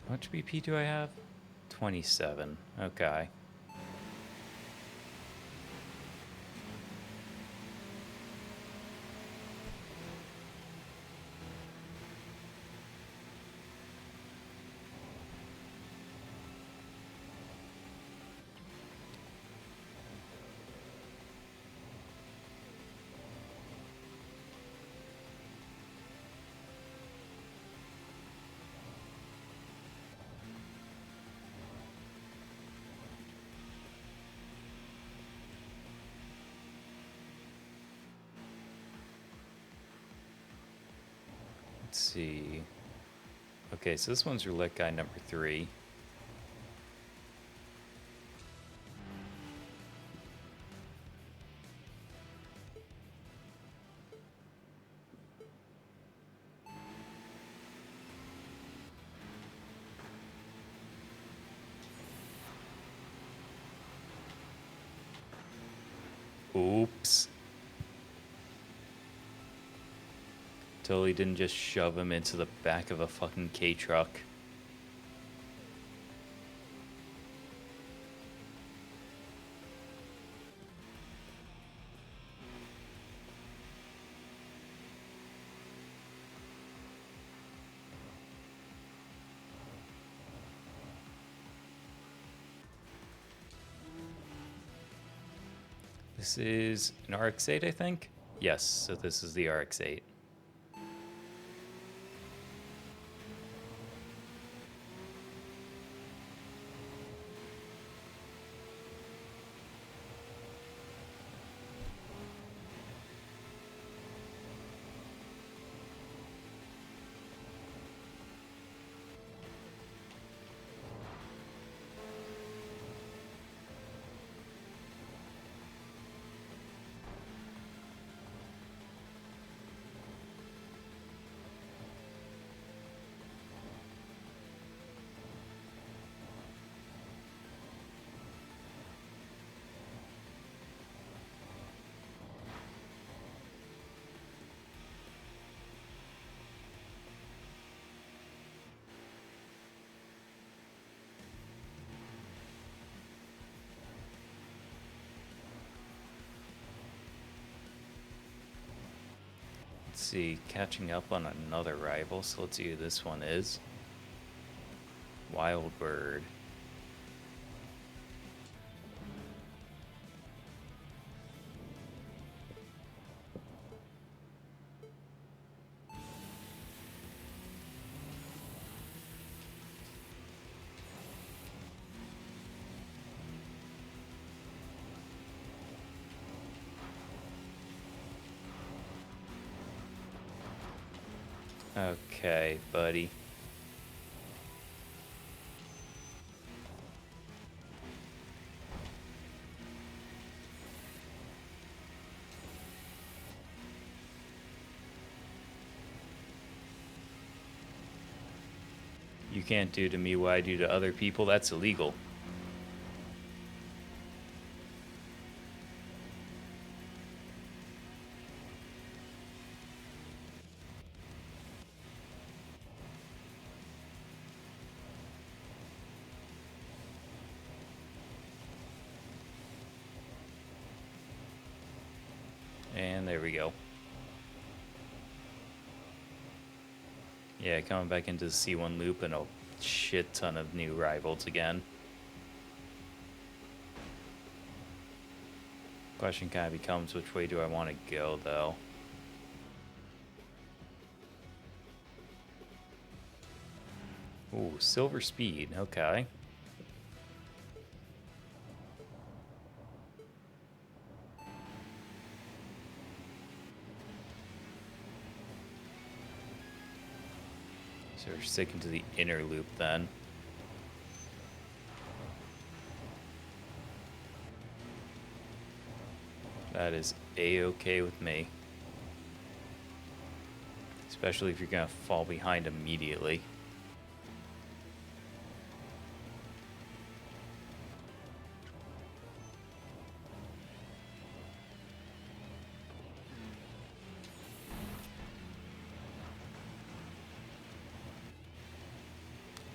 How much BP do I have? 27. Okay. Let's see. Okay, so this one's roulette guy number 3. Oops. Totally didn't just shove him into the back of a fucking K-truck. This is an RX-8, I think? Yes, so this is the RX-8. Let's see, catching up on another rival, so let's see who this one is. Wild Bird. Okay, buddy. You can't do to me what I do to other people. That's illegal. And there we go. Yeah, coming back into the C1 loop and a shit ton of new rivals again. Question kind of becomes, which way do I want to go, though? Ooh, silver speed. Okay. So we're sticking to the inner loop then. That is a-okay with me. Especially if you're going to fall behind immediately.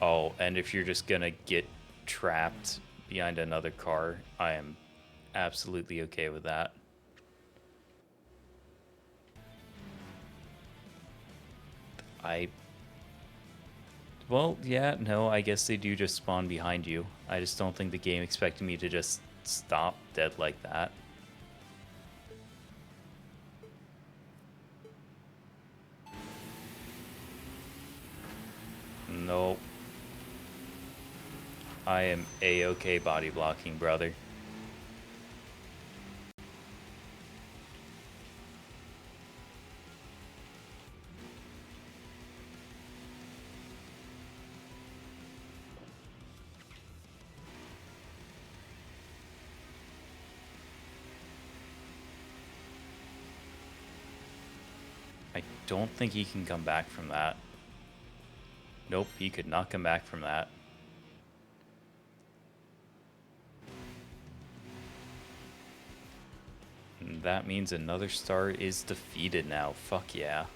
Oh, and if you're just going to get trapped behind another car, I am absolutely okay with that. Well, yeah, no, I guess they do just spawn behind you. I just don't think the game expected me to just stop dead like that. Nope. I am a-okay body blocking, brother. I don't think he can come back from that. Nope, he could not come back from that. And that means another star is defeated now. Fuck yeah.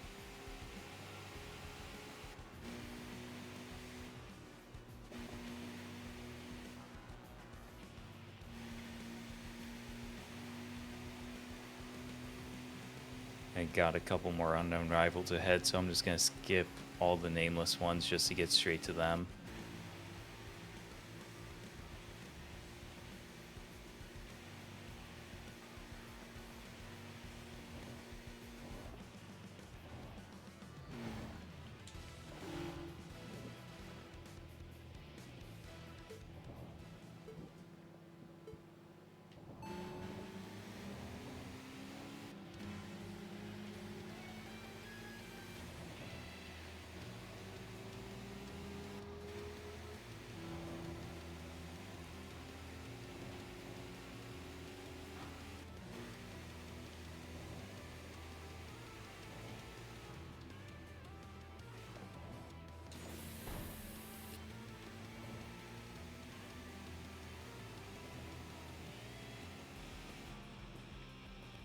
I got a couple more unknown rivals ahead, so I'm just going to skip all the nameless ones just to get straight to them.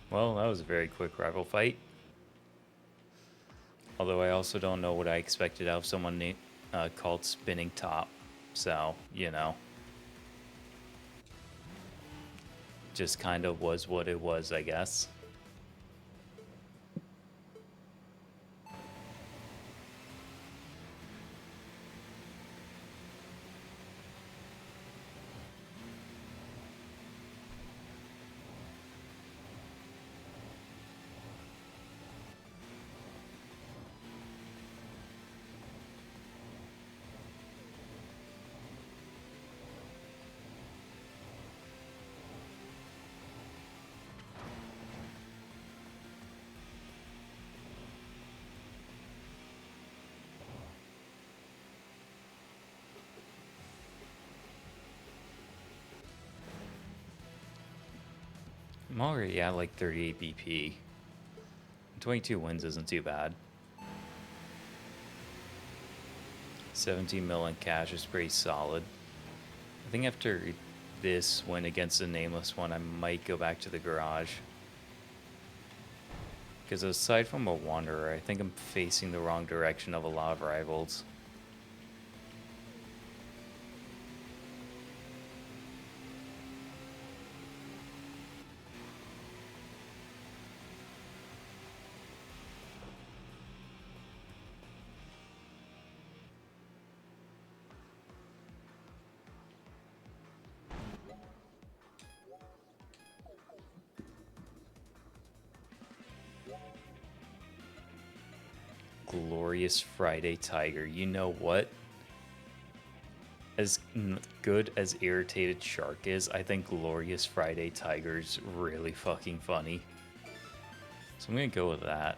Well, that was a very quick rival fight. Although I also don't know what I expected out of someone called Spinning Top. So, you know. Just kind of was what it was, I guess. I'm already at like 38 BP. 22 wins isn't too bad. 17 mil in cash is pretty solid. I think after this win against the Nameless one, I might go back to the garage. Because aside from a Wanderer, I think I'm facing the wrong direction of a lot of rivals. Glorious Friday Tiger. You know what? As good as Irritated Shark is, I think Glorious Friday Tiger's really fucking funny. So I'm gonna go with that.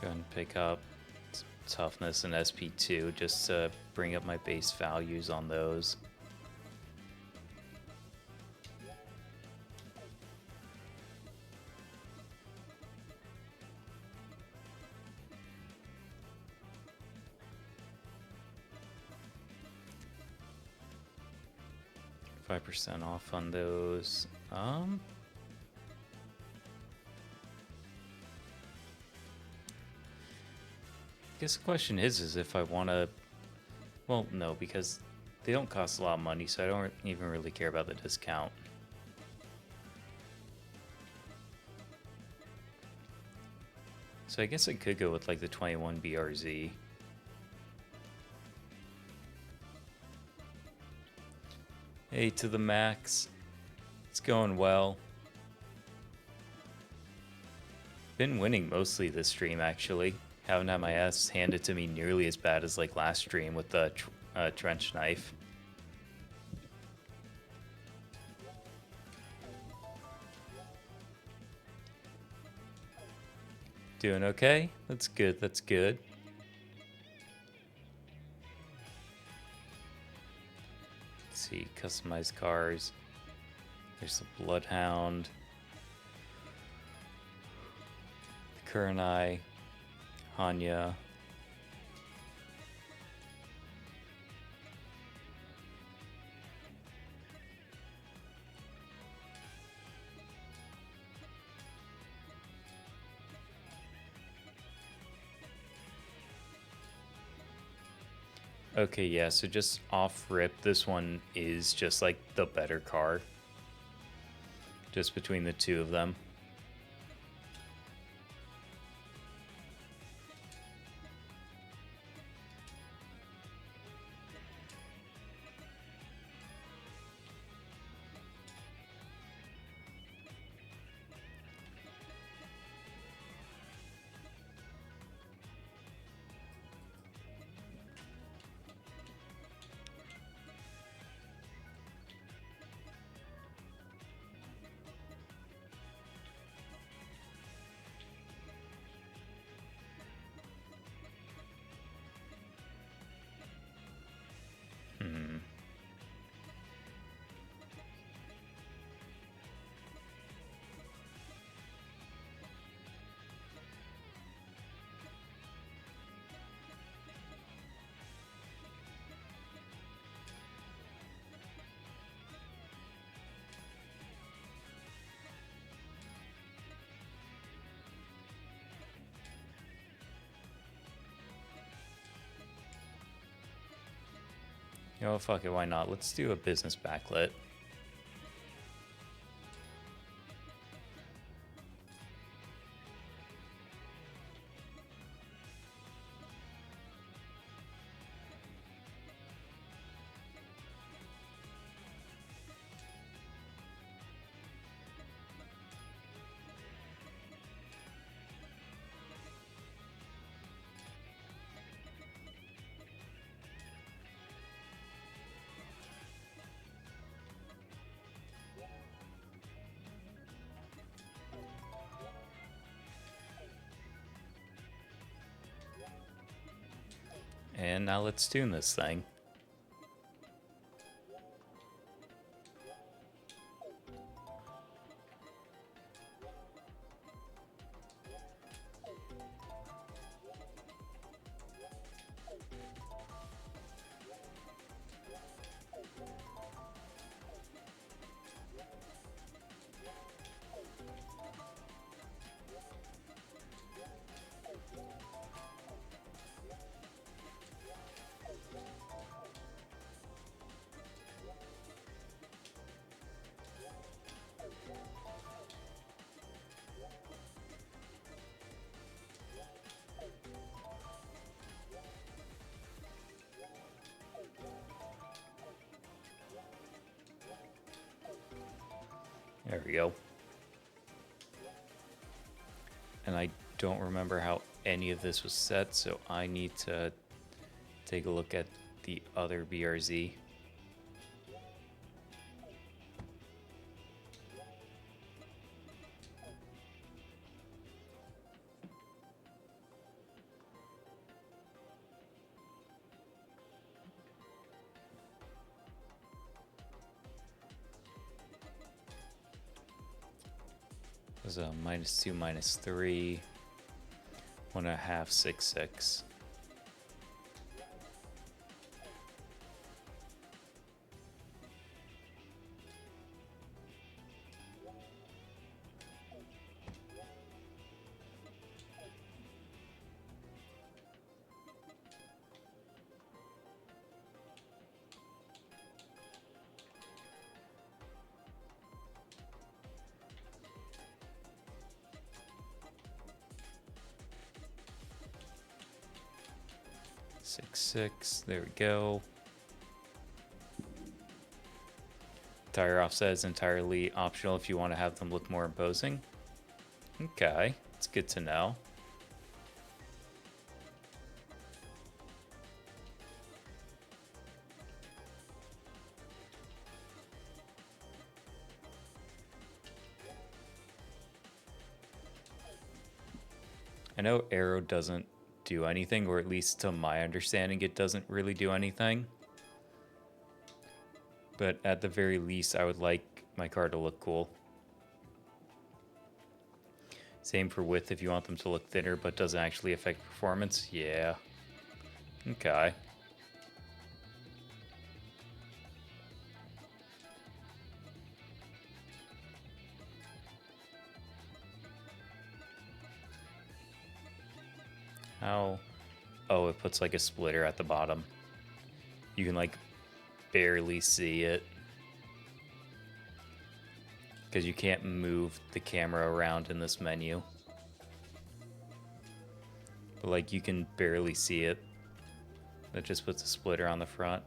Go ahead and pick up Toughness and SP2 just to bring up my base values on those. %5 off on those. I guess the question is if I want to. Well, no, because they don't cost a lot of money, so I don't even really care about the discount. So I guess I could go with like the 21 BRZ. Hey, to the max. It's going well. Been winning mostly this stream, actually. Haven't had my ass handed to me nearly as bad as like last stream with the trench knife. Doing okay? That's good, that's good. Let's see, customized cars. There's the Bloodhound. The Kurenai. Hanya. Okay, yeah, so just off rip, this one is just like the better car. Just between the two of them. Oh, fuck it, why not? Let's do a business backlit. And now let's tune this thing. There we go. And I don't remember how any of this was set, so I need to take a look at the other BRZ. There's a -2, -3, 1.5, 6, 6. Six, 6, there we go. Tire offset is entirely optional if you want to have them look more imposing. Okay, it's good to know. I know Arrow doesn't do anything, or at least to my understanding, it doesn't really do anything. But at the very least, I would like my car to look cool. Same for width if you want them to look thinner, but doesn't actually affect performance. Yeah. Okay. How? Oh, it puts like a splitter at the bottom. You can like barely see it because you can't move the camera around in this menu. But like you can barely see it. That just puts a splitter on the front.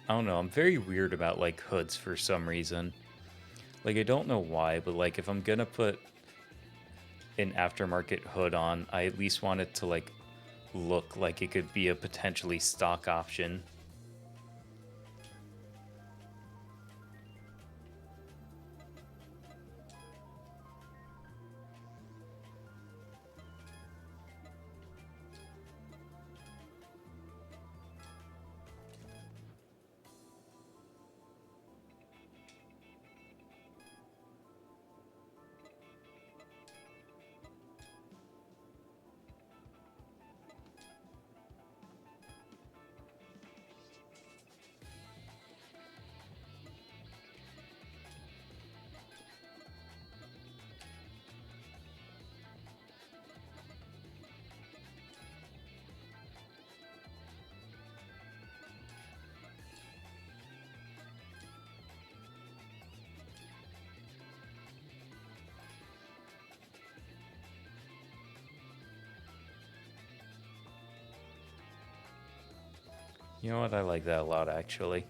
I don't know, I'm very weird about like hoods for some reason. Like I don't know why, but like if I'm gonna put an aftermarket hood on, I at least want it to like look like it could be a potentially stock option. You know what? I like that a lot, actually.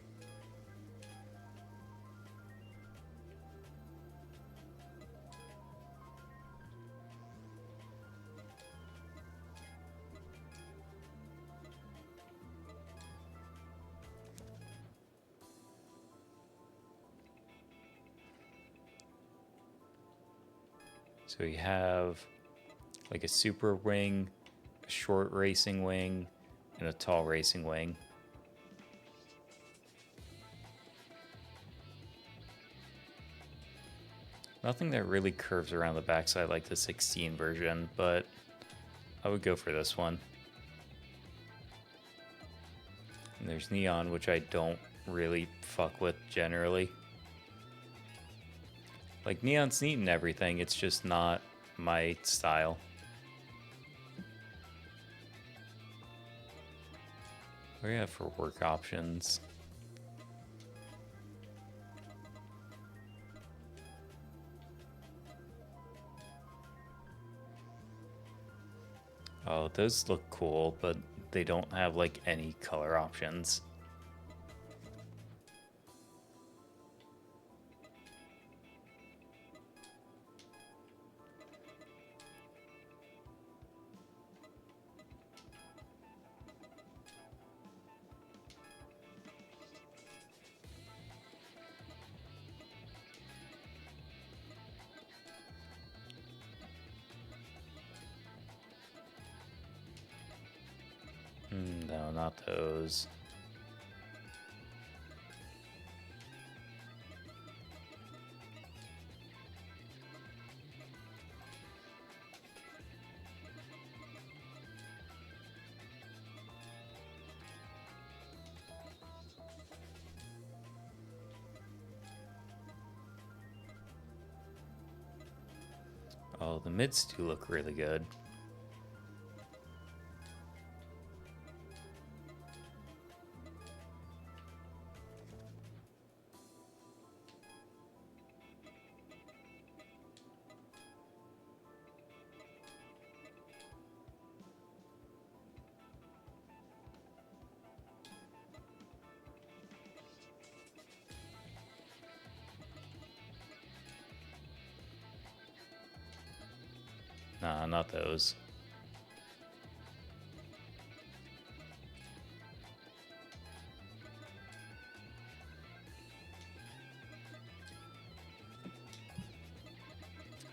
So we have like a super wing, a short racing wing, and a tall racing wing. Nothing that really curves around the backside like the 16 version, but I would go for this one. And there's neon, which I don't really fuck with generally. Like, neon's neat and everything, it's just not my style. What do we have for work options? Oh, those look cool, but they don't have like any color options. No, not those. Oh, the mids do look really good. Nah, not those.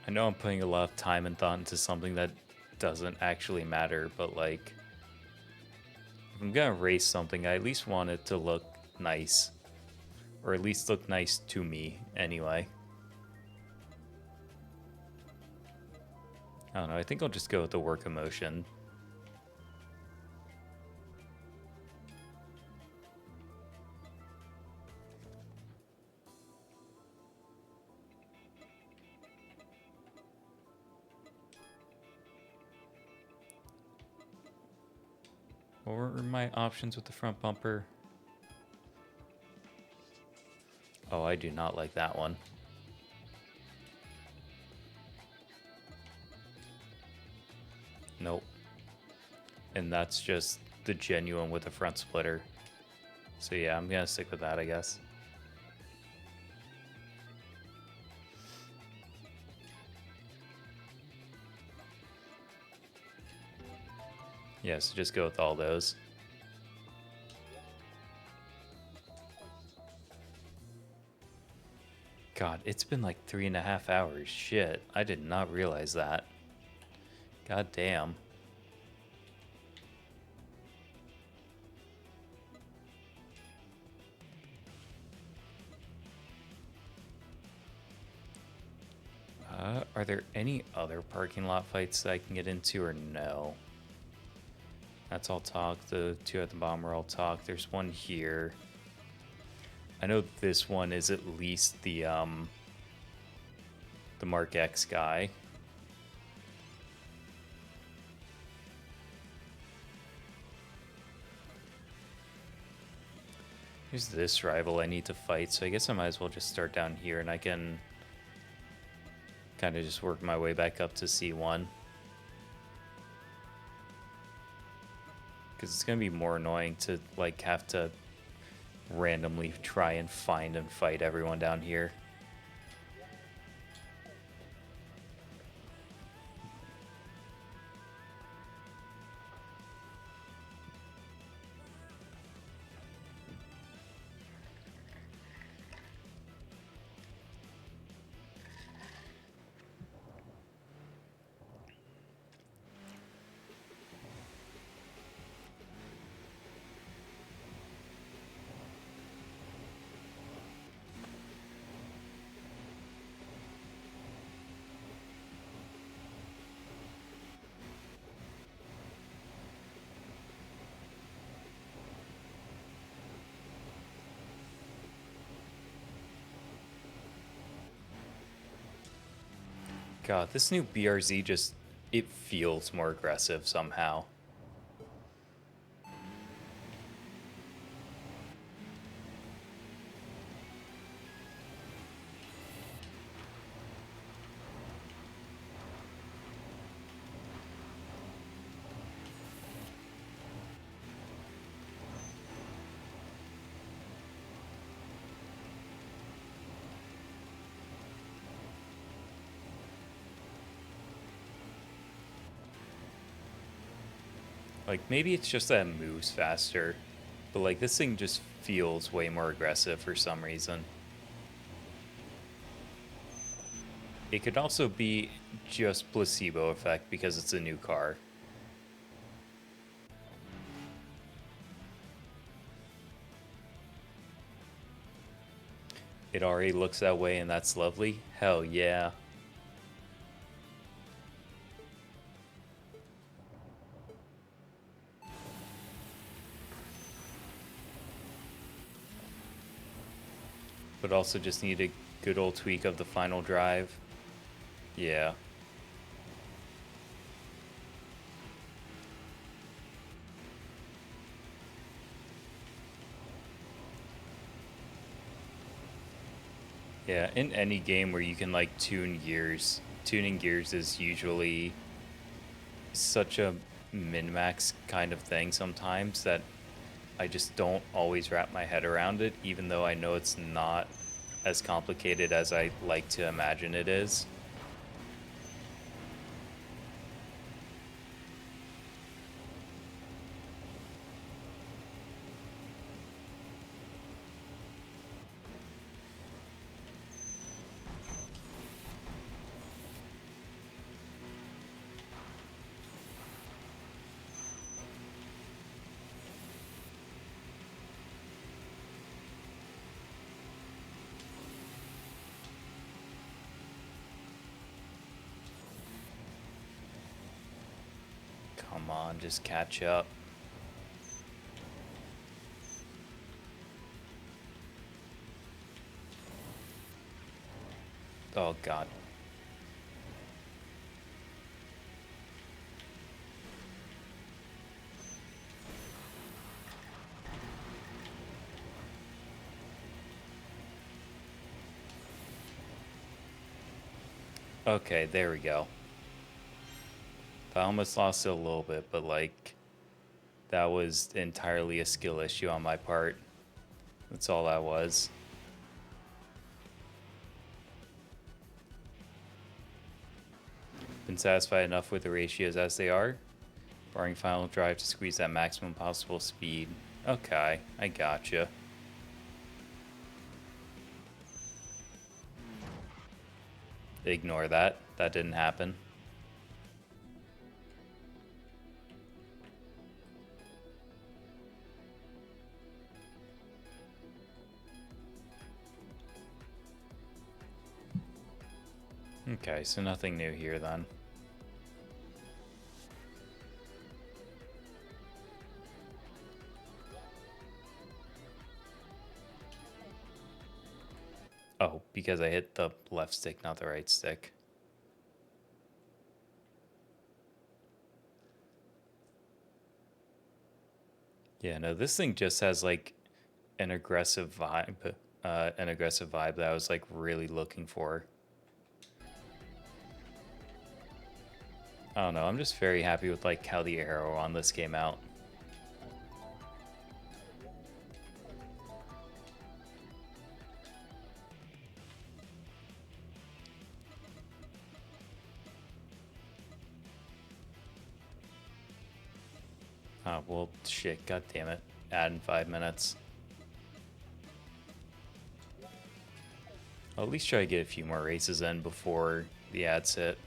I know I'm putting a lot of time and thought into something that doesn't actually matter, but like, if I'm gonna race something, I at least want it to look nice. Or at least look nice to me, anyway. I don't know, I think I'll just go with the work emotion. What were my options with the front bumper? Oh, I do not like that one. Nope. And that's just the genuine with the front splitter. So yeah, I'm gonna stick with that, I guess. Yeah, so just go with all those. God, it's been like 3.5 hours. Shit, I did not realize that. God damn. Are there any other parking lot fights that I can get into or no? That's all talk. The two at the bottom are all talk. There's one here. I know this one is at least the Mark X guy. Here's this rival I need to fight, so I guess I might as well just start down here and I can kind of just work my way back up to C1. Because it's going to be more annoying to, like, have to randomly try and find and fight everyone down here. God, this new BRZ just, it feels more aggressive somehow. Like, maybe it's just that it moves faster, but like this thing just feels way more aggressive for some reason. It could also be just placebo effect because it's a new car. It already looks that way and that's lovely. Hell yeah. But also just need a good old tweak of the final drive. Yeah. Yeah, in any game where you can like tune gears, tuning gears is usually such a min-max kind of thing sometimes that I just don't always wrap my head around it, even though I know it's not as complicated as I like to imagine it is. Come on, just catch up. Oh god. Okay, there we go. I almost lost it a little bit, but like that was entirely a skill issue on my part. That's all that was. Been satisfied enough with the ratios as they are. Barring final drive to squeeze that maximum possible speed. Okay, I gotcha. Ignore that. That didn't happen. Okay, so nothing new here then. Oh, because I hit the left stick, not the right stick. Yeah, no, this thing just has like an aggressive vibe. An aggressive vibe that I was like really looking for. I don't know, I'm just very happy with like how the arrow on this came out. Well, shit, god damn it. Add in 5 minutes. I'll at least try to get a few more races in before the ads hit.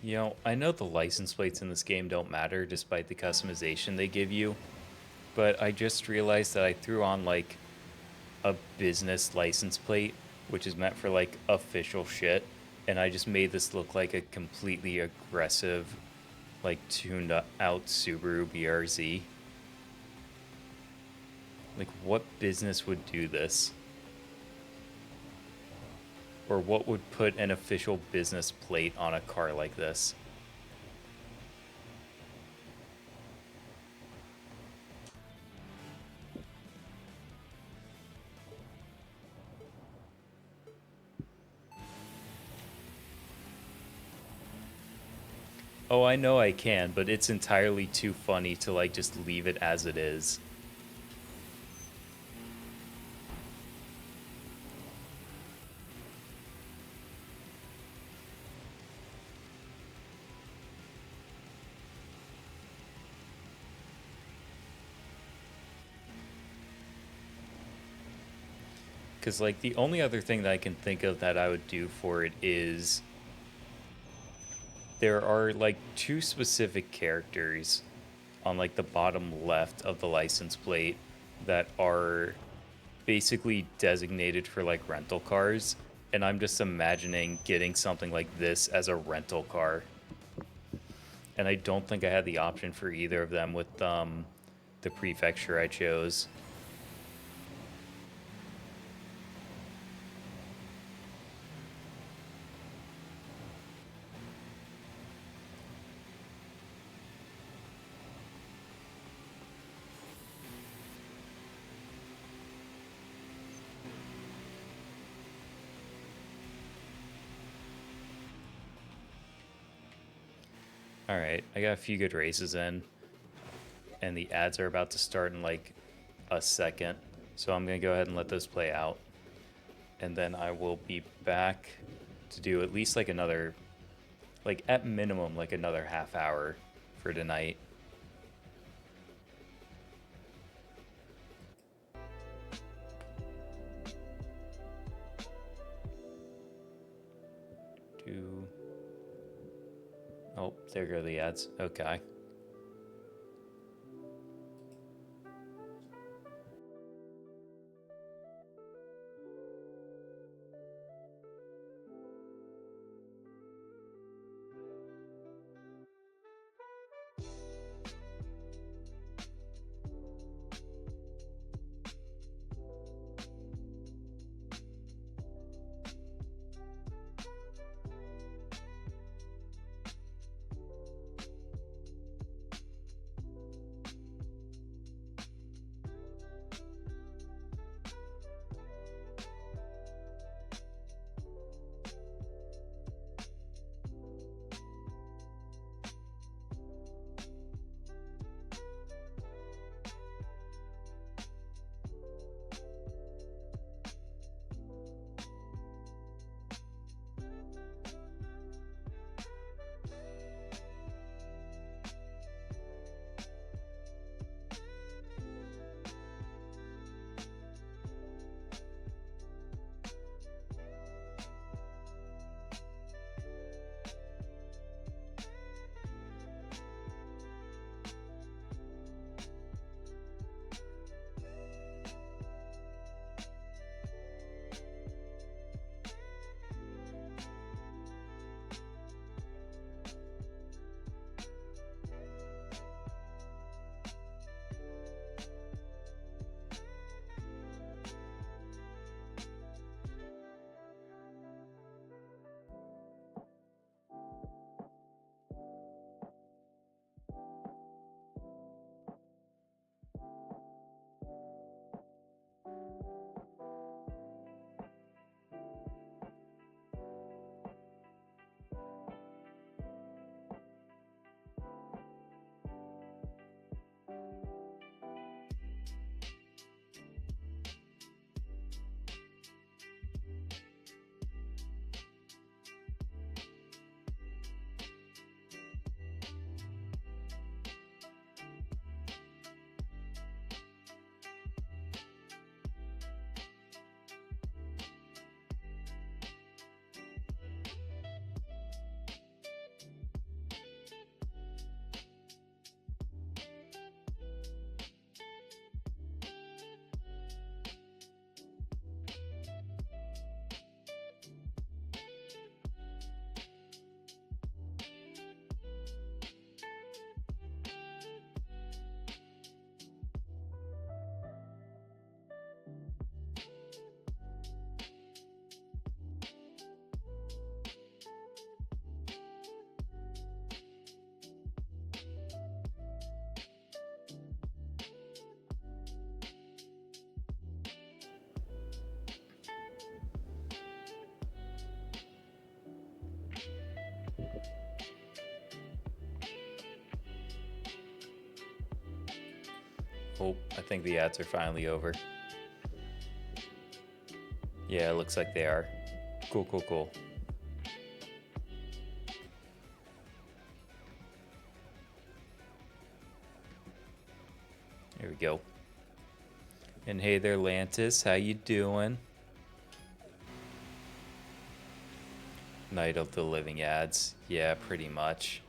You know, I know the license plates in this game don't matter despite the customization they give you, but I just realized that I threw on like a business license plate, which is meant for like official shit, and I just made this look like a completely aggressive, like tuned out Subaru BRZ. Like, what business would do this? Or what would put an official business plate on a car like this? Oh, I know I can, but it's entirely too funny to like just leave it as it is. Because, like, the only other thing that I can think of that I would do for it is there are, like, two specific characters on, like, the bottom left of the license plate that are basically designated for, like, rental cars. And I'm just imagining getting something like this as a rental car. And I don't think I had the option for either of them with the prefecture I chose. Alright, I got a few good races in, and the ads are about to start in like a second, so I'm going to go ahead and let those play out. And then I will be back to do at least like another, like at minimum, like another half hour for tonight. Do... Oh, there go the ads. Okay. Oh, I think the ads are finally over. Yeah, it looks like they are. Cool, cool, cool. There we go. And hey there, Lantis. How you doing? Night of the Living ads. Yeah, pretty much.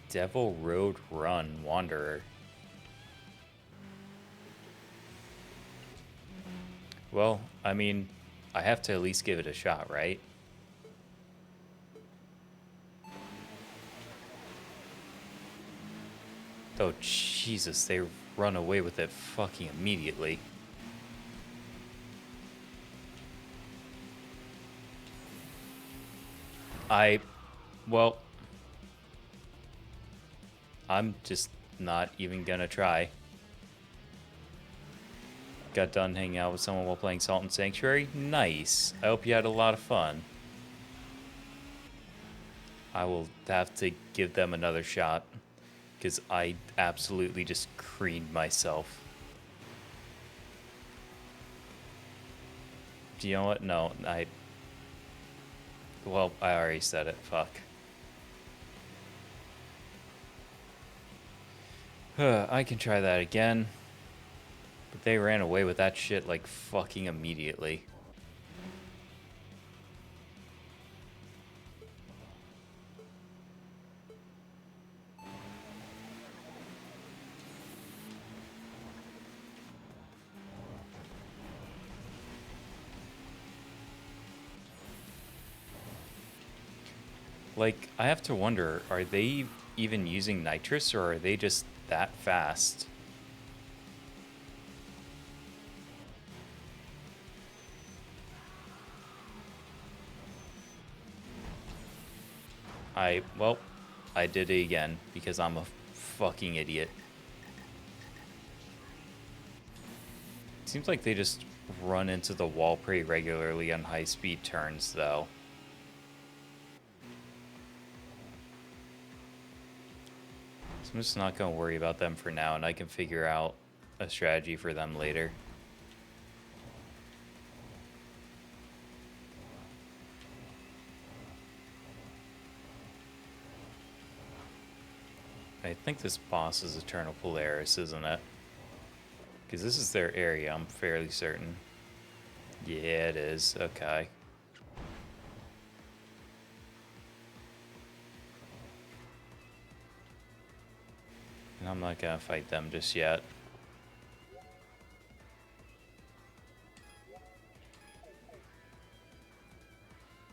Devil Road Run Wanderer. Well, I mean, I have to at least give it a shot, right? Oh, Jesus, they run away with it fucking immediately. Well, I'm just not even gonna try. Got done hanging out with someone while playing Salt and Sanctuary? Nice. I hope you had a lot of fun. I will have to give them another shot because I absolutely just creamed myself. Do you know what? No, well, I already said it. Fuck. I can try that again. But they ran away with that shit like fucking immediately. Like, I have to wonder, are they even using nitrous or are they just that fast? Well, I did it again because I'm a fucking idiot. Seems like they just run into the wall pretty regularly on high-speed turns, though. So I'm just not going to worry about them for now, and I can figure out a strategy for them later. I think this boss is Eternal Polaris, isn't it? Because this is their area, I'm fairly certain. Yeah, it is. Okay. And I'm not gonna fight them just yet.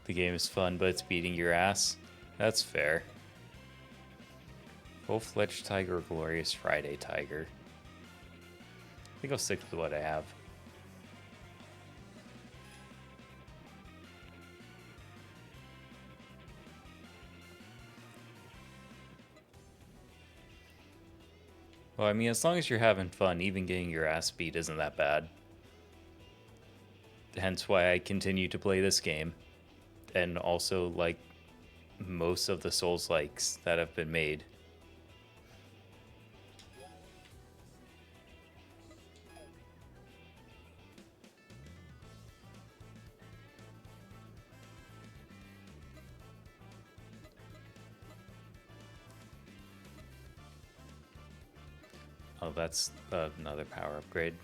The game is fun, but it's beating your ass. That's fair. Full-fledged tiger or glorious Friday tiger? I think I'll stick with what I have. Well, I mean, as long as you're having fun, even getting your ass beat isn't that bad. Hence why I continue to play this game. And also, like, most of the Souls-likes that have been made. Oh, that's another power upgrade.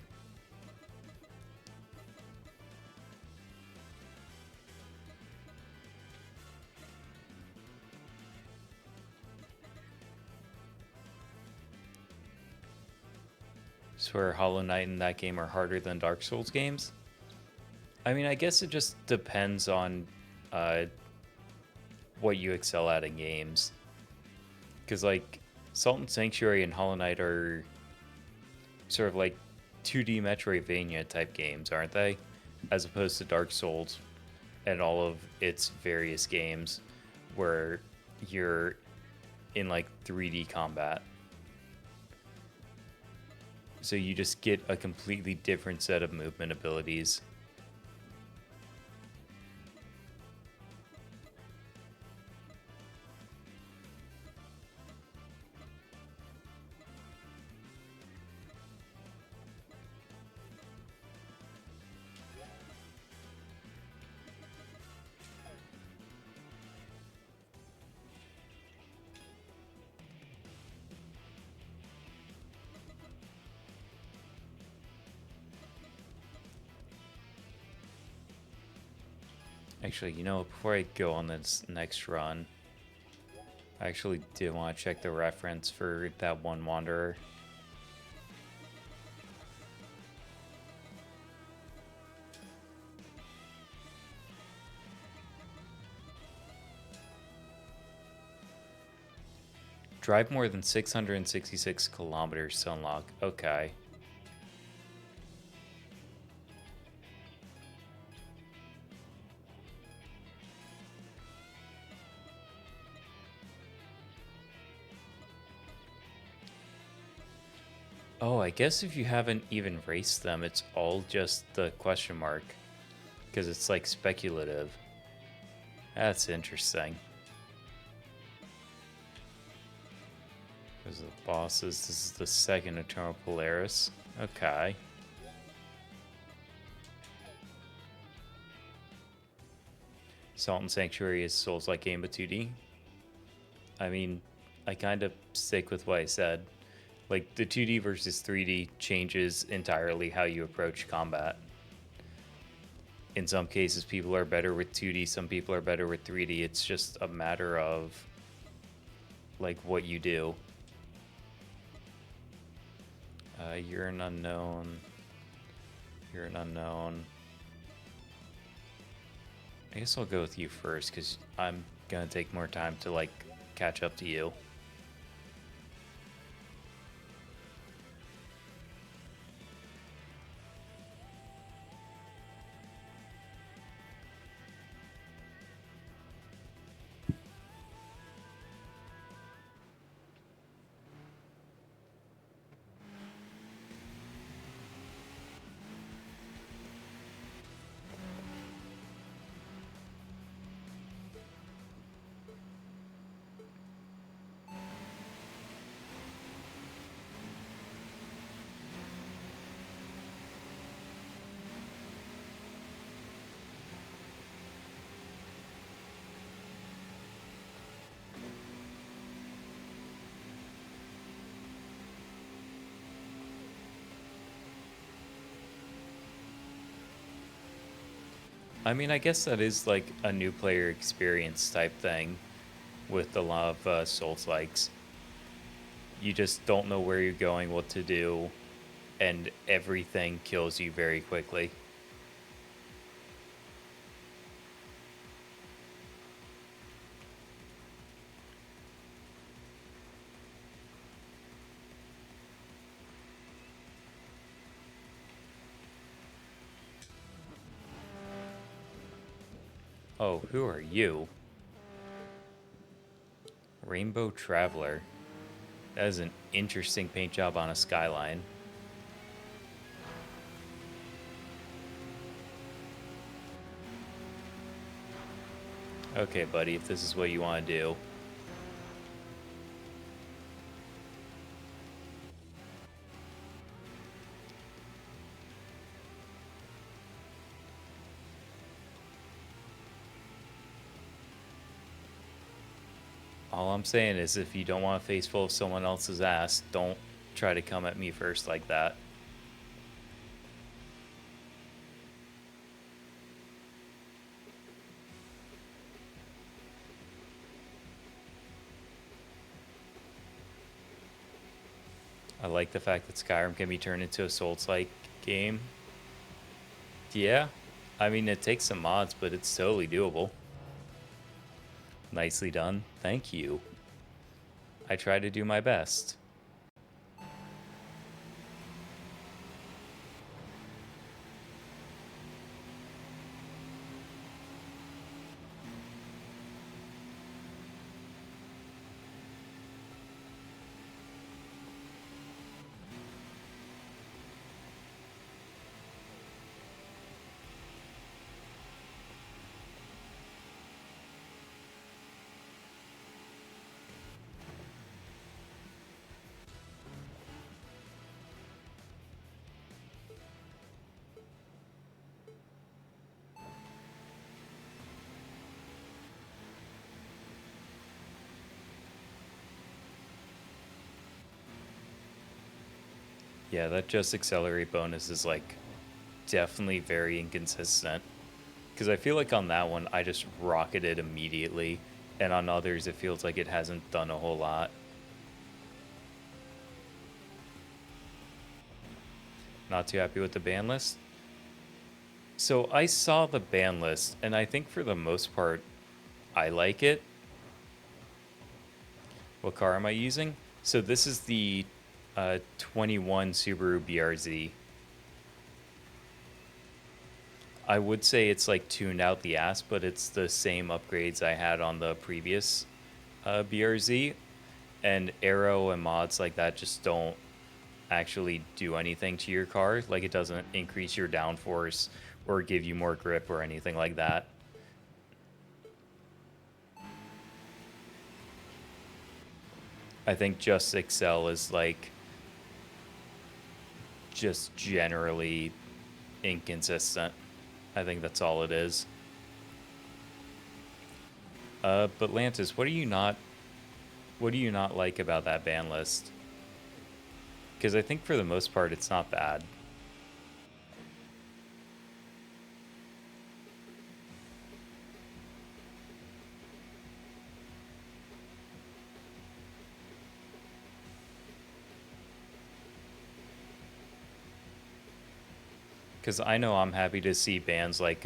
Swear Hollow Knight and that game are harder than Dark Souls games? I mean, I guess it just depends on what you excel at in games. Because, like, Salt and Sanctuary and Hollow Knight are sort of like 2D Metroidvania type games, aren't they? As opposed to Dark Souls and all of its various games where you're in like 3D combat. So you just get a completely different set of movement abilities. Actually, you know, before I go on this next run, I actually did want to check the reference for that one wanderer. Drive more than 666 kilometers to unlock. Okay. Oh, I guess if you haven't even raced them, it's all just the question mark. Because it's like speculative. That's interesting. Because the bosses, this is the second Eternal Polaris. Okay. Salt and Sanctuary is Souls-like game but 2D. I mean, I kind of stick with what I said. Like, the 2D versus 3D changes entirely how you approach combat. In some cases, people are better with 2D, some people are better with 3D. It's just a matter of, like, what you do. You're an unknown. You're an unknown. I guess I'll go with you first, because I'm gonna take more time to, like, catch up to you. I mean, I guess that is like a new player experience type thing with a lot of Souls-likes. You just don't know where you're going, what to do, and everything kills you very quickly. Oh, who are you? Rainbow Traveler. That is an interesting paint job on a skyline. Okay, buddy, if this is what you want to do. All I'm saying is if you don't want a face full of someone else's ass, don't try to come at me first like that. I like the fact that Skyrim can be turned into a Souls-like game. Yeah, I mean, it takes some mods, but it's totally doable. Nicely done. Thank you. I try to do my best. Yeah, that just accelerate bonus is like definitely very inconsistent. Because I feel like on that one, I just rocketed immediately. And on others, it feels like it hasn't done a whole lot. Not too happy with the ban list. So I saw the ban list, and I think for the most part, I like it. What car am I using? So this is the 21 Subaru BRZ. I would say it's like tuned out the ass, but it's the same upgrades I had on the previous BRZ. And aero and mods like that just don't actually do anything to your car. Like it doesn't increase your downforce or give you more grip or anything like that. I think just Excel is like just generally inconsistent. I think that's all it is. But Lantis, what do you not like about that ban list? Because I think for the most part it's not bad. Because I know I'm happy to see bands like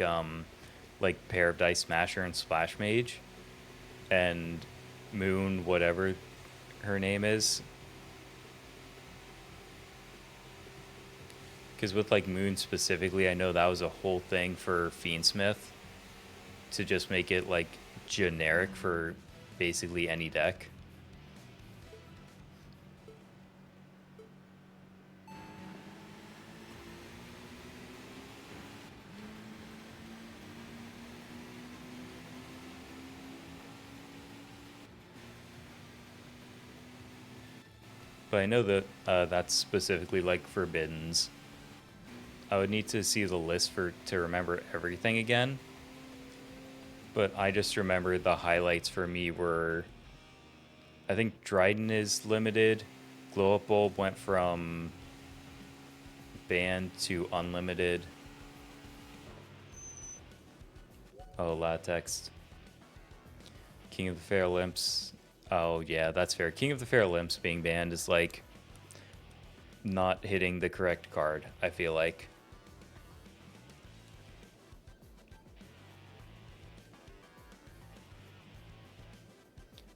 Pair of Dice Smasher and Splash Mage and Moon, whatever her name is. Because with like Moon specifically, I know that was a whole thing for Fiendsmith to just make it like generic for basically any deck. But I know that that's specifically like Forbiddens. I would need to see the list to remember everything again. But I just remember the highlights for me were, I think Dryden is limited. Glow Up Bulb went from banned to unlimited. Oh, Latex. King of the Fair Limps. Oh, yeah, that's fair. King of the Fair Limps being banned is like not hitting the correct card, I feel like.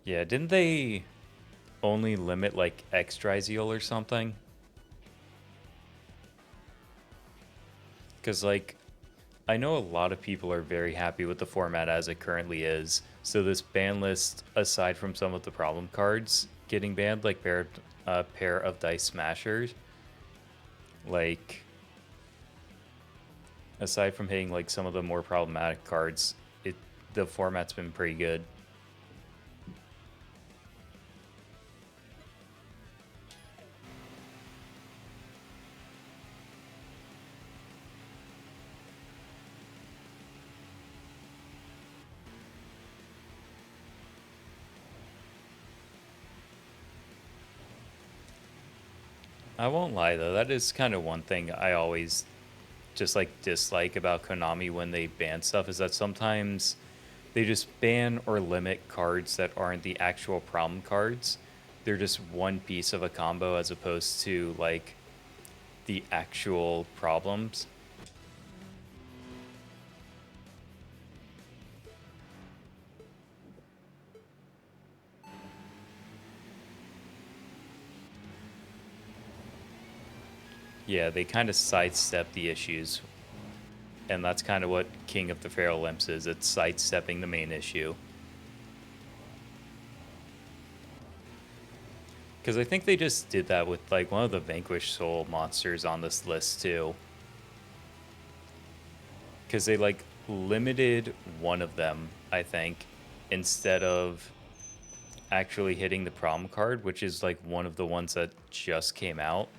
Yeah, didn't they only limit like Xtrizeal or something? Because like I know a lot of people are very happy with the format as it currently is. So this ban list, aside from some of the problem cards getting banned, like pair of Dice Smashers, like aside from hitting like some of the more problematic cards, the format's been pretty good. I won't lie though, that is kind of one thing I always just like dislike about Konami when they ban stuff is that sometimes they just ban or limit cards that aren't the actual problem cards. They're just one piece of a combo as opposed to like the actual problems. Yeah, they kind of sidestep the issues. And that's kind of what King of the Feral Limps is. It's sidestepping the main issue. Because I think they just did that with like one of the Vanquish Soul monsters on this list too. Because they like limited one of them, I think, instead of actually hitting the problem card, which is like one of the ones that just came out.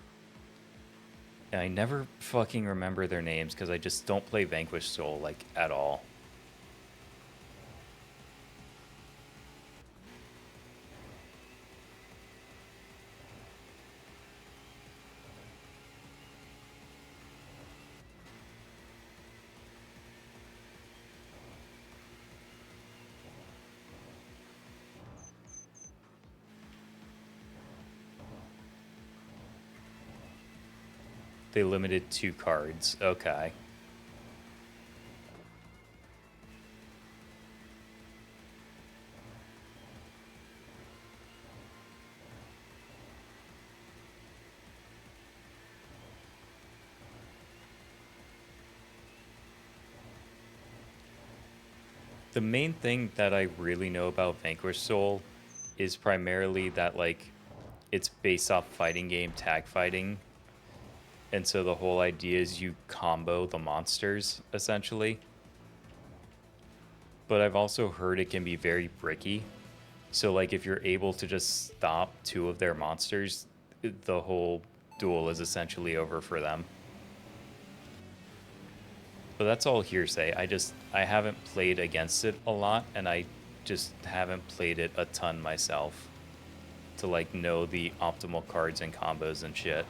And I never fucking remember their names because I just don't play Vanquish Soul like at all. They limited 2 cards. Okay. The main thing that I really know about Vanquish Soul is primarily that, like, it's based off fighting game tag fighting. And so the whole idea is you combo the monsters, essentially. But I've also heard it can be very bricky. So, like, if you're able to just stop 2 of their monsters, the whole duel is essentially over for them. But that's all hearsay. I haven't played against it a lot, and I just haven't played it a ton myself to, like, know the optimal cards and combos and shit.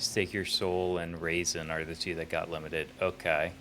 Stake Your Soul and Raisin are the 2 that got limited. Okay.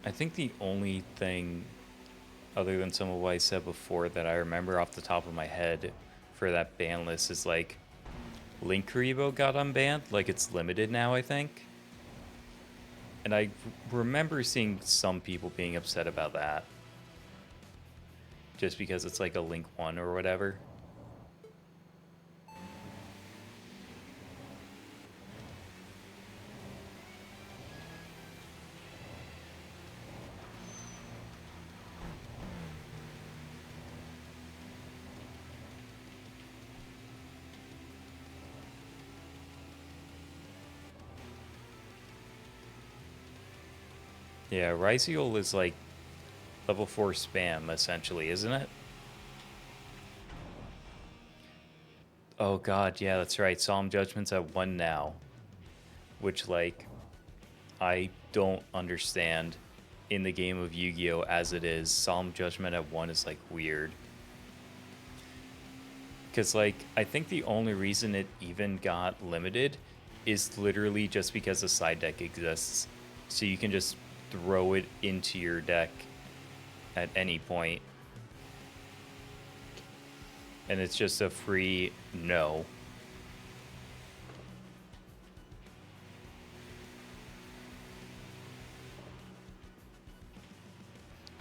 I think the only thing, other than some of what I said before, that I remember off the top of my head for that ban list is, like, Link Karibo got unbanned. Like, it's limited now, I think. And I remember seeing some people being upset about that. Just because it's like a Link 1 or whatever. Yeah, Ryziel is like level 4 spam, essentially, isn't it? Oh god, yeah, that's right. Solemn Judgment's at 1 now. Which, like, I don't understand in the game of Yu-Gi-Oh! As it is. Solemn Judgment at 1 is, like, weird. Because, like, I think the only reason it even got limited is literally just because the side deck exists. So you can just throw it into your deck at any point. And it's just a free no.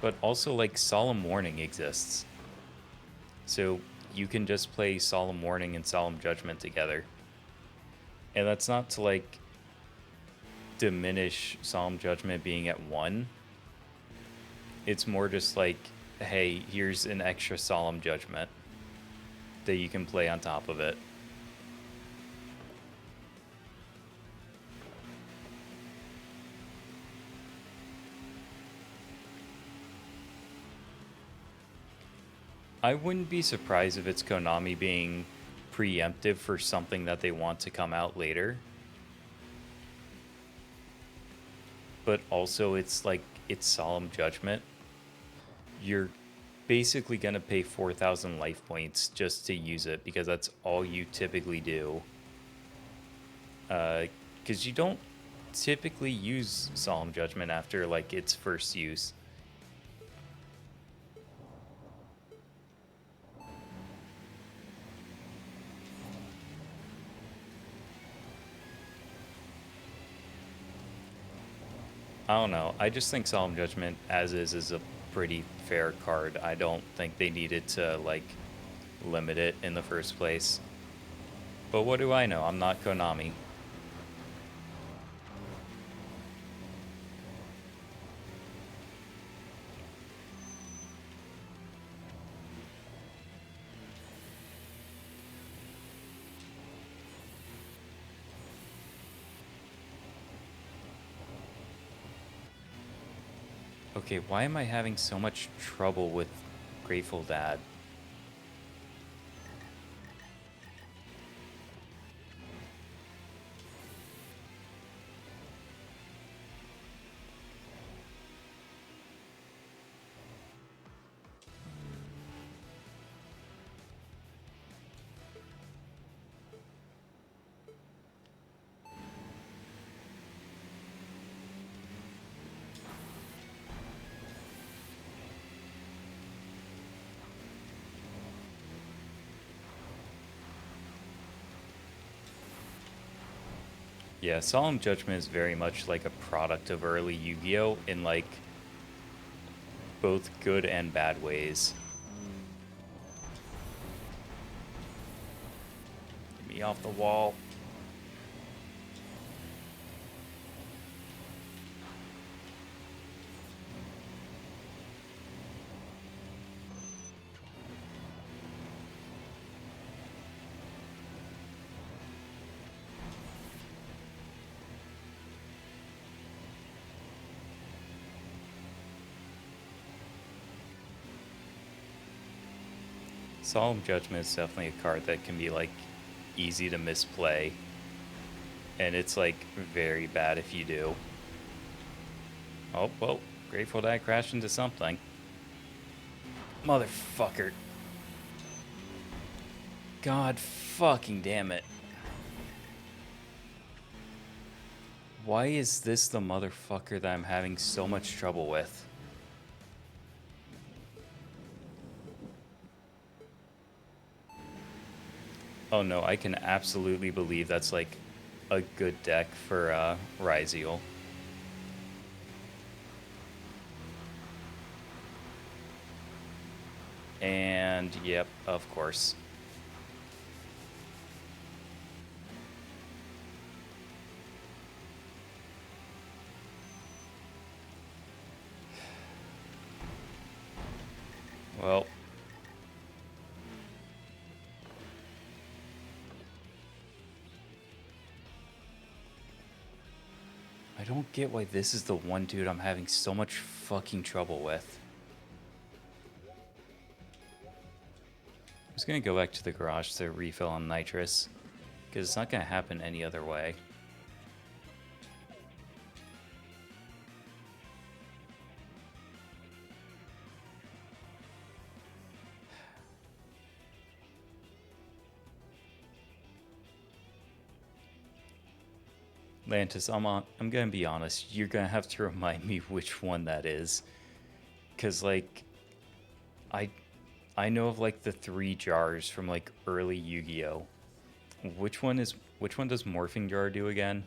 But also, like, Solemn Warning exists. So you can just play Solemn Warning and Solemn Judgment together. And that's not to, like, diminish Solemn Judgment being at 1. It's more just like, hey, here's an extra Solemn Judgment that you can play on top of it. I wouldn't be surprised if it's Konami being preemptive for something that they want to come out later. But also, it's like, it's Solemn Judgment. You're basically going to pay 4,000 life points just to use it because that's all you typically do. Because you don't typically use Solemn Judgment after, like, its first use. I don't know. I just think Solemn Judgment, as is a pretty fair card. I don't think they needed to, like, limit it in the first place. But what do I know? I'm not Konami. Okay, why am I having so much trouble with Grateful Dad? Yeah, Solemn Judgment is very much like a product of early Yu-Gi-Oh! In, like, both good and bad ways. Get me off the wall. Solemn Judgment is definitely a card that can be, like, easy to misplay. And it's, like, very bad if you do. Oh, well, Grateful Dad crashed into something. Motherfucker. God fucking damn it. Why is this the motherfucker that I'm having so much trouble with? Oh no, I can absolutely believe that's, like, a good deck for Ryziel. And, yep, of course. Well. I don't get why this is the one dude I'm having so much fucking trouble with. I'm just gonna go back to the garage to refill on nitrous, because it's not gonna happen any other way. Lantis, I'm gonna be honest, you're gonna have to remind me which one that is. Cause, like, I know of, like, the 3 jars from, like, early Yu-Gi-Oh! Which one does Morphing Jar do again?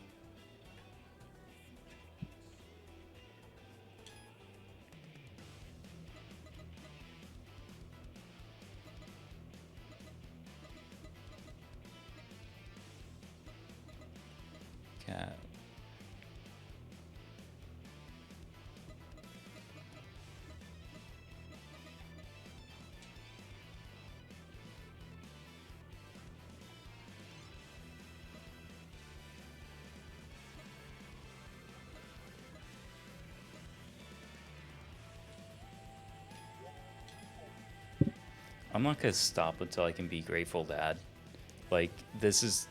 Cat. I'm not gonna stop until I can be Grateful Dad. Like, this is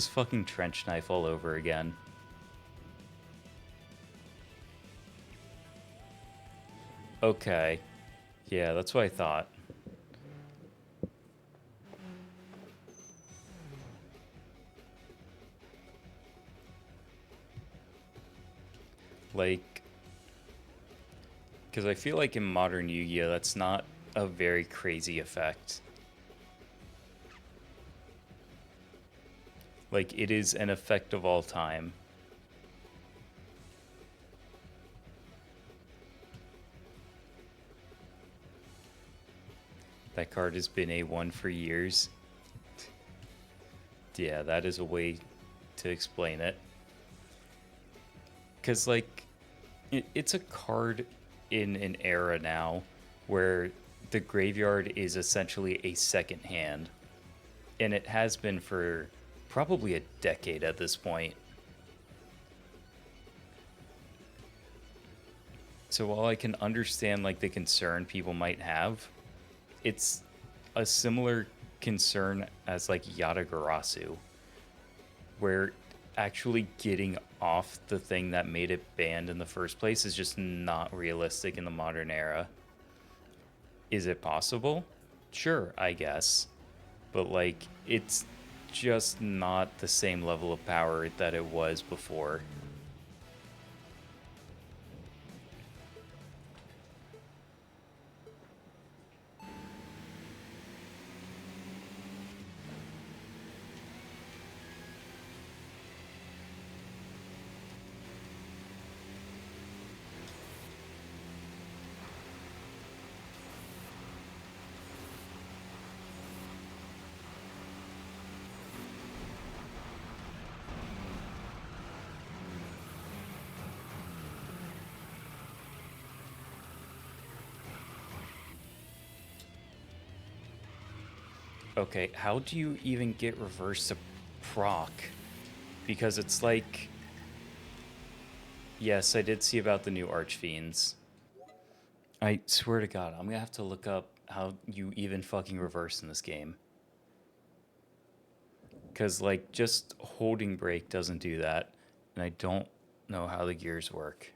fucking Trench Knife all over again. Okay. Yeah, that's what I thought. Like, because I feel like in modern Yu-Gi-Oh, that's not a very crazy effect. Like, it is an effect of all time. That card has been A1 for years. Yeah, that is a way to explain it. Because, like, it's a card in an era now where the graveyard is essentially a second hand. And it has been for probably a decade at this point. So while I can understand, like, the concern people might have, it's a similar concern as, like, Yatagarasu, where actually getting off the thing that made it banned in the first place is just not realistic in the modern era. Is it possible? Sure, I guess. But, like, it's just not the same level of power that it was before. Okay, how do you even get reverse to proc? Because it's like... Yes, I did see about the new Archfiends. I swear to God, I'm gonna have to look up how you even fucking reverse in this game. Because, like, just holding break doesn't do that. And I don't know how the gears work.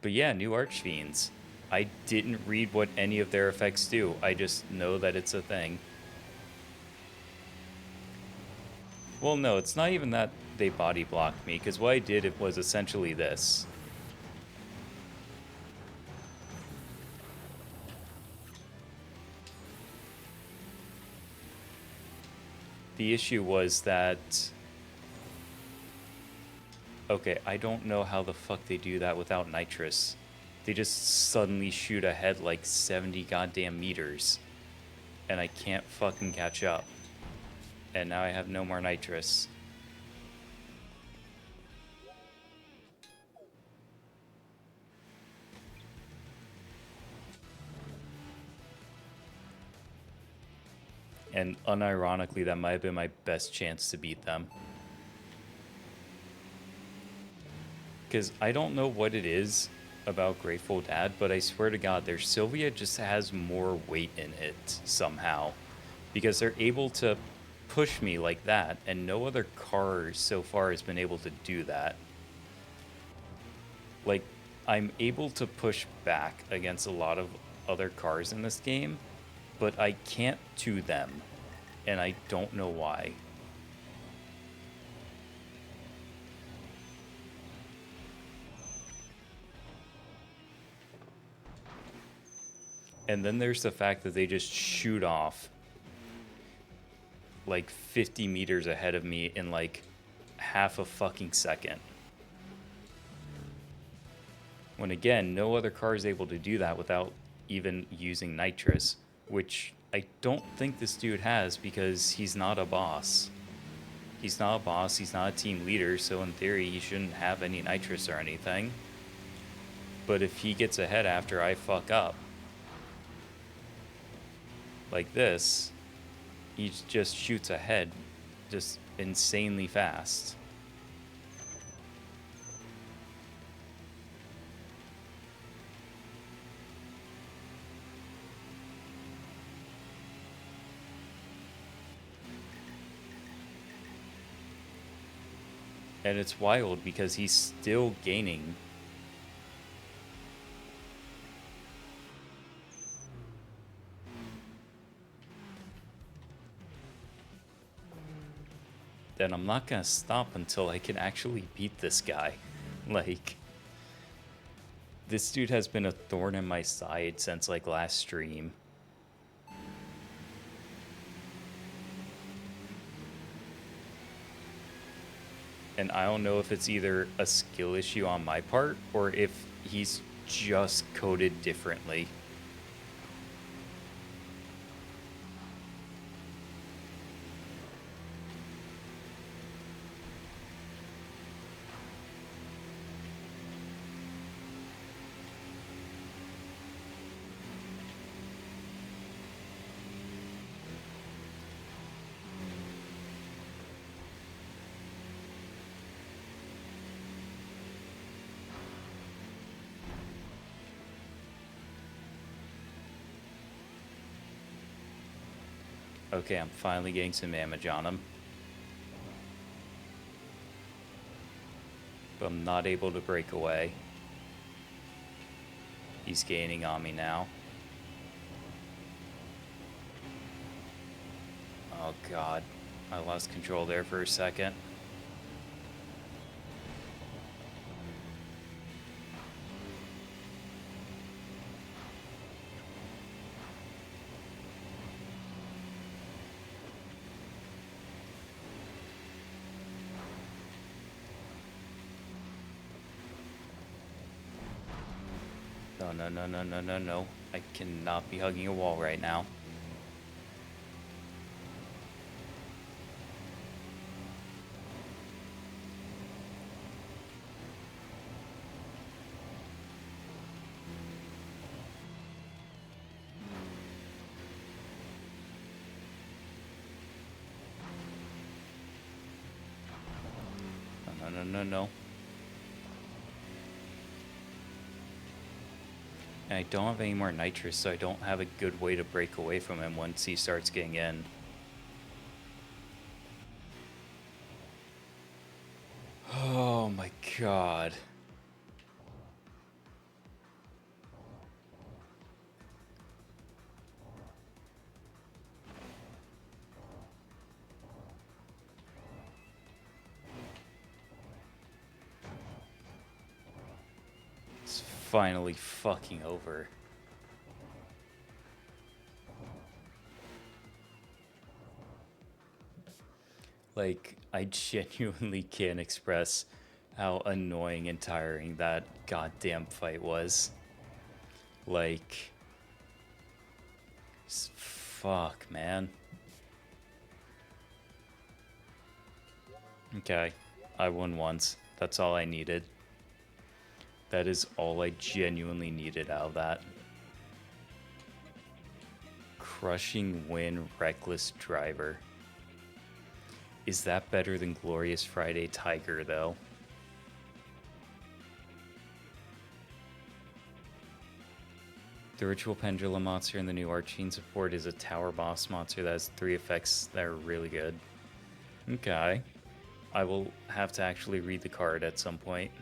But yeah, new Archfiends. I didn't read what any of their effects do. I just know that it's a thing. Well, no, it's not even that they body blocked me, because what I did it was essentially this. The issue was that... Okay, I don't know how the fuck they do that without nitrous. They just suddenly shoot ahead like 70 goddamn meters. And I can't fucking catch up. And now I have no more nitrous. And unironically, that might have been my best chance to beat them. Because I don't know what it is about Grateful Dad, but I swear to God, their Sylvia just has more weight in it somehow. Because they're able to push me like that, and no other car so far has been able to do that. Like, I'm able to push back against a lot of other cars in this game, but I can't to them, and I don't know why. And then there's the fact that they just shoot off like 50 meters ahead of me in like half a fucking second. When again, no other car is able to do that without even using nitrous, which I don't think this dude has because he's not a boss. He's not a boss, he's not a team leader, so in theory he shouldn't have any nitrous or anything. But if he gets ahead after I fuck up, like this, he just shoots ahead just insanely fast. And it's wild because he's still gaining. Then I'm not gonna stop until I can actually beat this guy. Like, this dude has been a thorn in my side since like last stream. And I don't know if it's either a skill issue on my part or if he's just coded differently. Okay, I'm finally getting some damage on him. But I'm not able to break away. He's gaining on me now. Oh god, I lost control there for a second. No, no, no, no, no, no, no. I cannot be hugging a wall right now. No, no, no, no, no. And I don't have any more nitrous, so I don't have a good way to break away from him once he starts getting in. Oh my god. It's finally fucking over. Like, I genuinely can't express how annoying and tiring that goddamn fight was. Like, fuck, man. Okay, I won once. That's all I needed. That is all I genuinely needed out of that. Crushing win, reckless driver. Is that better than Glorious Friday Tiger, though? The Ritual Pendulum monster in the new Archene support is a tower boss monster that has 3 effects that are really good. Okay. I will have to actually read the card at some point.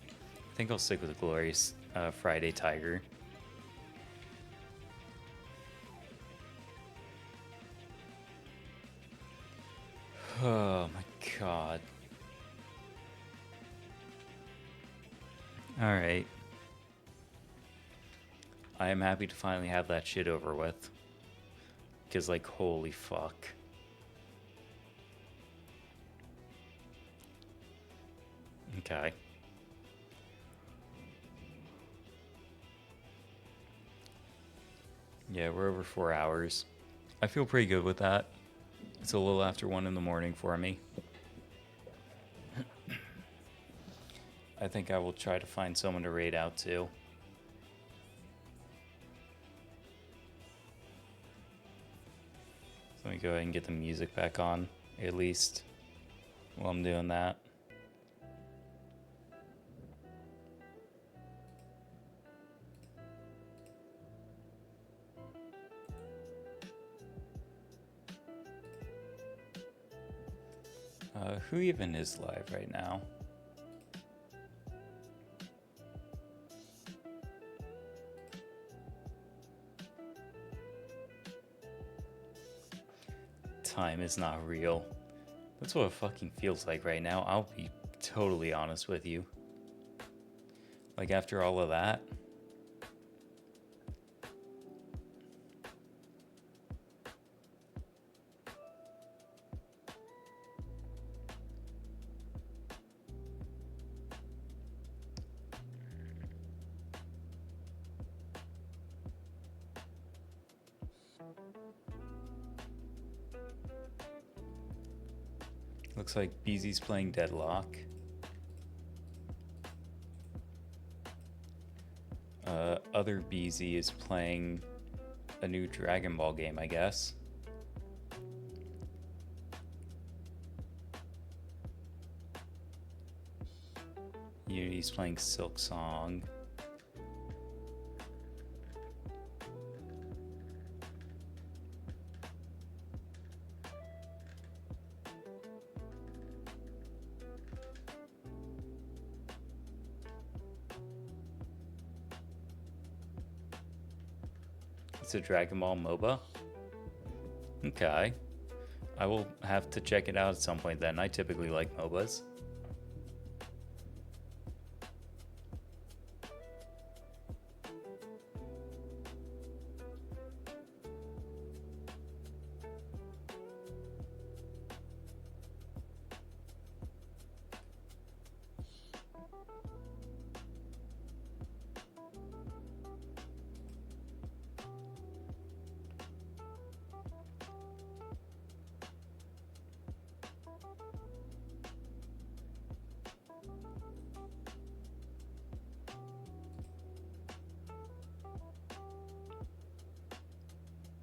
I think I'll stick with the Glorious Friday Tiger. Oh my god. Alright. I am happy to finally have that shit over with. Because, like, holy fuck. Okay. Yeah, we're over 4 hours. I feel pretty good with that. It's a little after 1 in the morning for me. I think I will try to find someone to raid out to. So let me go ahead and get the music back on, at least, while I'm doing that. Who even is live right now? Time is not real. That's what it fucking feels like right now. I'll be totally honest with you. Like, after all of that. Looks like BZ's playing Deadlock. Other BZ is playing a new Dragon Ball game, I guess. Unity's playing Silk Song. It's a Dragon Ball MOBA? Okay. I will have to check it out at some point then. I typically like MOBAs.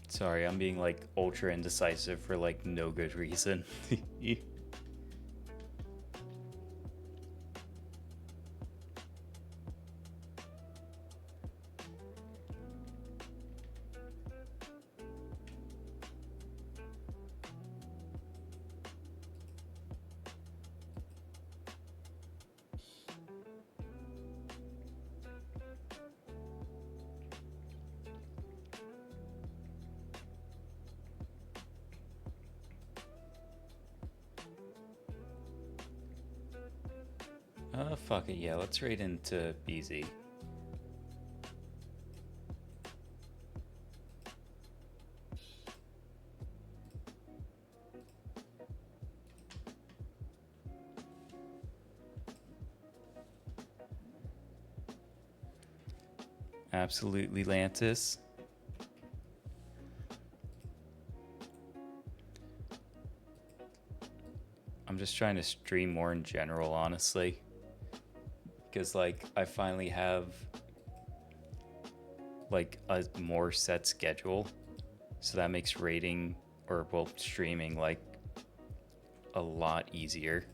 Sorry, I'm being like ultra indecisive for like no good reason. Fuck it, yeah, let's raid into BZ. Absolutely, Lantis. I'm just trying to stream more in general, honestly. Because, like, I finally have, like, a more set schedule. So that makes raiding, or, well, streaming, like, a lot easier.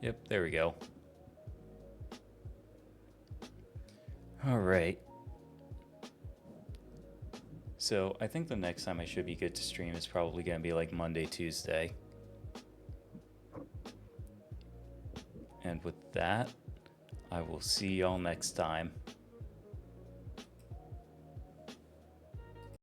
Yep, there we go. All right. So I think the next time I should be good to stream is probably going to be like Monday, Tuesday. And with that, I will see y'all next time.